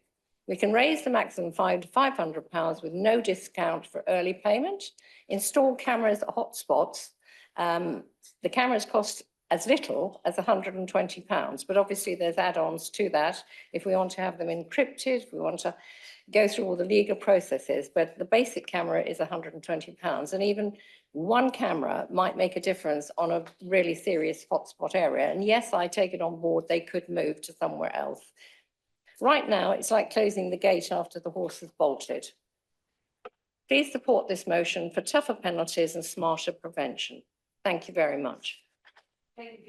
We can raise the maximum fine to £500 with no discount for early payment, install cameras at hotspots. The cameras cost as little as £120, but obviously there's add-ons to that if we want to have them encrypted, if we want to go through all the legal processes, but the basic camera is £120, and even one camera might make a difference on a really serious hotspot area. And yes, I take it on board, they could move to somewhere else. Right now, it's like closing the gate after the horse has bolted. Please support this motion for tougher penalties and smarter prevention. Thank you very much. Okay,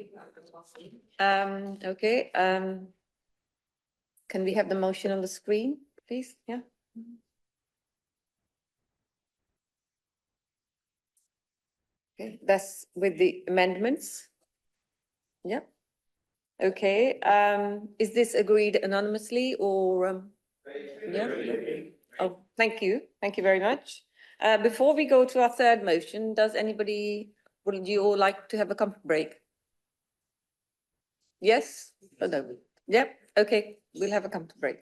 can we have the motion on the screen, please? Yeah. Okay, that's with the amendments. Yeah. Okay, is this agreed anonymously or? Yeah. Oh, thank you. Thank you very much. Before we go to our third motion, would you all like to have a comfort break? Yes? Oh, no. Yep. Okay, we'll have a comfort break.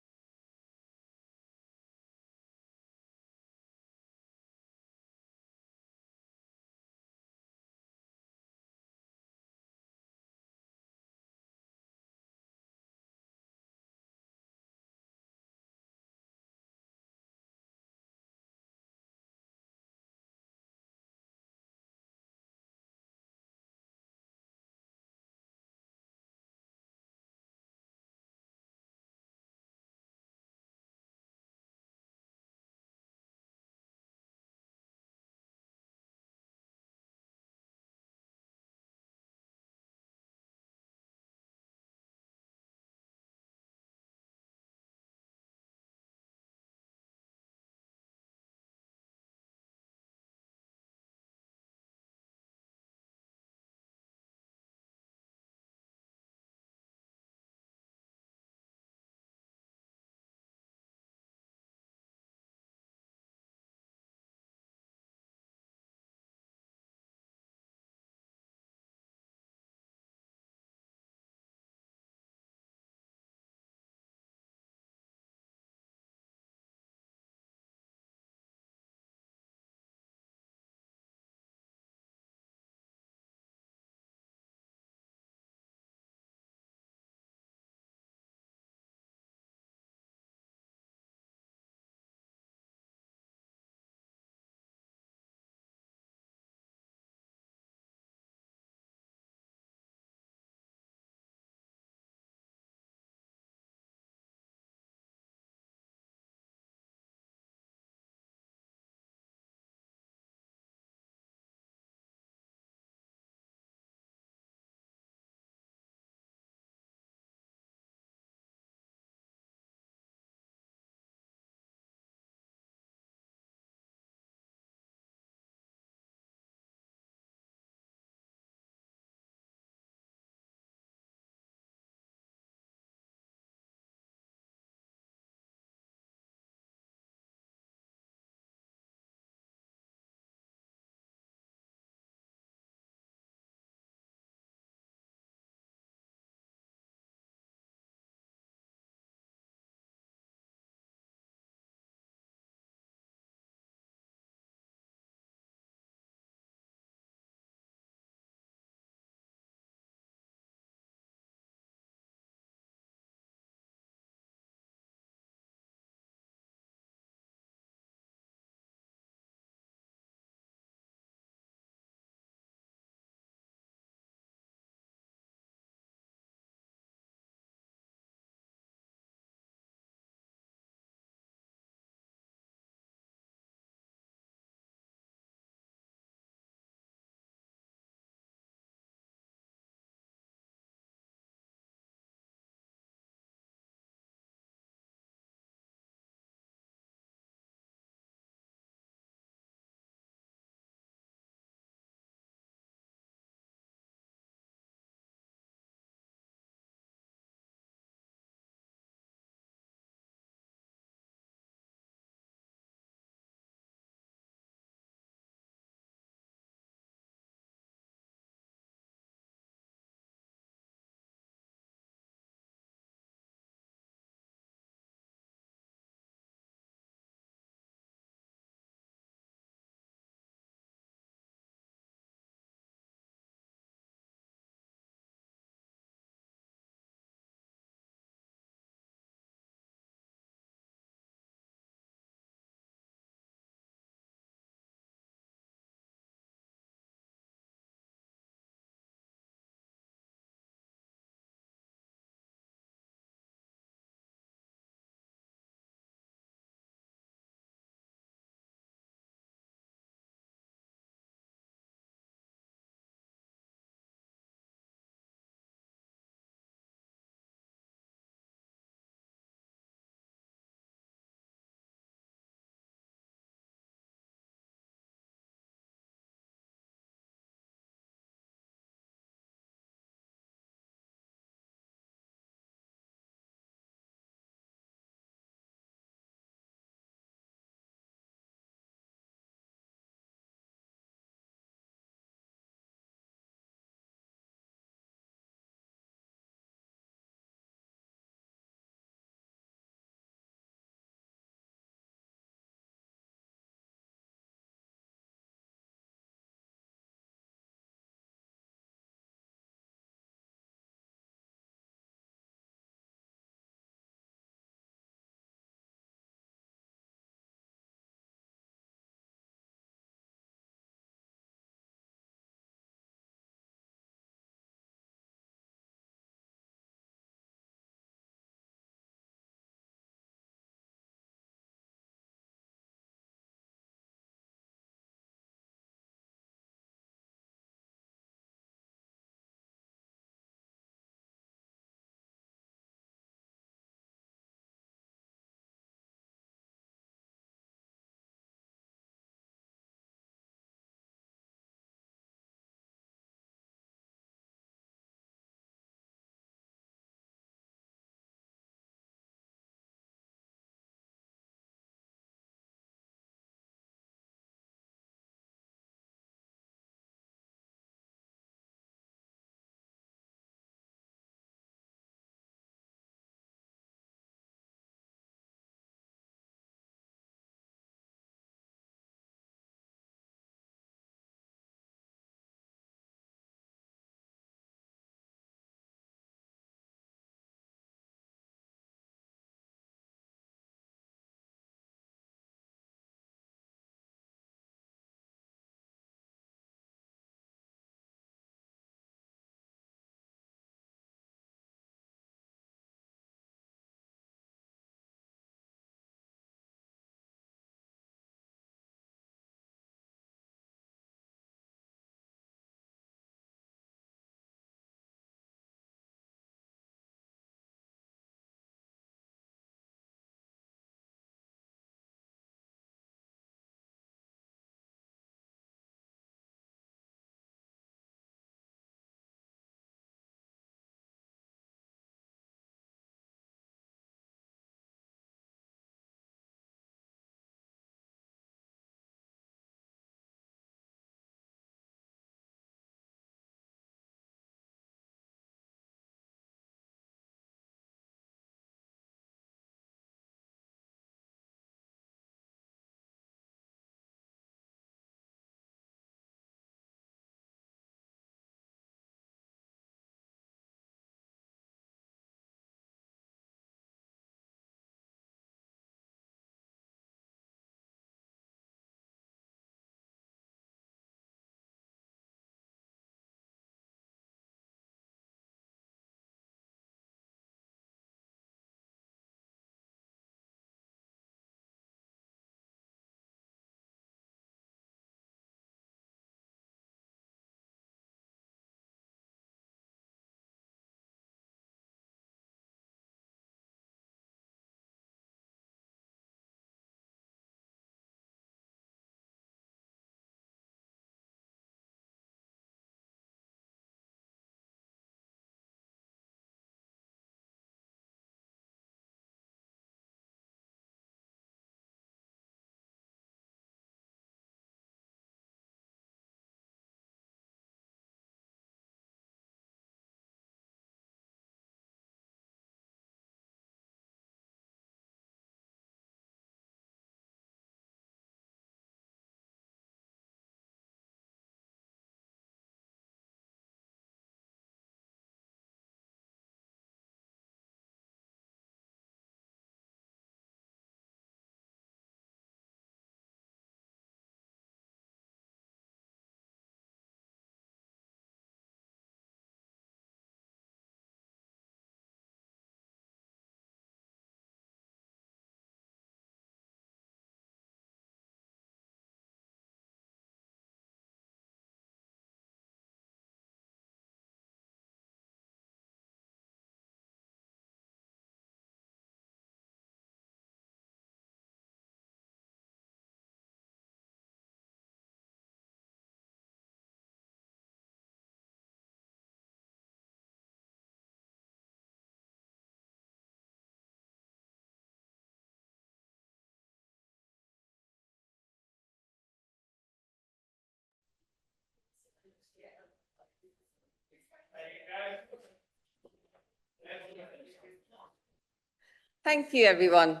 Thank you, everyone.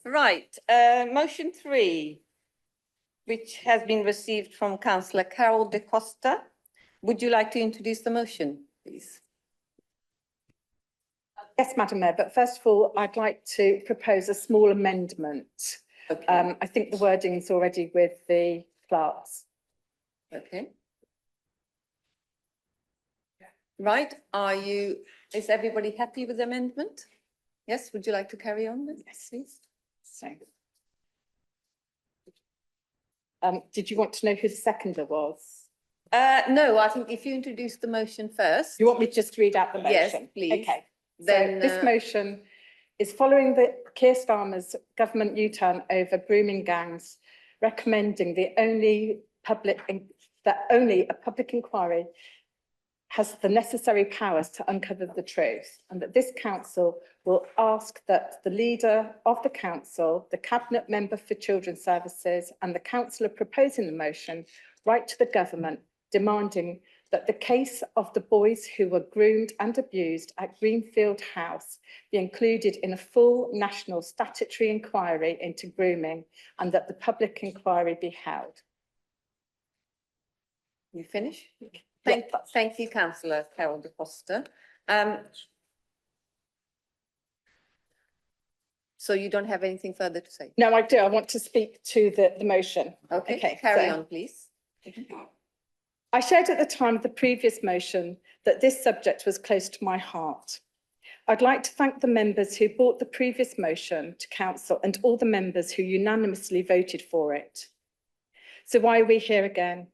Right, motion 3, which has been received from Councillor Carol De Costa. Would you like to introduce the motion, please? Yes, Madam Mayor, but first of all, I'd like to propose a small amendment. Okay. I think the wording is already with the clerks. Okay. Right, is everybody happy with the amendment? Yes, would you like to carry on then? Yes, please. So, did you want to know who the seconder was? No, I think if you introduce the motion first. You want me to just read out the motion? Yes, please. Okay. Then, so this motion is following the Keir Starmer's government U-turn over grooming gangs, recommending that only a public inquiry has the necessary powers to uncover the truth, and that this council will ask that the leader of the council, the cabinet member for children's services, and the councillor proposing the motion write to the government demanding that the case of the boys who were groomed and abused at Greenfield House be included in a full national statutory inquiry into grooming, and that the public inquiry be held. You finish? Thank you, Councillor Carol De Costa. So you don't have anything further to say? No, I do. I want to speak to the motion. Okay, carry on, please. I shared at the time of the previous motion that this subject was close to my heart. I'd like to thank the members who brought the previous motion to council and all the members who unanimously voted for it. So why are we here again?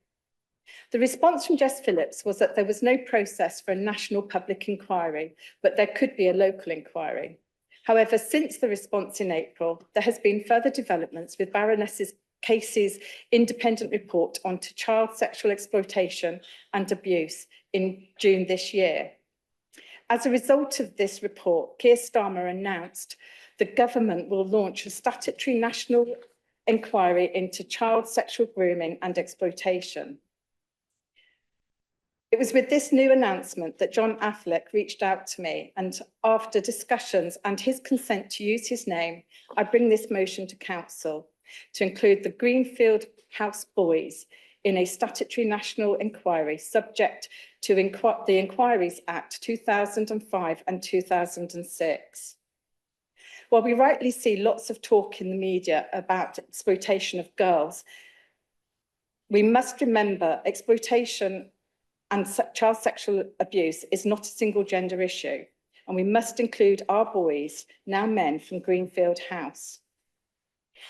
The response from Jess Phillips was that there was no process for a national public inquiry, but there could be a local inquiry. However, since the response in April, there has been further developments with Baroness Casey's independent report onto child sexual exploitation and abuse in June this year. As a result of this report, Keir Starmer announced the government will launch a statutory national inquiry into child sexual grooming and exploitation. It was with this new announcement that John Affleck reached out to me, and after discussions and his consent to use his name, I bring this motion to council to include the Greenfield House boys in a statutory national inquiry subject to the Inquiries Act 2005 and 2006. While we rightly see lots of talk in the media about exploitation of girls, we must remember exploitation and child sexual abuse is not a single gender issue, and we must include our boys, now men, from Greenfield House.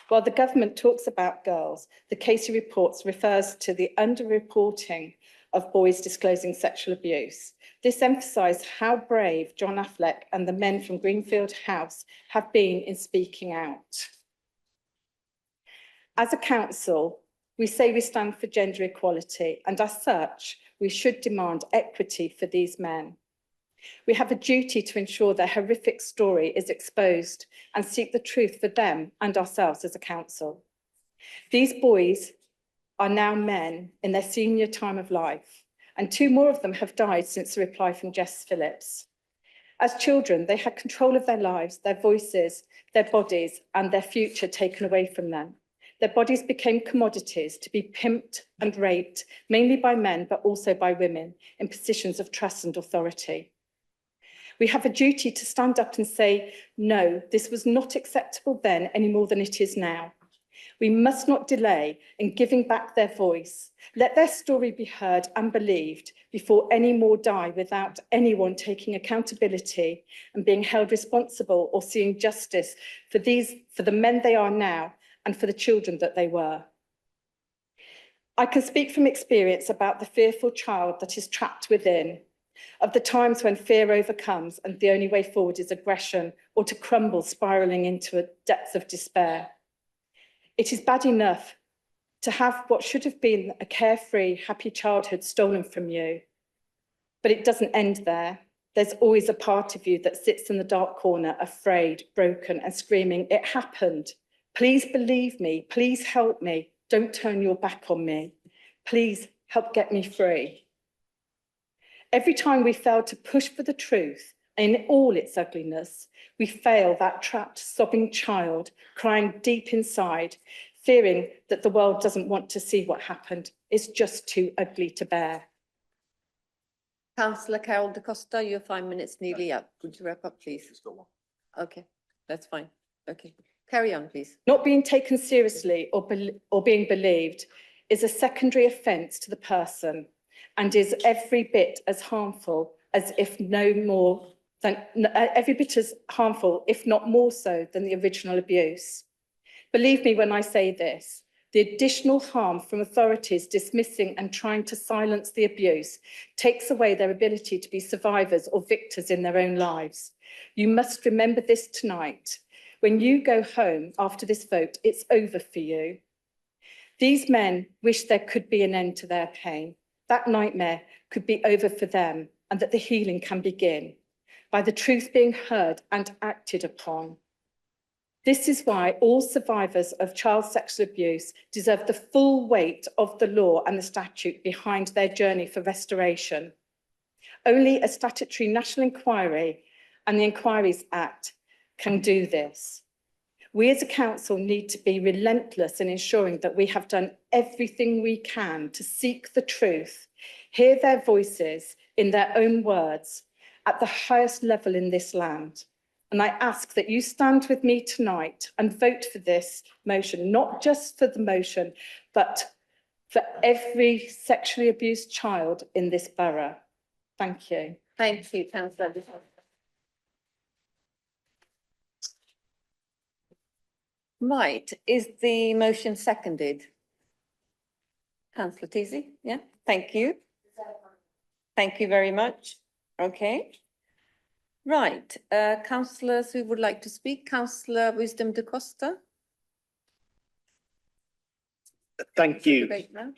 While the government talks about girls, the Casey reports refers to the underreporting of boys disclosing sexual abuse. This emphasised how brave John Affleck and the men from Greenfield House have been in speaking out. As a council, we say we stand for gender equality, and as such, we should demand equity for these men. We have a duty to ensure their horrific story is exposed and seek the truth for them and ourselves as a council. These boys are now men in their senior time of life, and 2 more of them have died since the reply from Jess Phillips. As children, they had control of their lives, their voices, their bodies, and their future taken away from them. Their bodies became commodities to be pimped and raped, mainly by men, but also by women, in positions of trust and authority. We have a duty to stand up and say, no, this was not acceptable then any more than it is now. We must not delay in giving back their voice. Let their story be heard and believed before any more die without anyone taking accountability and being held responsible or seeing justice for the men they are now and for the children that they were. I can speak from experience about the fearful child that is trapped within, of the times when fear overcomes and the only way forward is aggression or to crumble, spiralling into a depth of despair. It is bad enough to have what should have been a carefree, happy childhood stolen from you, but it doesn't end there. There's always a part of you that sits in the dark corner, afraid, broken and screaming, it happened. Please believe me, please help me, don't turn your back on me. Please help get me free. Every time we fail to push for the truth in all its ugliness, we fail that trapped, sobbing child, crying deep inside, fearing that the world doesn't want to see what happened. It's just too ugly to bear. Councillor Carol Da Costa, your 5 minutes nearly up. Would you wrap up, please? Okay, that's fine. Okay, carry on, please. Not being taken seriously or being believed is a secondary offence to the person and is every bit as harmful as if not more so than the original abuse. Believe me when I say this, the additional harm from authorities dismissing and trying to silence the abuse takes away their ability to be survivors or victors in their own lives. You must remember this tonight. When you go home after this vote, it's over for you. These men wish there could be an end to their pain. That nightmare could be over for them and that the healing can begin by the truth being heard and acted upon. This is why all survivors of child sexual abuse deserve the full weight of the law and the statute behind their journey for restoration. Only a statutory national inquiry and the Inquiries Act can do this. We as a council need to be relentless in ensuring that we have done everything we can to seek the truth, hear their voices in their own words at the highest level in this land. And I ask that you stand with me tonight and vote for this motion, not just for the motion, but for every sexually abused child in this borough. Thank you. Thank you, Councillor. Right, is the motion seconded? Councillor Teasey, yeah, thank you. Thank you very much. Okay. Right, councillors who would like to speak, Councillor Wisdom Da Costa. Thank you,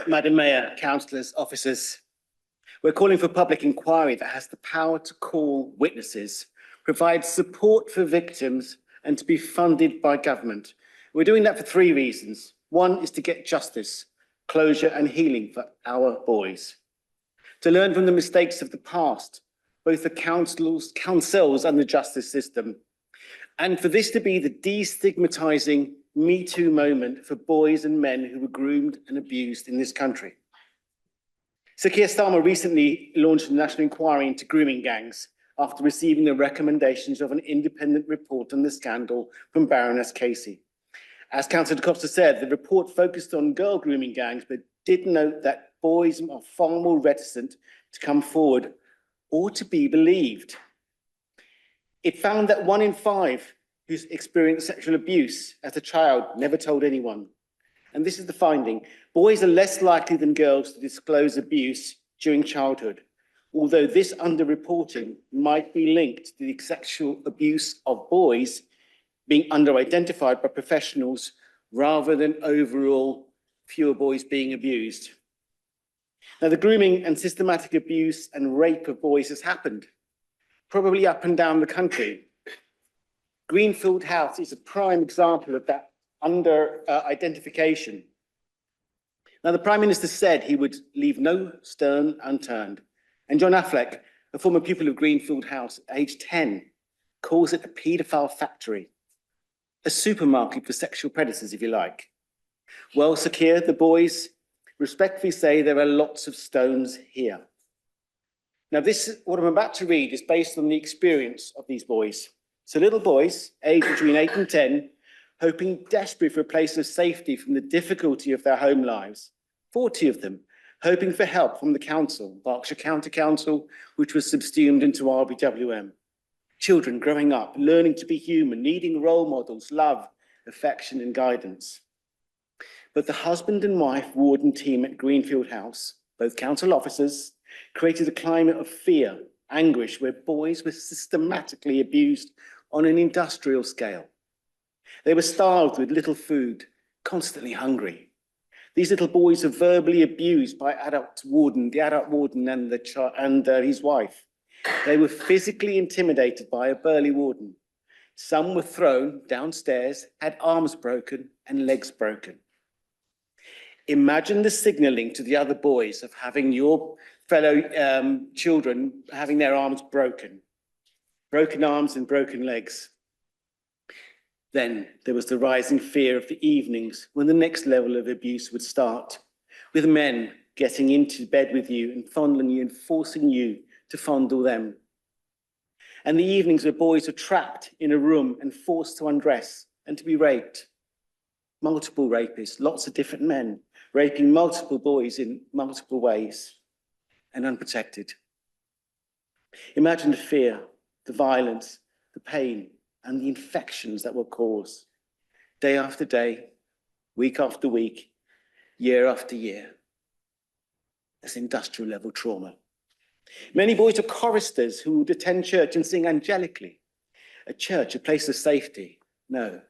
Madam Mayor, councillors, officers. We're calling for public inquiry that has the power to call witnesses, provide support for victims and to be funded by government. We're doing that for 3 reasons. One is to get justice, closure and healing for our boys. To learn from the mistakes of the past, both the councils and the justice system. And for this to be the destigmatising Me Too moment for boys and men who were groomed and abused in this country. Sir Keir Starmer recently launched a national inquiry into grooming gangs after receiving the recommendations of an independent report on the scandal from Baroness Casey. As Councillor Da Costa said, the report focused on girl grooming gangs, but did note that boys are far more reticent to come forward or to be believed. It found that 1 in 5 who experienced sexual abuse as a child never told anyone. And this is the finding. Boys are less likely than girls to disclose abuse during childhood, although this underreporting might be linked to the sexual abuse of boys being under-identified by professionals rather than overall fewer boys being abused. Now, the grooming and systematic abuse and rape of boys has happened, probably up and down the country. Greenfield House is a prime example of that under-identification. Now, the Prime Minister said he would leave no stone unturned. And John Affleck, a former pupil of Greenfield House, aged 10, calls it a paedophile factory, a supermarket for sexual predators, if you like. Well, Sir Keir, the boys respectfully say there are lots of stones here. Now, what I'm about to read is based on the experience of these boys. So little boys, aged between 8 and 10, hoping desperately for a place of safety from the difficulty of their home lives. 40 of them, hoping for help from the council, Berkshire County Council, which was subsumed into RBWM. Children growing up, learning to be human, needing role models, love, affection and guidance. But the husband and wife warden team at Greenfield House, both council officers, created a climate of fear, anguish, where boys were systematically abused on an industrial scale. They were starved with little food, constantly hungry. These little boys are verbally abused by the adult warden and his wife. They were physically intimidated by a burly warden. Some were thrown downstairs, had arms broken and legs broken. Imagine the signalling to the other boys of having your fellow children having their arms broken arms and broken legs. Then there was the rising fear of the evenings when the next level of abuse would start, with men getting into bed with you and fondling you and forcing you to fondle them. And the evenings where boys were trapped in a room and forced to undress and to be raped. Multiple rapists, lots of different men, raping multiple boys in multiple ways and unprotected. Imagine the fear, the violence, the pain, and the infections that will cause day after day, week after week, year after year. That's industrial level trauma. Many boys are choristers who would attend church and sing angelically. A church, a place of safety. No.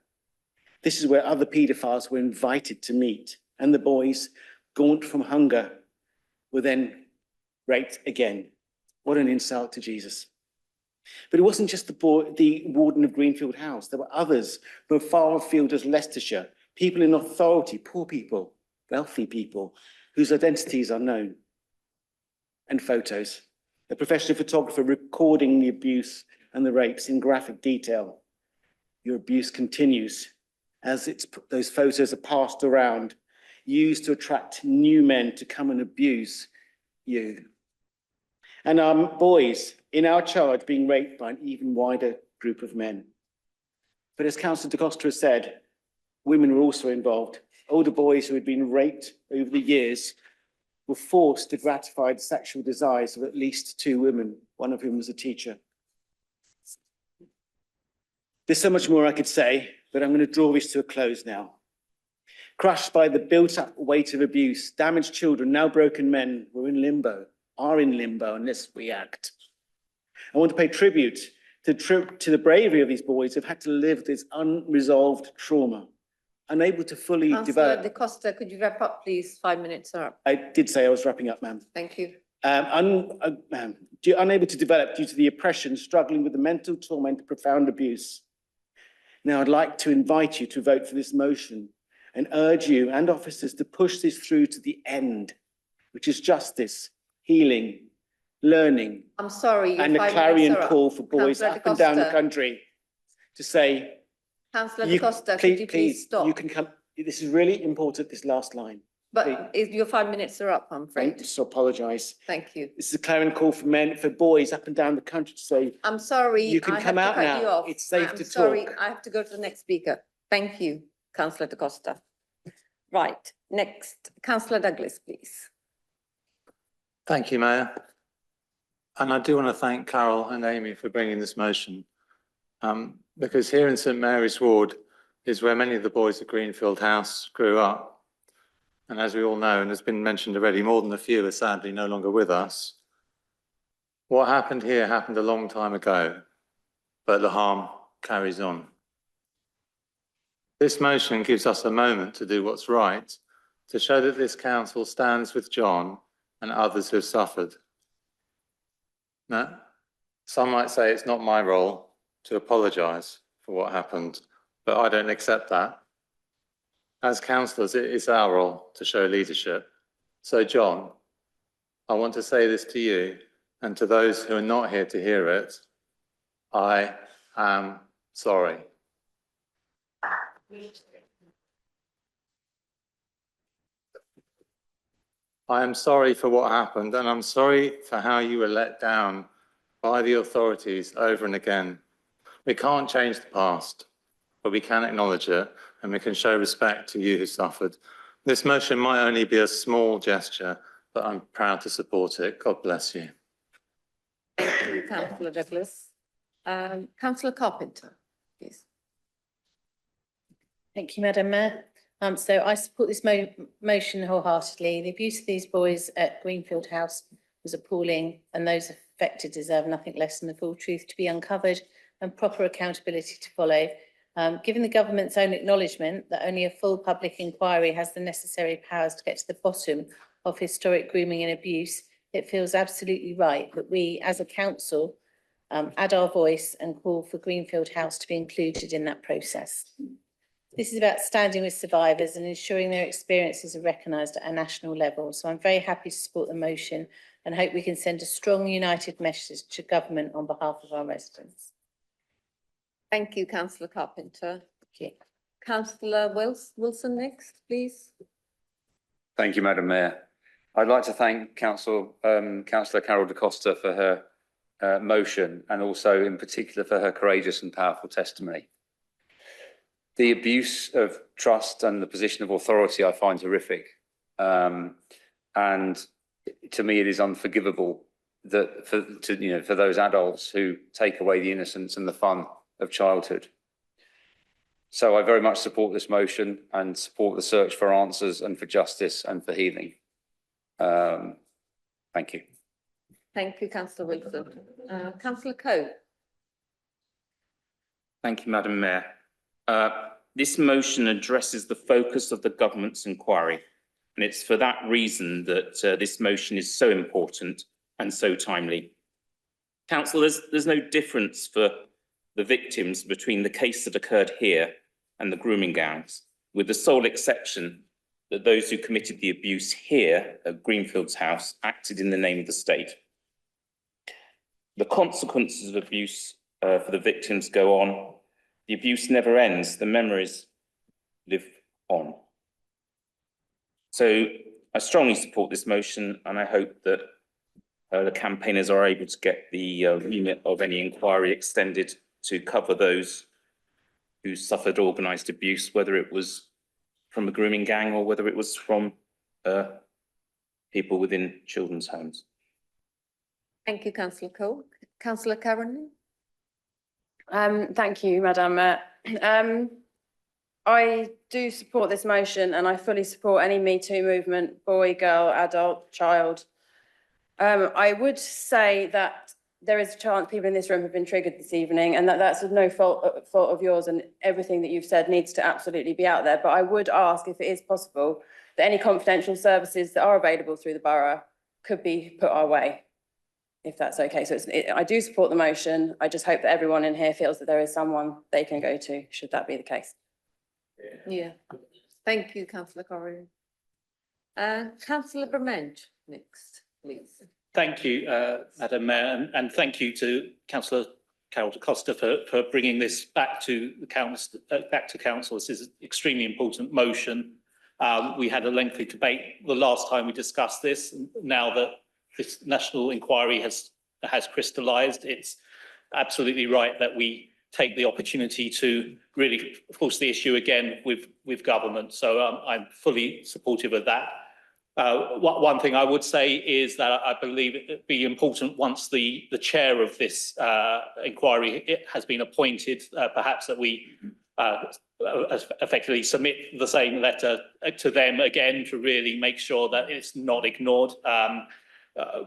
This is where other paedophiles were invited to meet, and the boys, gaunt from hunger, were then raped again. What an insult to Jesus. But it wasn't just the warden of Greenfield House. There were others from far afield as Leicestershire, people in authority, poor people, wealthy people, whose identities are known. And photos. A professional photographer recording the abuse and the rapes in graphic detail. Your abuse continues as those photos are passed around, used to attract new men to come and abuse you. And boys in our charge being raped by an even wider group of men. But as Councillor Da Costa has said, women were also involved. Older boys who had been raped over the years were forced to gratify the sexual desires of at least 2 women, one of whom was a teacher. There's so much more I could say, but I'm going to draw this to a close now. Crushed by the built-up weight of abuse, damaged children, now broken men, are in limbo unless we act. I want to pay tribute to the bravery of these boys who've had to live this unresolved trauma, unable to fully Councillor develop. Da Costa, could you wrap up, please? 5 minutes are up. I did say I was wrapping up, ma'am. Thank you. Unable to develop due to the oppression, struggling with the mental torment of profound abuse. Now, I'd like to invite you to vote for this motion and urge you and officers to push this through to the end, which is justice, healing, learning. I'm sorry. And a clarion call for boys Councillor up and down the Da Costa. country to say, Councillor Da Costa, could you please stop? you can come. This is really important, this last line. But your 5 minutes are up, I'm I afraid. just apologise. Thank you. This is a clarion call for men, for boys up and down the country to say, I'm sorry. you can I come have to out cut you now. off. It's safe I'm to sorry, talk. I have to go to the next speaker. Thank you, Councillor Da Costa. Right, next, Councillor Douglas, please. Thank you, Mayor. And I do want to thank Carol and Amy for bringing this motion. Because here in St Mary's Ward is where many of the boys at Greenfield House grew up. And as we all know, and has been mentioned already, more than a few are sadly no longer with us. What happened here happened a long time ago, but the harm carries on. This motion gives us a moment to do what's right, to show that this council stands with John and others who have suffered. Now, some might say it's not my role to apologise for what happened, but I don't accept that. As councillors, it is our role to show leadership. So, John, I want to say this to you and to those who are not here to hear it. I am sorry. I am sorry for what happened, and I'm sorry for how you were let down by the authorities over and again. We can't change the past, but we can acknowledge it, and we can show respect to you who suffered. This motion might only be a small gesture, but I'm proud to support it. God bless you. Thank you, Councillor Douglas. Councillor Carpenter, please. Thank you, Madam Mayor. So I support this motion wholeheartedly. The abuse of these boys at Greenfield House was appalling, and those affected deserve nothing less than the full truth to be uncovered and proper accountability to follow. Given the government's own acknowledgement that only a full public inquiry has the necessary powers to get to the bottom of historic grooming and abuse, it feels absolutely right that we, as a council, add our voice and call for Greenfield House to be included in that process. This is about standing with survivors and ensuring their experiences are recognised at a national level. So I'm very happy to support the motion and hope we can send a strong, united message to government on behalf of our residents. Thank you, Councillor Carpenter. Okay. Councillor Wilson next, please. Thank you, Madam Mayor. I'd like to thank Councillor Carol Da Costa for her motion, and also in particular for her courageous and powerful testimony. The abuse of trust and the position of authority I find horrific. And to me, it is unforgivable that for those adults who take away the innocence and the fun of childhood. So I very much support this motion and support the search for answers and for justice and for healing. Thank you. Thank you, Councillor Wilson. Councillor Coe. Thank you, Madam Mayor. This motion addresses the focus of the government's inquiry, and it's for that reason that this motion is so important and so timely. Council, there's no difference for the victims between the case that occurred here and the grooming gangs, with the sole exception that those who committed the abuse here at Greenfield's house acted in the name of the state. The consequences of abuse for the victims go on. The abuse never ends. The memories live on. So I strongly support this motion, and I hope that the campaigners are able to get the remit of any inquiry extended to cover those who suffered organised abuse, whether it was from a grooming gang or whether it was from people within children's homes. Thank you, Councillor Cole. Councillor Caroline. Thank you, Madam Mayor. I do support this motion, and I fully support any Me Too movement, boy, girl, adult, child. I would say that there is a chance people in this room have been triggered this evening, and that's no fault of yours, and everything that you've said needs to absolutely be out there. But I would ask if it is possible that any confidential services that are available through the borough could be put our way, if that's okay. So I do support the motion. I just hope that everyone in here feels that there is someone they can go to, should that be the case. Yeah. Thank you, Councillor Corrie. Councillor Brement next, please. Thank you, Madam Mayor, and thank you to Councillor Carol Da Costa for bringing this back to the council. This is an extremely important motion. We had a lengthy debate the last time we discussed this. Now that this national inquiry has crystallised, it's absolutely right that we take the opportunity to really force the issue again with government. So I'm fully supportive of that. One thing I would say is that I believe it'd be important once the chair of this inquiry has been appointed, perhaps that we effectively submit the same letter to them again to really make sure that it's not ignored.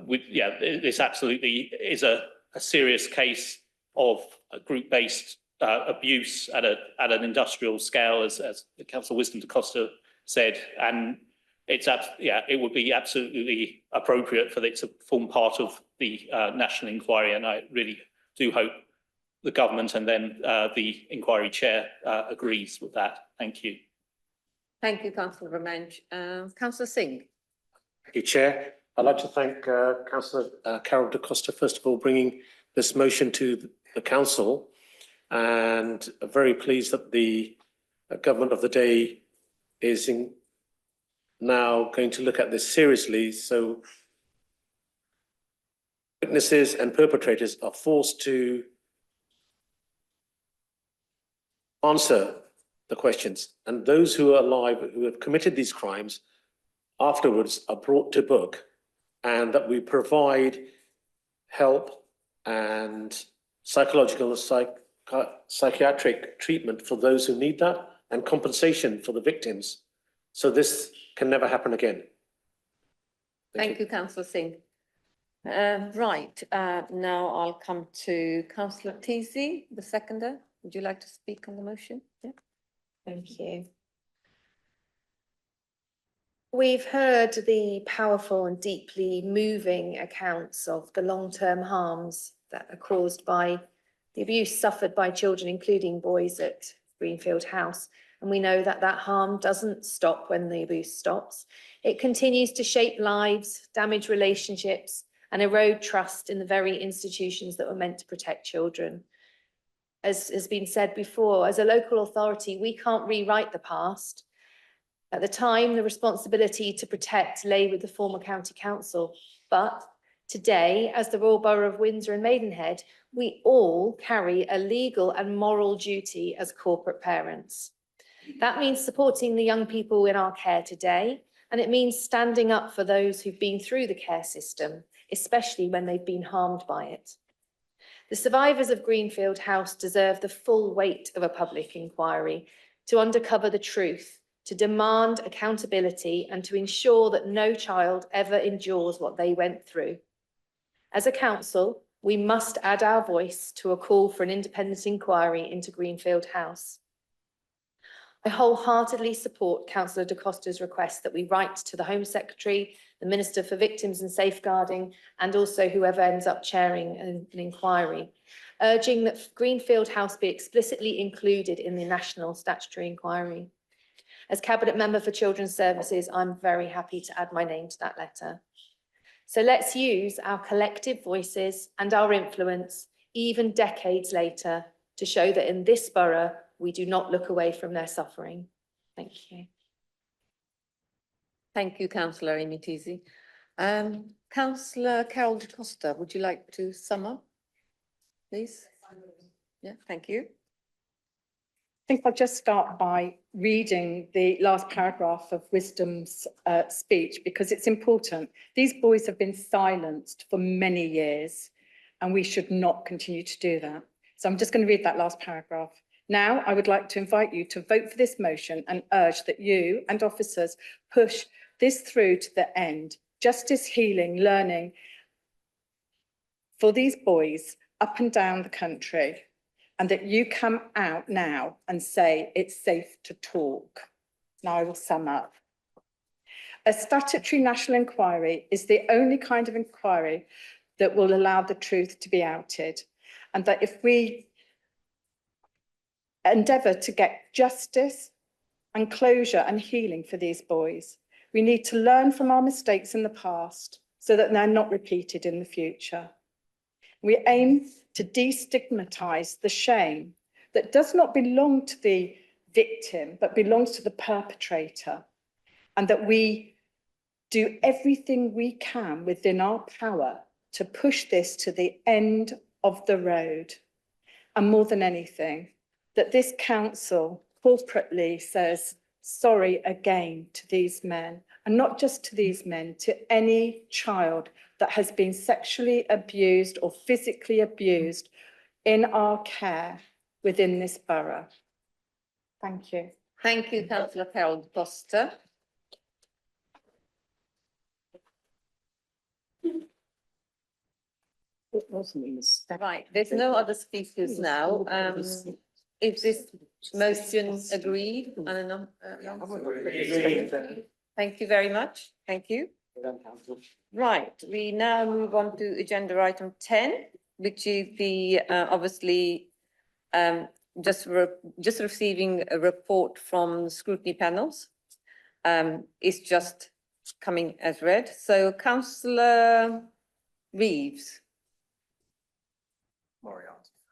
This absolutely is a serious case of group-based abuse at an industrial scale, as Councillor Wisdom Da Costa said, and it would be absolutely appropriate for it to form part of the national inquiry, and I really do hope the government and then the inquiry chair agrees with that. Thank you. Thank you, Councillor Brement. Councillor Singh. Thank you, Chair. I'd like to thank Councillor Carol Da Costa, first of all, bringing this motion to the council, and very pleased that the government of the day is now going to look at this seriously, so witnesses and perpetrators are forced to answer the questions, and those who are alive who have committed these crimes afterwards are brought to book, and that we provide help and psychological and psychiatric treatment for those who need that, and compensation for the victims, so this can never happen again. Thank you, Councillor Singh. Right, now I'll come to Councillor Teasey, the seconder. Would you like to speak on the motion? Yeah. Thank you. We've heard the powerful and deeply moving accounts of the long-term harms that are caused by the abuse suffered by children, including boys at Greenfield House. and we know that that harm doesn't stop when the abuse stops. It continues to shape lives, damage relationships, and erode trust in the very institutions that were meant to protect children. As has been said before, as a local authority, we can't rewrite the past. At the time, the responsibility to protect lay with the former county council, but today, as the Royal Borough of Windsor and Maidenhead, we all carry a legal and moral duty as corporate parents. That means supporting the young people in our care today, and it means standing up for those who've been through the care system, especially when they've been harmed by it. The survivors of Greenfield House deserve the full weight of a public inquiry to uncover the truth, to demand accountability, and to ensure that no child ever endures what they went through. As a council, we must add our voice to a call for an independent inquiry into Greenfield House. I wholeheartedly support Councillor Da Costa's request that we write to the Home Secretary, the Minister for Victims and Safeguarding, and also whoever ends up chairing an inquiry, urging that Greenfield House be explicitly included in the National Statutory Inquiry. As Cabinet Member for Children's Services, I'm very happy to add my name to that letter. So let's use our collective voices and our influence, even decades later, to show that in this borough, we do not look away from their suffering. Thank you. Thank you, Councillor Amy Teasy. Councillor Carol Da Costa, would you like to sum up, please? Yeah, thank you. I think I'll just start by reading the last paragraph of Wisdom's speech, because it's important. These boys have been silenced for many years, and we should not continue to do that. So I'm just going to read that last paragraph. Now, I would like to invite you to vote for this motion and urge that you and officers push this through to the end. Justice, healing, learning for these boys up and down the country, and that you come out now and say it's safe to talk. Now I will sum up. A statutory national inquiry is the only kind of inquiry that will allow the truth to be outed, and that if we endeavour to get justice and closure and healing for these boys, we need to learn from our mistakes in the past so that they're not repeated in the future. We aim to destigmatise the shame that does not belong to the victim, but belongs to the perpetrator, and that we do everything we can within our power to push this to the end of the road. And more than anything, that this council corporately says sorry again to these men, and not just to these men, to any child that has been sexually abused or physically abused in our care within this borough. Thank you. Thank you, Councillor Carol Da Costa. Right, there's no other speakers now. Is this motion agreed? Thank you very much. Thank you. Right, we now move on to agenda item 10, which is the obviously just receiving a report from the scrutiny panels. It's just coming as read. So Councillor Reeves.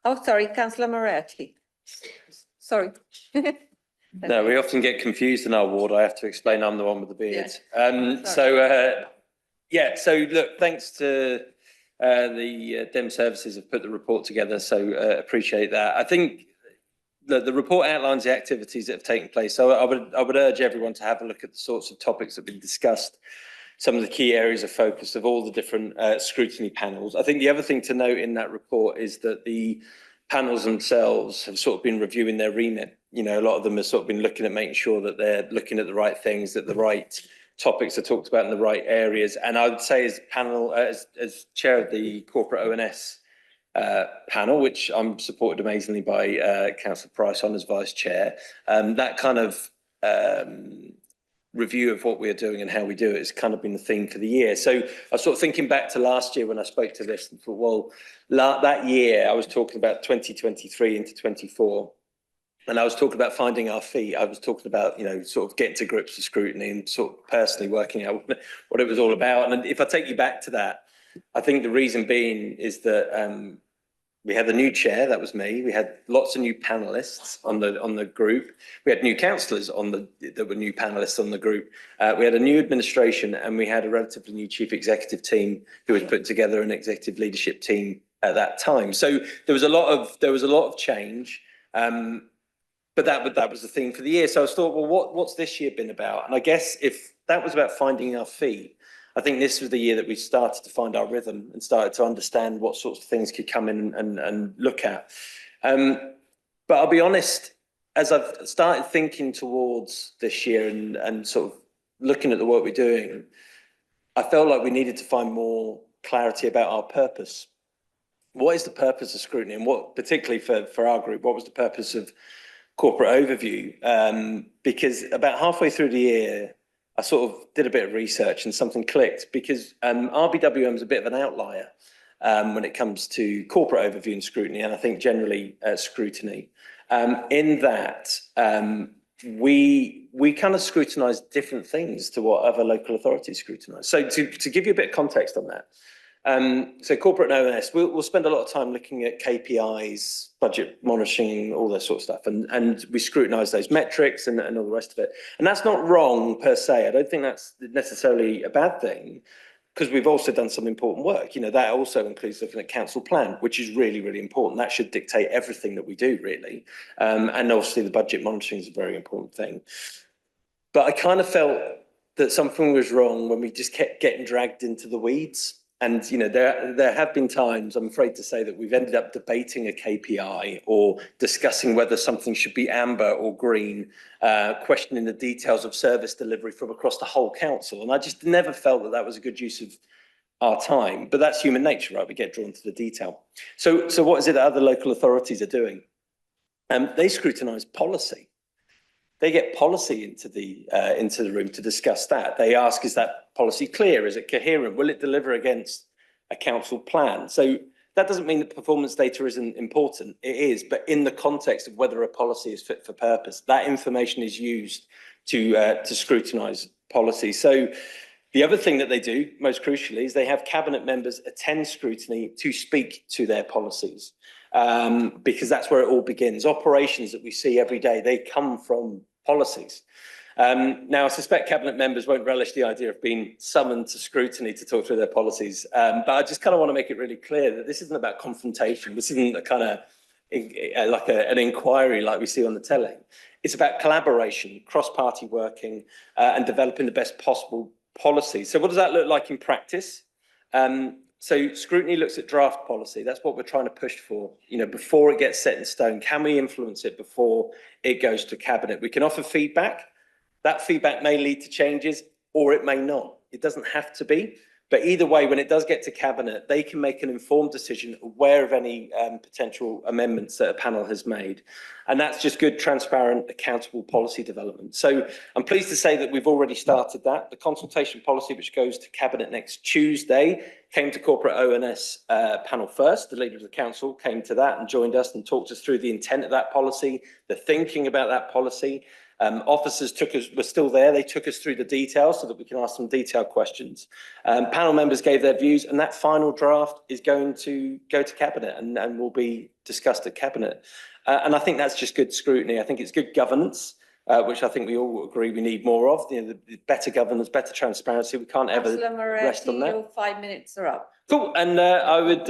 Oh, sorry, Councillor Moriarty. Sorry. No, we often get confused in our ward. I have to explain I'm the one with the beard. So look, thanks to the DEM services have put the report together, so appreciate that. I think the report outlines the activities that have taken place. So I would urge everyone to have a look at the sorts of topics that have been discussed, some of the key areas of focus of all the different scrutiny panels. I think the other thing to note in that report is that the panels themselves have sort of been reviewing their remit. You know, a lot of them have sort of been looking at making sure that they're looking at the right things, that the right topics are talked about in the right areas. And I would say as panel, as chair of the corporate ONS panel, which I'm supported amazingly by Councillor Price on as vice chair, that kind of review of what we're doing and how we do it has kind of been the theme for the year. So I was sort of thinking back to last year when I spoke to this and thought, well, that year I was talking about 2023 into 24. And I was talking about finding our feet. I was talking about, you know, sort of getting to grips with scrutiny and sort of personally working out what it was all about. And if I take you back to that, I think the reason being is that we had the new chair, that was me. We had lots of new panelists on the group. We had new councillors that were new panelists on the group. We had a new administration, and we had a relatively new chief executive team who had put together an executive leadership team at that time. So there was a lot of change. But that was the theme for the year. So I thought, well, what's this year been about? And I guess if that was about finding our feet, I think this was the year that we started to find our rhythm and started to understand what sorts of things could come in and look at. But I'll be honest, as I've started thinking towards this year and sort of looking at the work we're doing, I felt like we needed to find more clarity about our purpose. What is the purpose of scrutiny, and what, particularly for our group, what was the purpose of corporate overview? Because about halfway through the year, I sort of did a bit of research and something clicked, because RBWM is a bit of an outlier when it comes to corporate overview and scrutiny, and I think generally scrutiny. In that we kind of scrutinise different things to what other local authorities scrutinise. So to give you a bit of context on that, so corporate ONS, we'll spend a lot of time looking at KPIs, budget monitoring, all that sort of stuff, and we scrutinise those metrics and all the rest of it. And that's not wrong per se. I don't think that's necessarily a bad thing, because we've also done some important work. You know, that also includes looking at council plan, which is really, really important. That should dictate everything that we do, really. And obviously the budget monitoring is a very important thing. But I kind of felt that something was wrong when we just kept getting dragged into the weeds. And, you know, there have been times, I'm afraid to say, that we've ended up debating a KPI or discussing whether something should be amber or green, questioning the details of service delivery from across the whole council. And I just never felt that that was a good use of our time. But that's human nature, right? We get drawn to the detail. So what is it that other local authorities are doing? They scrutinise policy. They get policy into the room to discuss that. They ask, is that policy clear? Is it coherent? Will it deliver against a council plan? So that doesn't mean that performance data isn't important. It is, but in the context of whether a policy is fit for purpose, that information is used to scrutinise policy. So the other thing that they do, most crucially, is they have cabinet members attend scrutiny to speak to their policies, because that's where it all begins. Operations that we see every day, they come from policies. Now, I suspect cabinet members won't relish the idea of being summoned to scrutiny to talk through their policies, but I just kind of want to make it really clear that this isn't about confrontation. This isn't a kind of like an inquiry like we see on the telly. It's about collaboration, cross-party working, and developing the best possible policy. So what does that look like in practice? So scrutiny looks at draft policy. That's what we're trying to push for. You know, before it gets set in stone, can we influence it before it goes to cabinet? We can offer feedback. That feedback may lead to changes, or it may not. It doesn't have to be. But either way, when it does get to cabinet, they can make an informed decision, aware of any potential amendments that a panel has made. And that's just good, transparent, accountable policy development. So I'm pleased to say that we've already started that. The consultation policy, which goes to cabinet next Tuesday, came to corporate ONS panel first. The leader of the council came to that and joined us and talked us through the intent of that policy, the thinking about that policy. Officers were still there. They took us through the details so that we can ask some detailed questions. Panel members gave their views, and that final draft is going to go to cabinet and will be discussed at cabinet. And I think that's just good scrutiny. I think it's good governance, which I think we all agree we need more of. You know, the better governance, better transparency. We can't ever rest on that. Your 5 minutes are up. Cool. And I would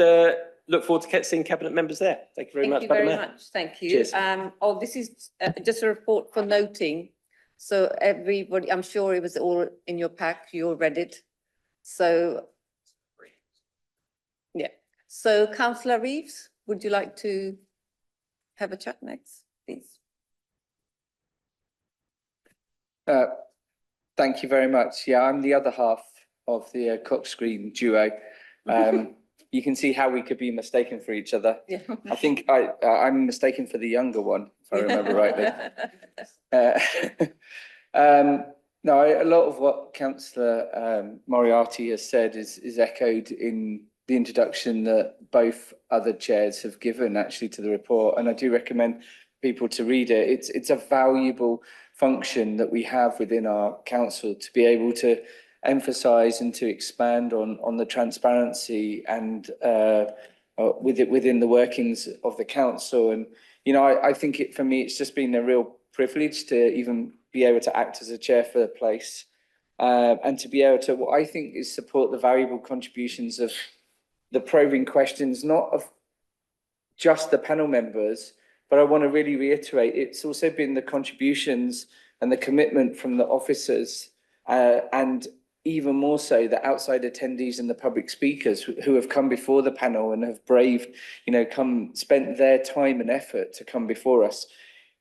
look forward to seeing cabinet members there. Thank you very much, Madam Mayor. Thank you. Cheers. Oh, this is just a report for noting. So everybody, I'm sure it was all in your pack. You all read it. So, yeah. So Councillor Reeves, would you like to have a chat next, please? Thank you very much. Yeah, I'm the other half of the corkscreen duo. You can see how we could be mistaken for each other. Yeah. I think I'm mistaken for the younger one, if I remember rightly. No, a lot of what Councillor Moriarty has said is echoed in the introduction that both other chairs have given actually to the report. And I do recommend people to read it. It's a valuable function that we have within our council to be able to emphasise and to expand on the transparency and within the workings of the council. And you know, I think for me it's just been a real privilege to even be able to act as a chair for the place, and to be able to, what I think is, support the valuable contributions of the probing questions, not of just the panel members, but I want to really reiterate, it's also been the contributions and the commitment from the officers, and even more so the outside attendees and the public speakers who have come before the panel and have braved, you know, spent their time and effort to come before us.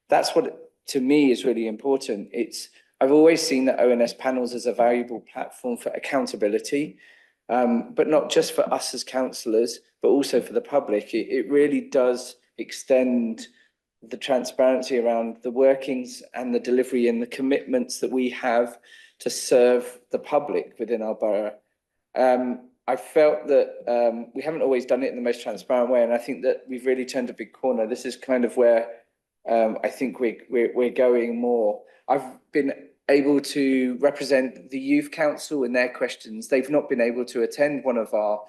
That's what, to me, is really important. I've always seen the ONS panels as a valuable platform for accountability, but not just for us as councillors, but also for the public. It really does extend the transparency around the workings and the delivery and the commitments that we have to serve the public within our borough. I felt that we haven't always done it in the most transparent way, and I think that we've really turned a big corner. This is kind of where I think we're going more. I've been able to represent the Youth Council in their questions. They've not been able to attend one of our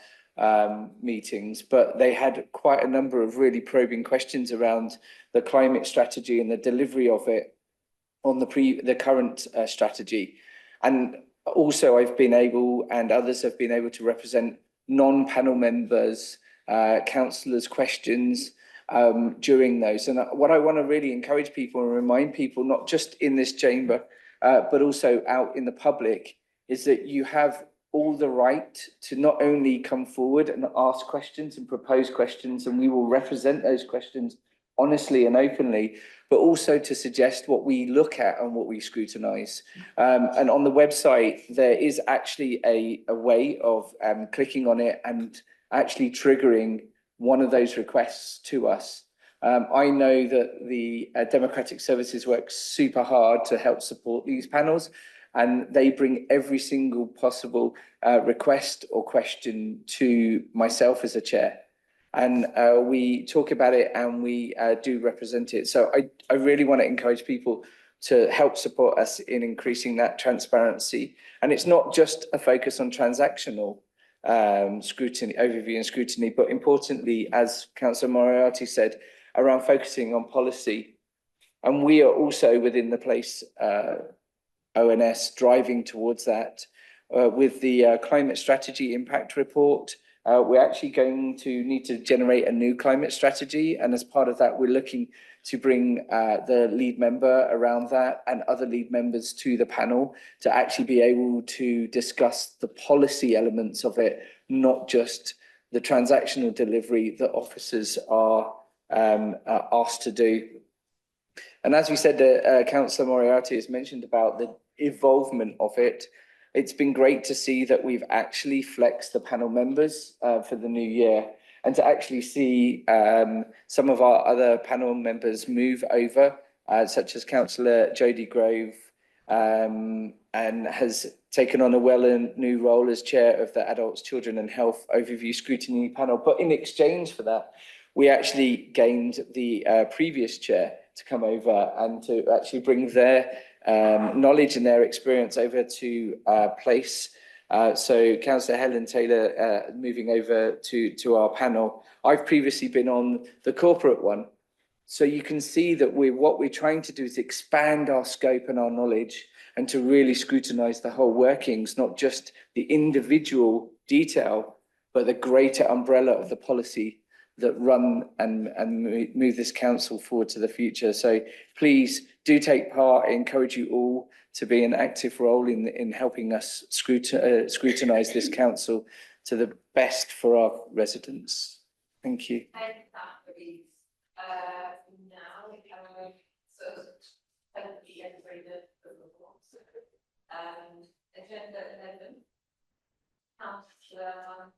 meetings, but they had quite a number of really probing questions around the climate strategy and the delivery of it on the current strategy. And also I've been able, and others have been able, to represent non-panel members, councillors' questions during those. And what I want to really encourage people and remind people, not just in this chamber, but also out in the public, is that you have all the right to not only come forward and ask questions and propose questions, and we will represent those questions honestly and openly, but also to suggest what we look at and what we scrutinise. And on the website, there is actually a way of clicking on it and actually triggering one of those requests to us. I know that the Democratic Services work super hard to help support these panels, and they bring every single possible request or question to myself as a chair. And we talk about it and we do represent it. So I really want to encourage people to help support us in increasing that transparency. And it's not just a focus on transactional scrutiny, overview and scrutiny, but importantly, as Councillor Moriarty said, around focusing on policy. And we are also within the place ONS driving towards that with the climate strategy impact report. We're actually going to need to generate a new climate strategy, and as part of that we're looking to bring the lead member around that and other lead members to the panel to actually be able to discuss the policy elements of it, not just the transactional delivery that officers are asked to do. And as we said, Councillor Moriarty has mentioned about the involvement of it. It's been great to see that we've actually flexed the panel members for the new year, and to actually see some of our other panel members move over, such as Councillor Jodie Grove, and has taken on a new role as chair of the Adults, Children and Health Overview Scrutiny panel. But in exchange for that, we actually gained the previous chair to come over and to actually bring their knowledge and their experience over to place. So Councillor Helen Taylor moving over to our panel. I've previously been on the corporate one. So you can see that what we're trying to do is expand our scope and our knowledge, and to really scrutinise the whole workings, not just the individual detail, but the greater umbrella of the policy that run and move this council forward to the future. So please do take part. I encourage you all to be an active role in helping us scrutinise this council to the best for our residents. Thank you. Agenda 11. Councillor.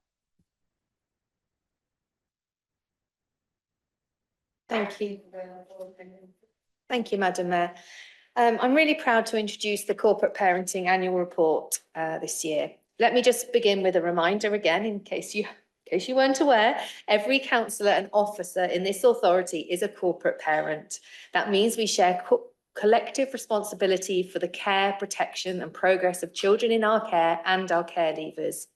Thank you. Thank you, Madam Mayor. I'm really proud to introduce the Corporate Parenting Annual Report this year. Let me just begin with a reminder again, in case you case you weren't aware, every councillor and officer in this authority is a corporate parent. That means we share collective responsibility for the care, protection and progress of children in our care and our care leavers.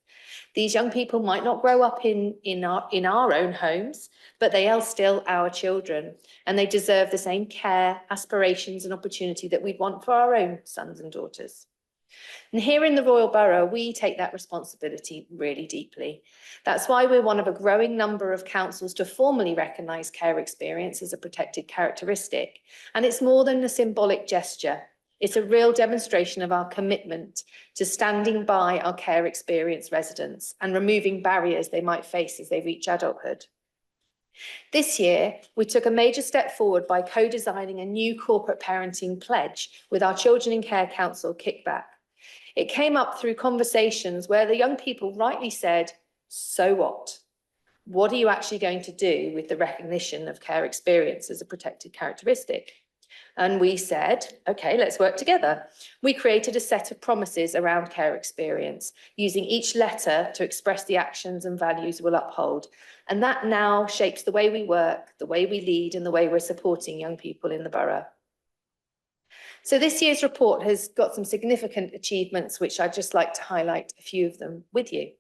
These young people might not grow up in our own homes, but they are still our children, and they deserve the same care, aspirations and opportunity that we'd want for our own sons and daughters. And here in the Royal Borough, we take that responsibility really deeply. That's why we're one of a growing number of councils to formally recognise care experience as a protected characteristic. And it's more than a symbolic gesture. It's a real demonstration of our commitment to standing by our care experience residents and removing barriers they might face as they reach adulthood. This year, we took a major step forward by co-designing a new corporate parenting pledge with our Children in Care Council Kickback. It came up through conversations where the young people rightly said, so what? What are you actually going to do with the recognition of care experience as a protected characteristic? And we said, okay, let's work together. We created a set of promises around care experience, using each letter to express the actions and values we'll uphold. And that now shapes the way we work, the way we lead, and the way we're supporting young people in the borough. So this year's report has got some significant achievements, which I'd just like to highlight a few of them with you.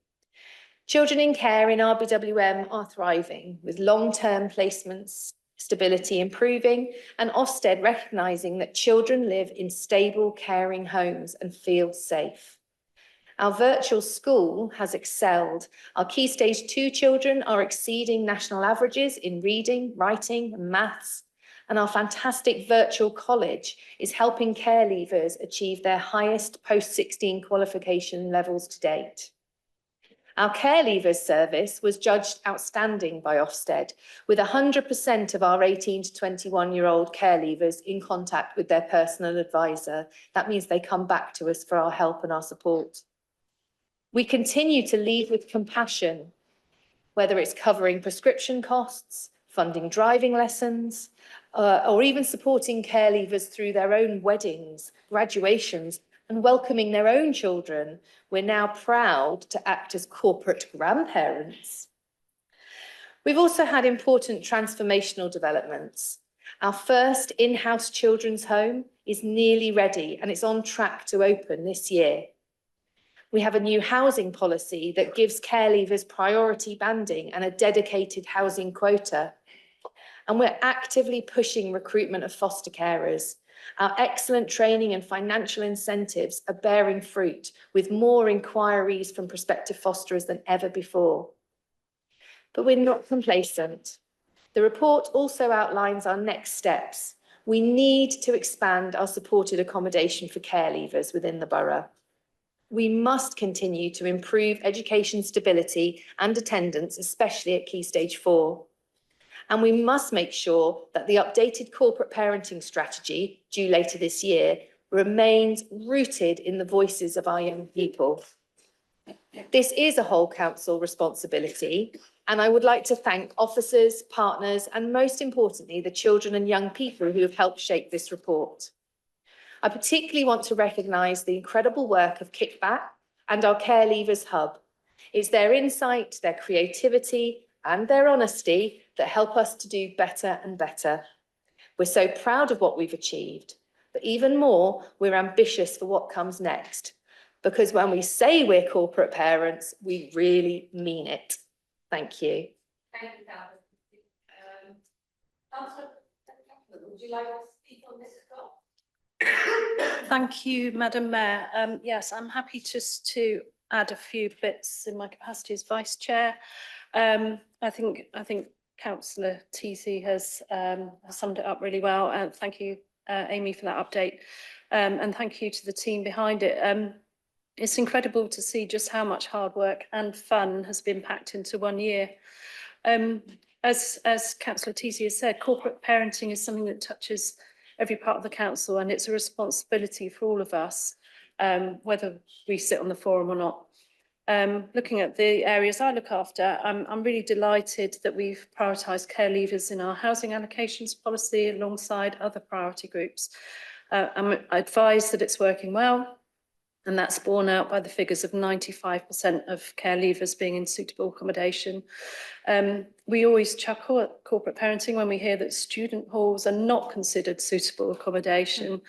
Children in care in RBWM are thriving, with long-term placements, stability improving, and Ofsted recognising that children live in stable, caring homes and feel safe. Our virtual school has excelled. Our Key Stage 2 children are exceeding national averages in reading, writing, and maths. And our fantastic virtual college is helping care leavers achieve their highest post-16 qualification levels to date. Our care leavers service was judged outstanding by Ofsted, with 100% of our 18 to 21-year-old care leavers in contact with their personal advisor. That means they come back to us for our help and our support. We continue to lead with compassion, whether it's covering prescription costs, funding driving lessons, or even supporting care leavers through their own weddings, graduations, and welcoming their own children. We're now proud to act as corporate grandparents. We've also had important transformational developments. Our first in-house children's home is nearly ready and it's on track to open this year. We have a new housing policy that gives care leavers priority banding and a dedicated housing quota. And we're actively pushing recruitment of foster carers. Our excellent training and financial incentives are bearing fruit, with more inquiries from prospective fosterers than ever before. But we're not complacent. The report also outlines our next steps. We need to expand our supported accommodation for care leavers within the borough. We must continue to improve education stability and attendance, especially at Key Stage 4. And we must make sure that the updated corporate parenting strategy, due later this year, remains rooted in the voices of our young people. This is a whole council responsibility, and I would like to thank officers, partners, and most importantly, the children and young people who have helped shape this report. I particularly want to recognise the incredible work of Kickback and our Care Leavers Hub. It's their insight, their creativity, and their honesty that help us to do better and better. We're so proud of what we've achieved, but even more, we're ambitious for what comes next. Because when we say we're corporate parents, we really mean it. Thank you. Thank you, Councillor, would you like to speak on this as well? Thank you, Madam Mayor. Yes, I'm happy just to add a few bits in my capacity as Vice Chair. I think Councillor TC has summed it up really well. And thank you, Amy, for that update. And thank you to the team behind it. It's incredible to see just how much hard work and fun has been packed into 1 year. As Councillor TC has said, corporate parenting is something that touches every part of the council, and it's a responsibility for all of us, whether we sit on the forum or not. Looking at the areas I look after, I'm really delighted that we've prioritised care leavers in our housing allocations policy alongside other priority groups. I'm advised that it's working well, And that's borne out by the figures of 95% of care leavers being in suitable accommodation. We always chuckle at corporate parenting when we hear that student halls are not considered suitable accommodation.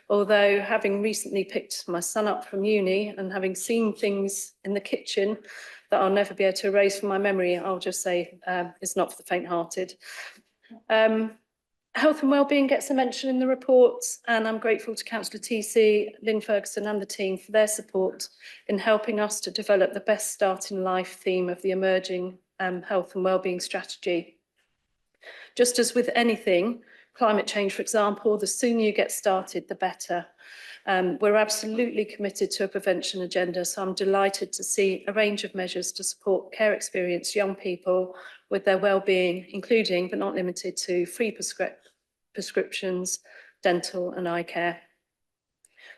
Although having recently picked my son up from uni and having seen things in the kitchen that I'll never be able to erase from my memory, I'll just say it's not for the faint-hearted. Health and wellbeing gets a mention in the report, and I'm grateful to Councillor TC, Lynn Ferguson and the team for their support in helping us to develop the best start in life theme of the emerging health and wellbeing strategy. Just as with anything, climate change, for example, the sooner you get started, the better. We're absolutely committed to a prevention agenda, so I'm delighted to see a range of measures to support care experienced young people with their well-being, including but not limited to free prescriptions, dental and eye care.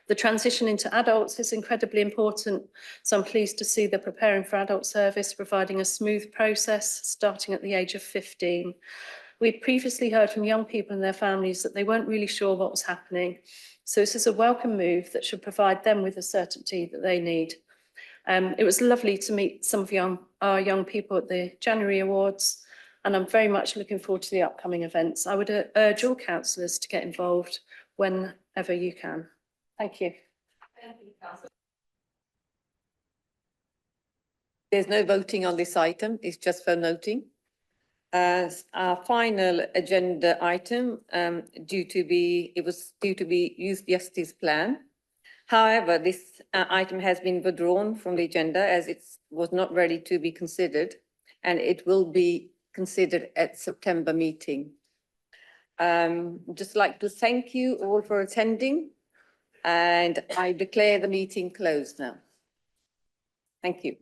The transition into adults is incredibly important, so I'm pleased to see the Preparing for Adult Service providing a smooth process starting at the age of 15. We'd previously heard from young people and their families that they weren't really sure what was happening, so this is a welcome move that should provide them with the certainty that they need. It was lovely to meet some of our young people at the January Awards, and I'm very much looking forward to the upcoming events. I would urge all councillors to get involved whenever you can. Thank you. There's no voting on this item, it's just for noting. As our final agenda item, it was due to be Youth Justice Plan. However, this item has been withdrawn from the agenda as it was not ready to be considered, and it will be considered at September meeting. Just like to thank you all for attending, and I declare the meeting closed now. Thank you.